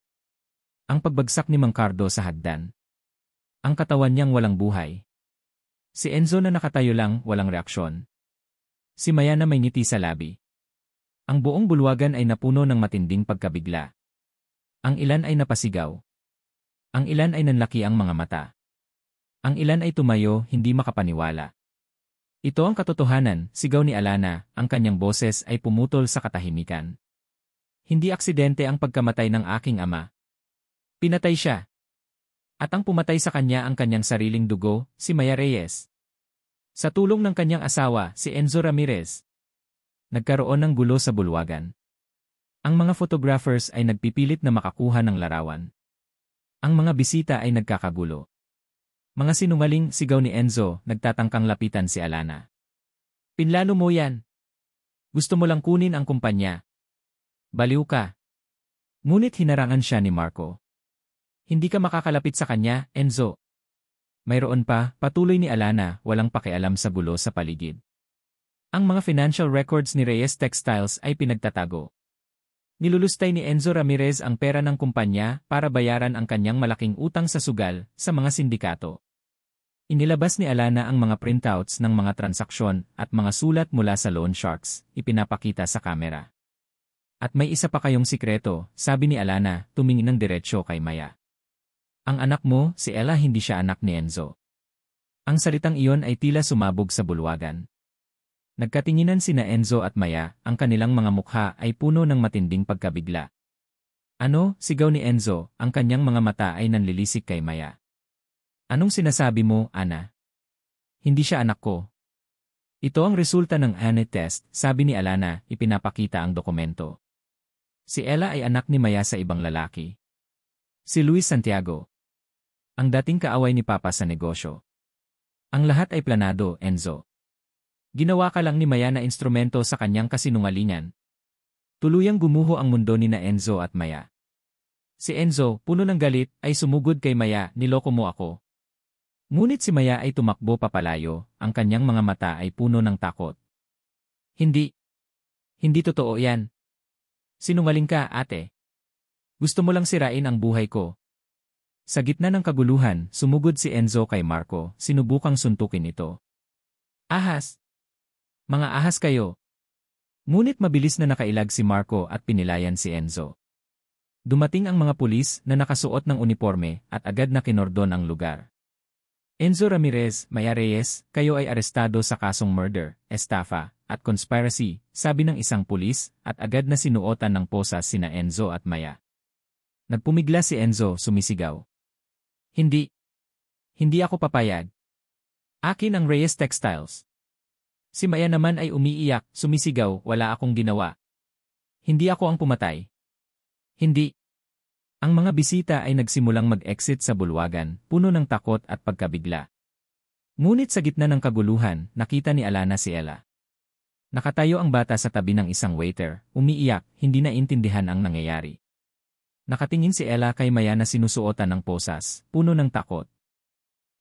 Ang pagbagsak ni Mang Cardo sa hagdan. Ang katawan niyang walang buhay. Si Enzo na nakatayo lang, walang reaksyon. Si Maya na may ngiti sa labi. Ang buong bulwagan ay napuno ng matinding pagkabigla. Ang ilan ay napasigaw. Ang ilan ay nanlaki ang mga mata. Ang ilan ay tumayo, hindi makapaniwala. Ito ang katotohanan, sigaw ni Alana, ang kanyang boses ay pumutol sa katahimikan. Hindi aksidente ang pagkamatay ng aking ama. Pinatay siya. At ang pumatay sa kanya ang kanyang sariling dugo, si Maya Reyes. Sa tulong ng kanyang asawa, si Enzo Ramirez. Nagkaroon ng gulo sa bulwagan. Ang mga photographers ay nagpipilit na makakuha ng larawan. Ang mga bisita ay nagkakagulo. Mga sinungaling, sigaw ni Enzo, nagtatangkang lapitan si Alana. Pinlano mo yan. Gusto mo lang kunin ang kumpanya. Baliw ka. Ngunit hinarangan siya ni Marco. Hindi ka makakalapit sa kanya, Enzo. Mayroon pa, patuloy ni Alana, walang pakialam sa gulo sa paligid. Ang mga financial records ni Reyes Textiles ay pinagtatago. Nilulustay ni Enzo Ramirez ang pera ng kumpanya para bayaran ang kanyang malaking utang sa sugal sa mga sindikato. Inilabas ni Alana ang mga printouts ng mga transaksyon at mga sulat mula sa loan sharks, ipinapakita sa kamera. At may isa pa kayong sikreto, sabi ni Alana, tumingin ng diretsyo kay Maya. Ang anak mo, si Ella, hindi siya anak ni Enzo. Ang salitang iyon ay tila sumabog sa bulwagan. Nagkatinginan sina Enzo at Maya, ang kanilang mga mukha ay puno ng matinding pagkabigla. Ano? Sigaw ni Enzo, ang kanyang mga mata ay nanlilisik kay Maya. Anong sinasabi mo, Ana? Hindi siya anak ko. Ito ang resulta ng ANE test, sabi ni Alana, ipinapakita ang dokumento. Si Ella ay anak ni Maya sa ibang lalaki. Si Luis Santiago. Ang dating kaaway ni Papa sa negosyo. Ang lahat ay planado, Enzo. Ginawa ka lang ni Maya na instrumento sa kanyang kasinungalingan. Tuluyang gumuho ang mundo ni na Enzo at Maya. Si Enzo, puno ng galit, ay sumugod kay Maya, niloko mo ako. Ngunit si Maya ay tumakbo papalayo, ang kanyang mga mata ay puno ng takot. Hindi. Hindi totoo yan. Sinungaling ka, ate. Gusto mo lang sirain ang buhay ko. Sa gitna ng kaguluhan, sumugod si Enzo kay Marco, sinubukang suntukin ito. Ahas! Mga ahas kayo! Ngunit mabilis na nakailag si Marco at pinilayan si Enzo. Dumating ang mga pulis na nakasuot ng uniforme at agad na kinordon ang lugar. Enzo Ramirez, Maya Reyes, kayo ay arestado sa kasong murder, estafa, at conspiracy, sabi ng isang pulis, at agad na sinuotan ng posas sina Enzo at Maya. Nagpumigla si Enzo, sumisigaw. Hindi. Hindi ako papayag. Akin ang Reyes Textiles. Si Maya naman ay umiiyak, sumisigaw, wala akong ginawa. Hindi ako ang pumatay. Hindi. Ang mga bisita ay nagsimulang mag-exit sa bulwagan, puno ng takot at pagkabigla. Ngunit sa gitna ng kaguluhan, nakita ni Alana si Ella. Nakatayo ang bata sa tabi ng isang waiter, umiiyak, hindi naintindihan ang nangyayari. Nakatingin si Ella kay Maya na sinusuotan ng posas, puno ng takot.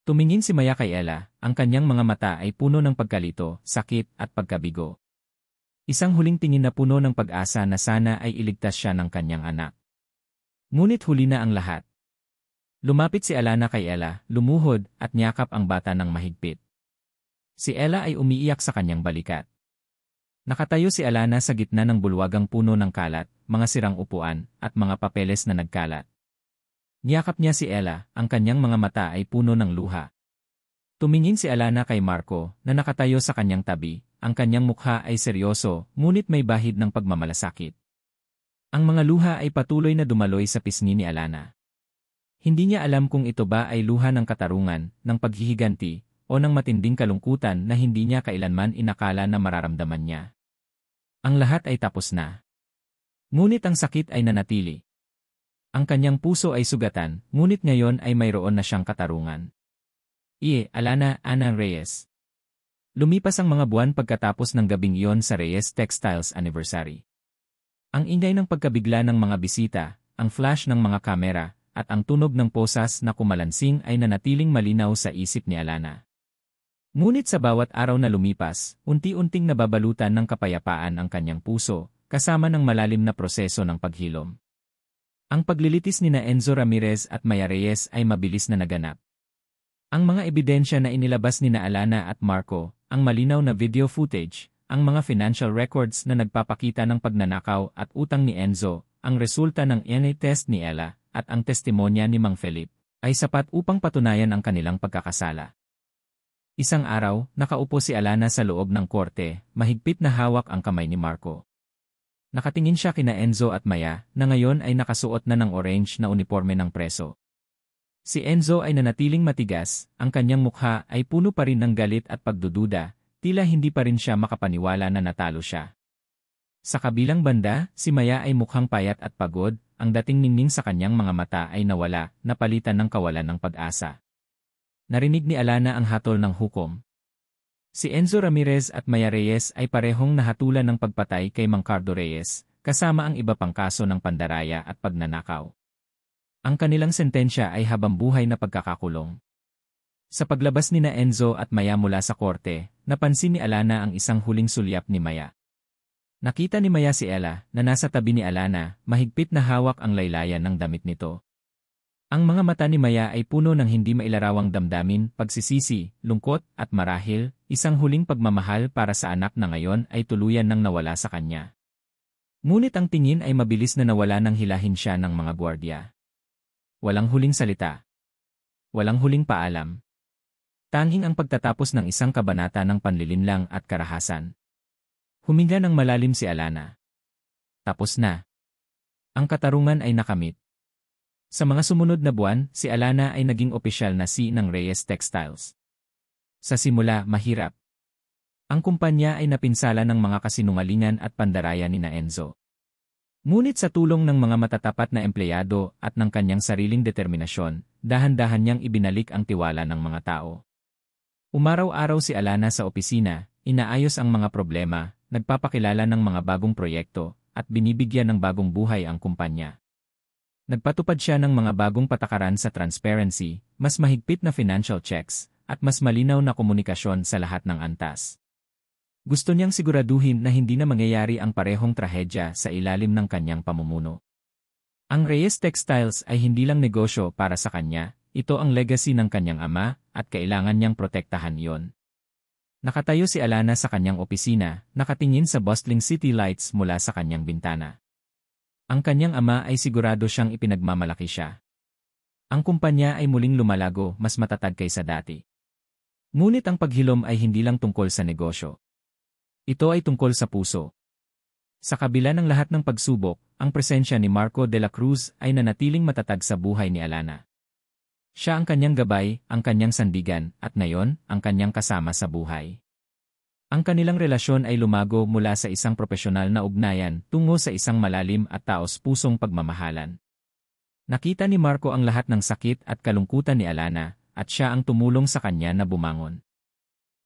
Tumingin si Maya kay Ella, ang kanyang mga mata ay puno ng pagkalito, sakit at pagkabigo. Isang huling tingin na puno ng pag-asa na sana ay iligtas siya ng kanyang anak. Ngunit huli na ang lahat. Lumapit si Alana kay Ella, lumuhod at niyakap ang bata ng mahigpit. Si Ella ay umiiyak sa kanyang balikat. Nakatayo si Alana sa gitna ng bulwagang puno ng kalat, mga sirang upuan, at mga papeles na nagkalat. Niyakap niya si Ella, ang kanyang mga mata ay puno ng luha. Tumingin si Alana kay Marco, na nakatayo sa kanyang tabi, ang kanyang mukha ay seryoso, ngunit may bahid ng pagmamalasakit. Ang mga luha ay patuloy na dumaloy sa pisngi ni Alana. Hindi niya alam kung ito ba ay luha ng katarungan, ng paghihiganti, o ng matinding kalungkutan na hindi niya kailanman inakala na mararamdaman niya. Ang lahat ay tapos na. Ngunit ang sakit ay nanatili. Ang kanyang puso ay sugatan, ngunit ngayon ay mayroon na siyang katarungan. Alana, Ana Reyes. Lumipas ang mga buwan pagkatapos ng gabing iyon sa Reyes Textiles Anniversary. Ang ingay ng pagkabigla ng mga bisita, ang flash ng mga kamera, at ang tunog ng posas na kumalansing ay nanatiling malinaw sa isip ni Alana. Ngunit sa bawat araw na lumipas, unti-unting nababalutan ng kapayapaan ang kanyang puso, kasama ng malalim na proseso ng paghilom. Ang paglilitis ni Enzo Ramirez at Maya Reyes ay mabilis na naganap. Ang mga ebidensya na inilabas ni Alana at Marco, ang malinaw na video footage, ang mga financial records na nagpapakita ng pagnanakaw at utang ni Enzo, ang resulta ng DNA test ni Ella, at ang testimonya ni Mang Felipe, ay sapat upang patunayan ang kanilang pagkakasala. Isang araw, nakaupo si Alana sa loob ng korte, mahigpit na hawak ang kamay ni Marco. Nakatingin siya kina Enzo at Maya, na ngayon ay nakasuot na ng orange na uniforme ng preso. Si Enzo ay nanatiling matigas, ang kanyang mukha ay puno pa rin ng galit at pagdududa, tila hindi pa rin siya makapaniwala na natalo siya. Sa kabilang banda, si Maya ay mukhang payat at pagod, ang dating ningning sa kanyang mga mata ay nawala, napalitan ng kawalan ng pag-asa. Narinig ni Alana ang hatol ng hukom. Si Enzo Ramirez at Maya Reyes ay parehong nahatulan ng pagpatay kay Mang Cardo Reyes, kasama ang iba pang kaso ng pandaraya at pagnanakaw. Ang kanilang sentensya ay habambuhay na pagkakakulong. Sa paglabas ni Enzo at Maya mula sa korte, napansin ni Alana ang isang huling sulyap ni Maya. Nakita ni Maya si Ella na nasa tabi ni Alana, mahigpit na hawak ang laylayan ng damit nito. Ang mga mata ni Maya ay puno ng hindi mailarawang damdamin, pagsisisi, lungkot, at marahil, isang huling pagmamahal para sa anak na ngayon ay tuluyan nang nawala sa kanya. Ngunit ang tingin ay mabilis na nawala nang hilahin siya ng mga gwardya. Walang huling salita. Walang huling paalam. Tanging ang pagtatapos ng isang kabanata ng panlilinlang at karahasan. Huminga ng malalim si Alana. Tapos na. Ang katarungan ay nakamit. Sa mga sumunod na buwan, si Alana ay naging opisyal na CEO ng Reyes Textiles. Sa simula, mahirap. Ang kumpanya ay napinsala ng mga kasinungalingan at pandaraya ni Enzo. Ngunit sa tulong ng mga matatapat na empleyado at ng kanyang sariling determinasyon, dahan-dahan niyang ibinalik ang tiwala ng mga tao. Umaraw-araw si Alana sa opisina, inaayos ang mga problema, nagpapakilala ng mga bagong proyekto, at binibigyan ng bagong buhay ang kumpanya. Nagpatupad siya ng mga bagong patakaran sa transparency, mas mahigpit na financial checks, at mas malinaw na komunikasyon sa lahat ng antas. Gusto niyang siguraduhin na hindi na mangyayari ang parehong trahedya sa ilalim ng kanyang pamumuno. Ang Reyes Textiles ay hindi lang negosyo para sa kanya, ito ang legacy ng kanyang ama at kailangan niyang protektahan iyon. Nakatayo si Alana sa kanyang opisina, nakatingin sa bustling city lights mula sa kanyang bintana. Ang kanyang ama ay sigurado siyang ipinagmamalaki siya. Ang kumpanya ay muling lumalago, mas matatag kaysa dati. Ngunit ang paghilom ay hindi lang tungkol sa negosyo. Ito ay tungkol sa puso. Sa kabila ng lahat ng pagsubok, ang presensya ni Marco de la Cruz ay nanatiling matatag sa buhay ni Alana. Siya ang kanyang gabay, ang kanyang sandigan, at ngayon, ang kanyang kasama sa buhay. Ang kanilang relasyon ay lumago mula sa isang propesyonal na ugnayan tungo sa isang malalim at taos-pusong pagmamahalan. Nakita ni Marco ang lahat ng sakit at kalungkutan ni Alana, at siya ang tumulong sa kanya na bumangon.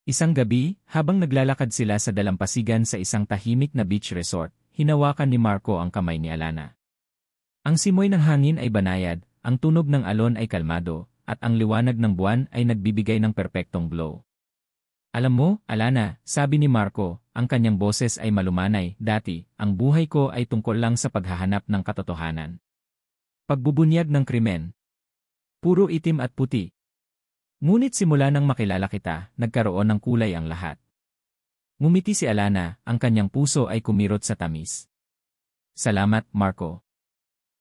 Isang gabi, habang naglalakad sila sa dalampasigan sa isang tahimik na beach resort, hinawakan ni Marco ang kamay ni Alana. Ang simoy ng hangin ay banayad, ang tunog ng alon ay kalmado, at ang liwanag ng buwan ay nagbibigay ng perpektong glow. Alam mo, Alana, sabi ni Marco, ang kanyang boses ay malumanay, dati, ang buhay ko ay tungkol lang sa paghahanap ng katotohanan. Pagbubunyag ng krimen. Puro itim at puti. Ngunit simula nang makilala kita, nagkaroon ng kulay ang lahat. Ngumiti si Alana, ang kanyang puso ay kumirot sa tamis. Salamat, Marco.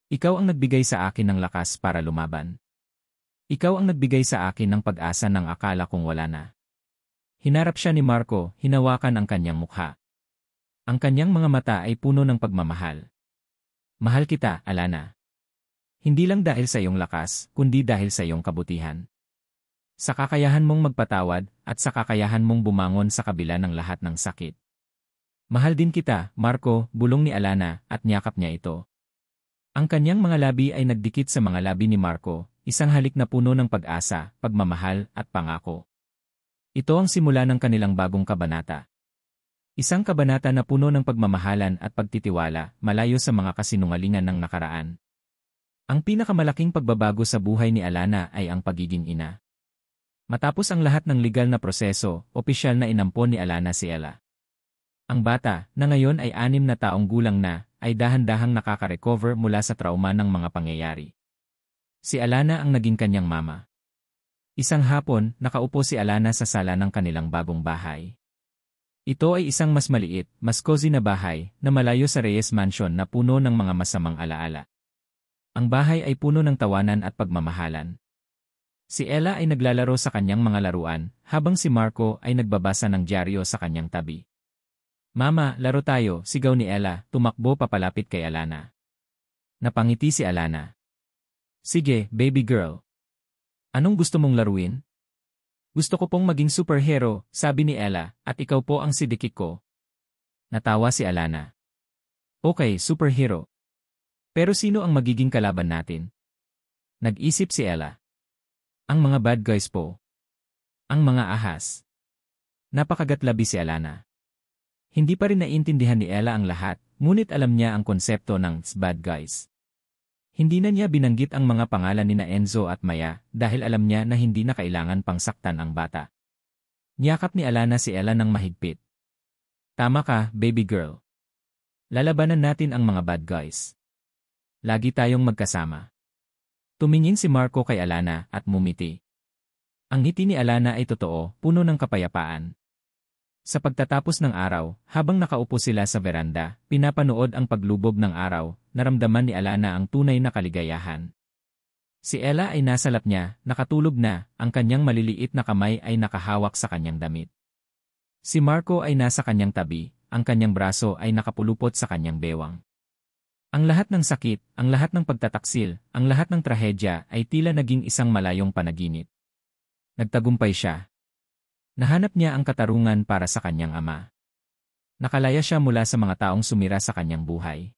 Ikaw ang nagbigay sa akin ng lakas para lumaban. Ikaw ang nagbigay sa akin ng pag-asa ng akala kong wala na. Hinarap siya ni Marco, hinawakan ang kanyang mukha. Ang kanyang mga mata ay puno ng pagmamahal. Mahal kita, Alana. Hindi lang dahil sa iyong lakas, kundi dahil sa iyong kabutihan. Sa kakayahan mong magpatawad, at sa kakayahan mong bumangon sa kabila ng lahat ng sakit. Mahal din kita, Marco, bulong ni Alana, at niyakap niya ito. Ang kanyang mga labi ay nagdikit sa mga labi ni Marco, isang halik na puno ng pag-asa, pagmamahal, at pangako. Ito ang simula ng kanilang bagong kabanata. Isang kabanata na puno ng pagmamahalan at pagtitiwala, malayo sa mga kasinungalingan ng nakaraan. Ang pinakamalaking pagbabago sa buhay ni Alana ay ang pagiging ina. Matapos ang lahat ng legal na proseso, opisyal na inampon ni Alana si Ella. Ang bata, na ngayon ay 6 na taong gulang na, ay dahan-dahang nakaka-recover mula sa trauma ng mga pangyayari. Si Alana ang naging kanyang mama. Isang hapon, nakaupo si Alana sa sala ng kanilang bagong bahay. Ito ay isang mas maliit, mas cozy na bahay, na malayo sa Reyes Mansion na puno ng mga masamang alaala. Ang bahay ay puno ng tawanan at pagmamahalan. Si Ella ay naglalaro sa kanyang mga laruan, habang si Marco ay nagbabasa ng dyaryo sa kanyang tabi. Mama, laro tayo, sigaw ni Ella, tumakbo papalapit kay Alana. Napangiti si Alana. Sige, baby girl. Anong gusto mong laruin? Gusto ko pong maging superhero, sabi ni Ella, at ikaw po ang sidekick ko. Natawa si Alana. Okay, superhero. Pero sino ang magiging kalaban natin? Nag-isip si Ella. Ang mga bad guys po. Ang mga ahas. Napakagatlabi si Alana. Hindi pa rin naiintindihan ni Ella ang lahat, ngunit alam niya ang konsepto ng bad guys. Hindi na niya binanggit ang mga pangalan ni Enzo at Maya dahil alam niya na hindi na kailangan pang saktan ang bata. Niyakap ni Alana si Ella ng mahigpit. Tama ka, baby girl. Lalabanan natin ang mga bad guys. Lagi tayong magkasama. Tumingin si Marco kay Alana at mumiti. Ang ngiti ni Alana ay totoo, puno ng kapayapaan. Sa pagtatapos ng araw, habang nakaupo sila sa veranda, pinapanood ang paglubog ng araw, naramdaman ni Alana ang tunay na kaligayahan. Si Ella ay nasa lap niya, nakatulog na, ang kanyang maliliit na kamay ay nakahawak sa kanyang damit. Si Marco ay nasa kanyang tabi, ang kanyang braso ay nakapulupot sa kanyang bewang. Ang lahat ng sakit, ang lahat ng pagtataksil, ang lahat ng trahedya ay tila naging isang malayong panaginip. Nagtagumpay siya. Nahanap niya ang katarungan para sa kanyang ama. Nakalaya siya mula sa mga taong sumira sa kanyang buhay.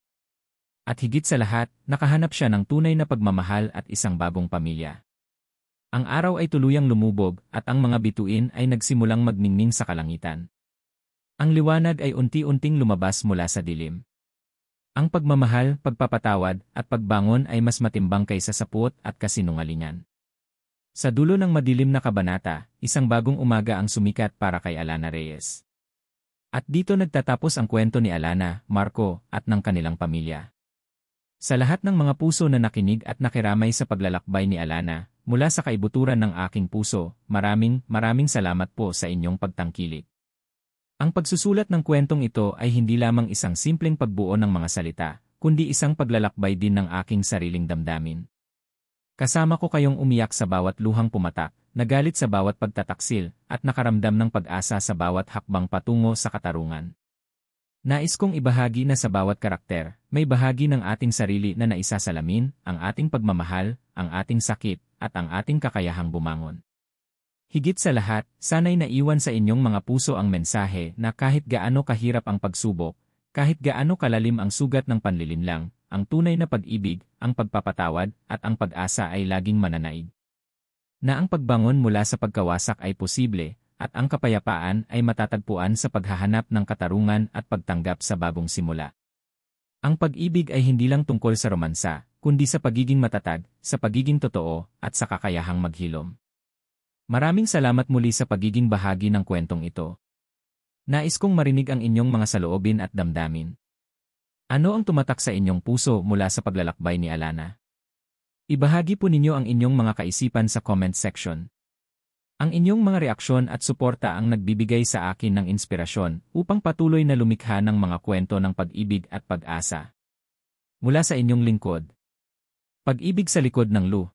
At higit sa lahat, nakahanap siya ng tunay na pagmamahal at isang bagong pamilya. Ang araw ay tuluyang lumubog at ang mga bituin ay nagsimulang magningning sa kalangitan. Ang liwanag ay unti-unting lumabas mula sa dilim. Ang pagmamahal, pagpapatawad, at pagbangon ay mas matimbang kaysa sa puot at kasinungalingan. Sa dulo ng madilim na kabanata, isang bagong umaga ang sumikat para kay Alana Reyes. At dito nagtatapos ang kwento ni Alana, Marco, at ng kanilang pamilya. Sa lahat ng mga puso na nakinig at nakiramay sa paglalakbay ni Alana, mula sa kaibuturan ng aking puso, maraming salamat po sa inyong pagtangkilik. Ang pagsusulat ng kwentong ito ay hindi lamang isang simpleng pagbuo ng mga salita, kundi isang paglalakbay din ng aking sariling damdamin. Kasama ko kayong umiyak sa bawat luhang pumatak, nagalit sa bawat pagtataksil, at nakaramdam ng pag-asa sa bawat hakbang patungo sa katarungan. Nais kong ibahagi na sa bawat karakter, may bahagi ng ating sarili na naisasalamin, ang ating pagmamahal, ang ating sakit, at ang ating kakayahang bumangon. Higit sa lahat, sana'y naiwan sa inyong mga puso ang mensahe na kahit gaano kahirap ang pagsubok, kahit gaano kalalim ang sugat ng panlilinlang, ang tunay na pag-ibig, ang pagpapatawad, at ang pag-asa ay laging mananaig. Na ang pagbangon mula sa pagkawasak ay posible, at ang kapayapaan ay matatagpuan sa paghahanap ng katarungan at pagtanggap sa bagong simula. Ang pag-ibig ay hindi lang tungkol sa romansa, kundi sa pagiging matatag, sa pagiging totoo, at sa kakayahang maghilom. Maraming salamat muli sa pagiging bahagi ng kwentong ito. Nais kong marinig ang inyong mga saloobin at damdamin. Ano ang tumatak sa inyong puso mula sa paglalakbay ni Alana? Ibahagi po ninyo ang inyong mga kaisipan sa comment section. Ang inyong mga reaksyon at suporta ang nagbibigay sa akin ng inspirasyon upang patuloy na lumikha ng mga kwento ng pag-ibig at pag-asa. Mula sa inyong lingkod. Pag-ibig sa likod ng Lu.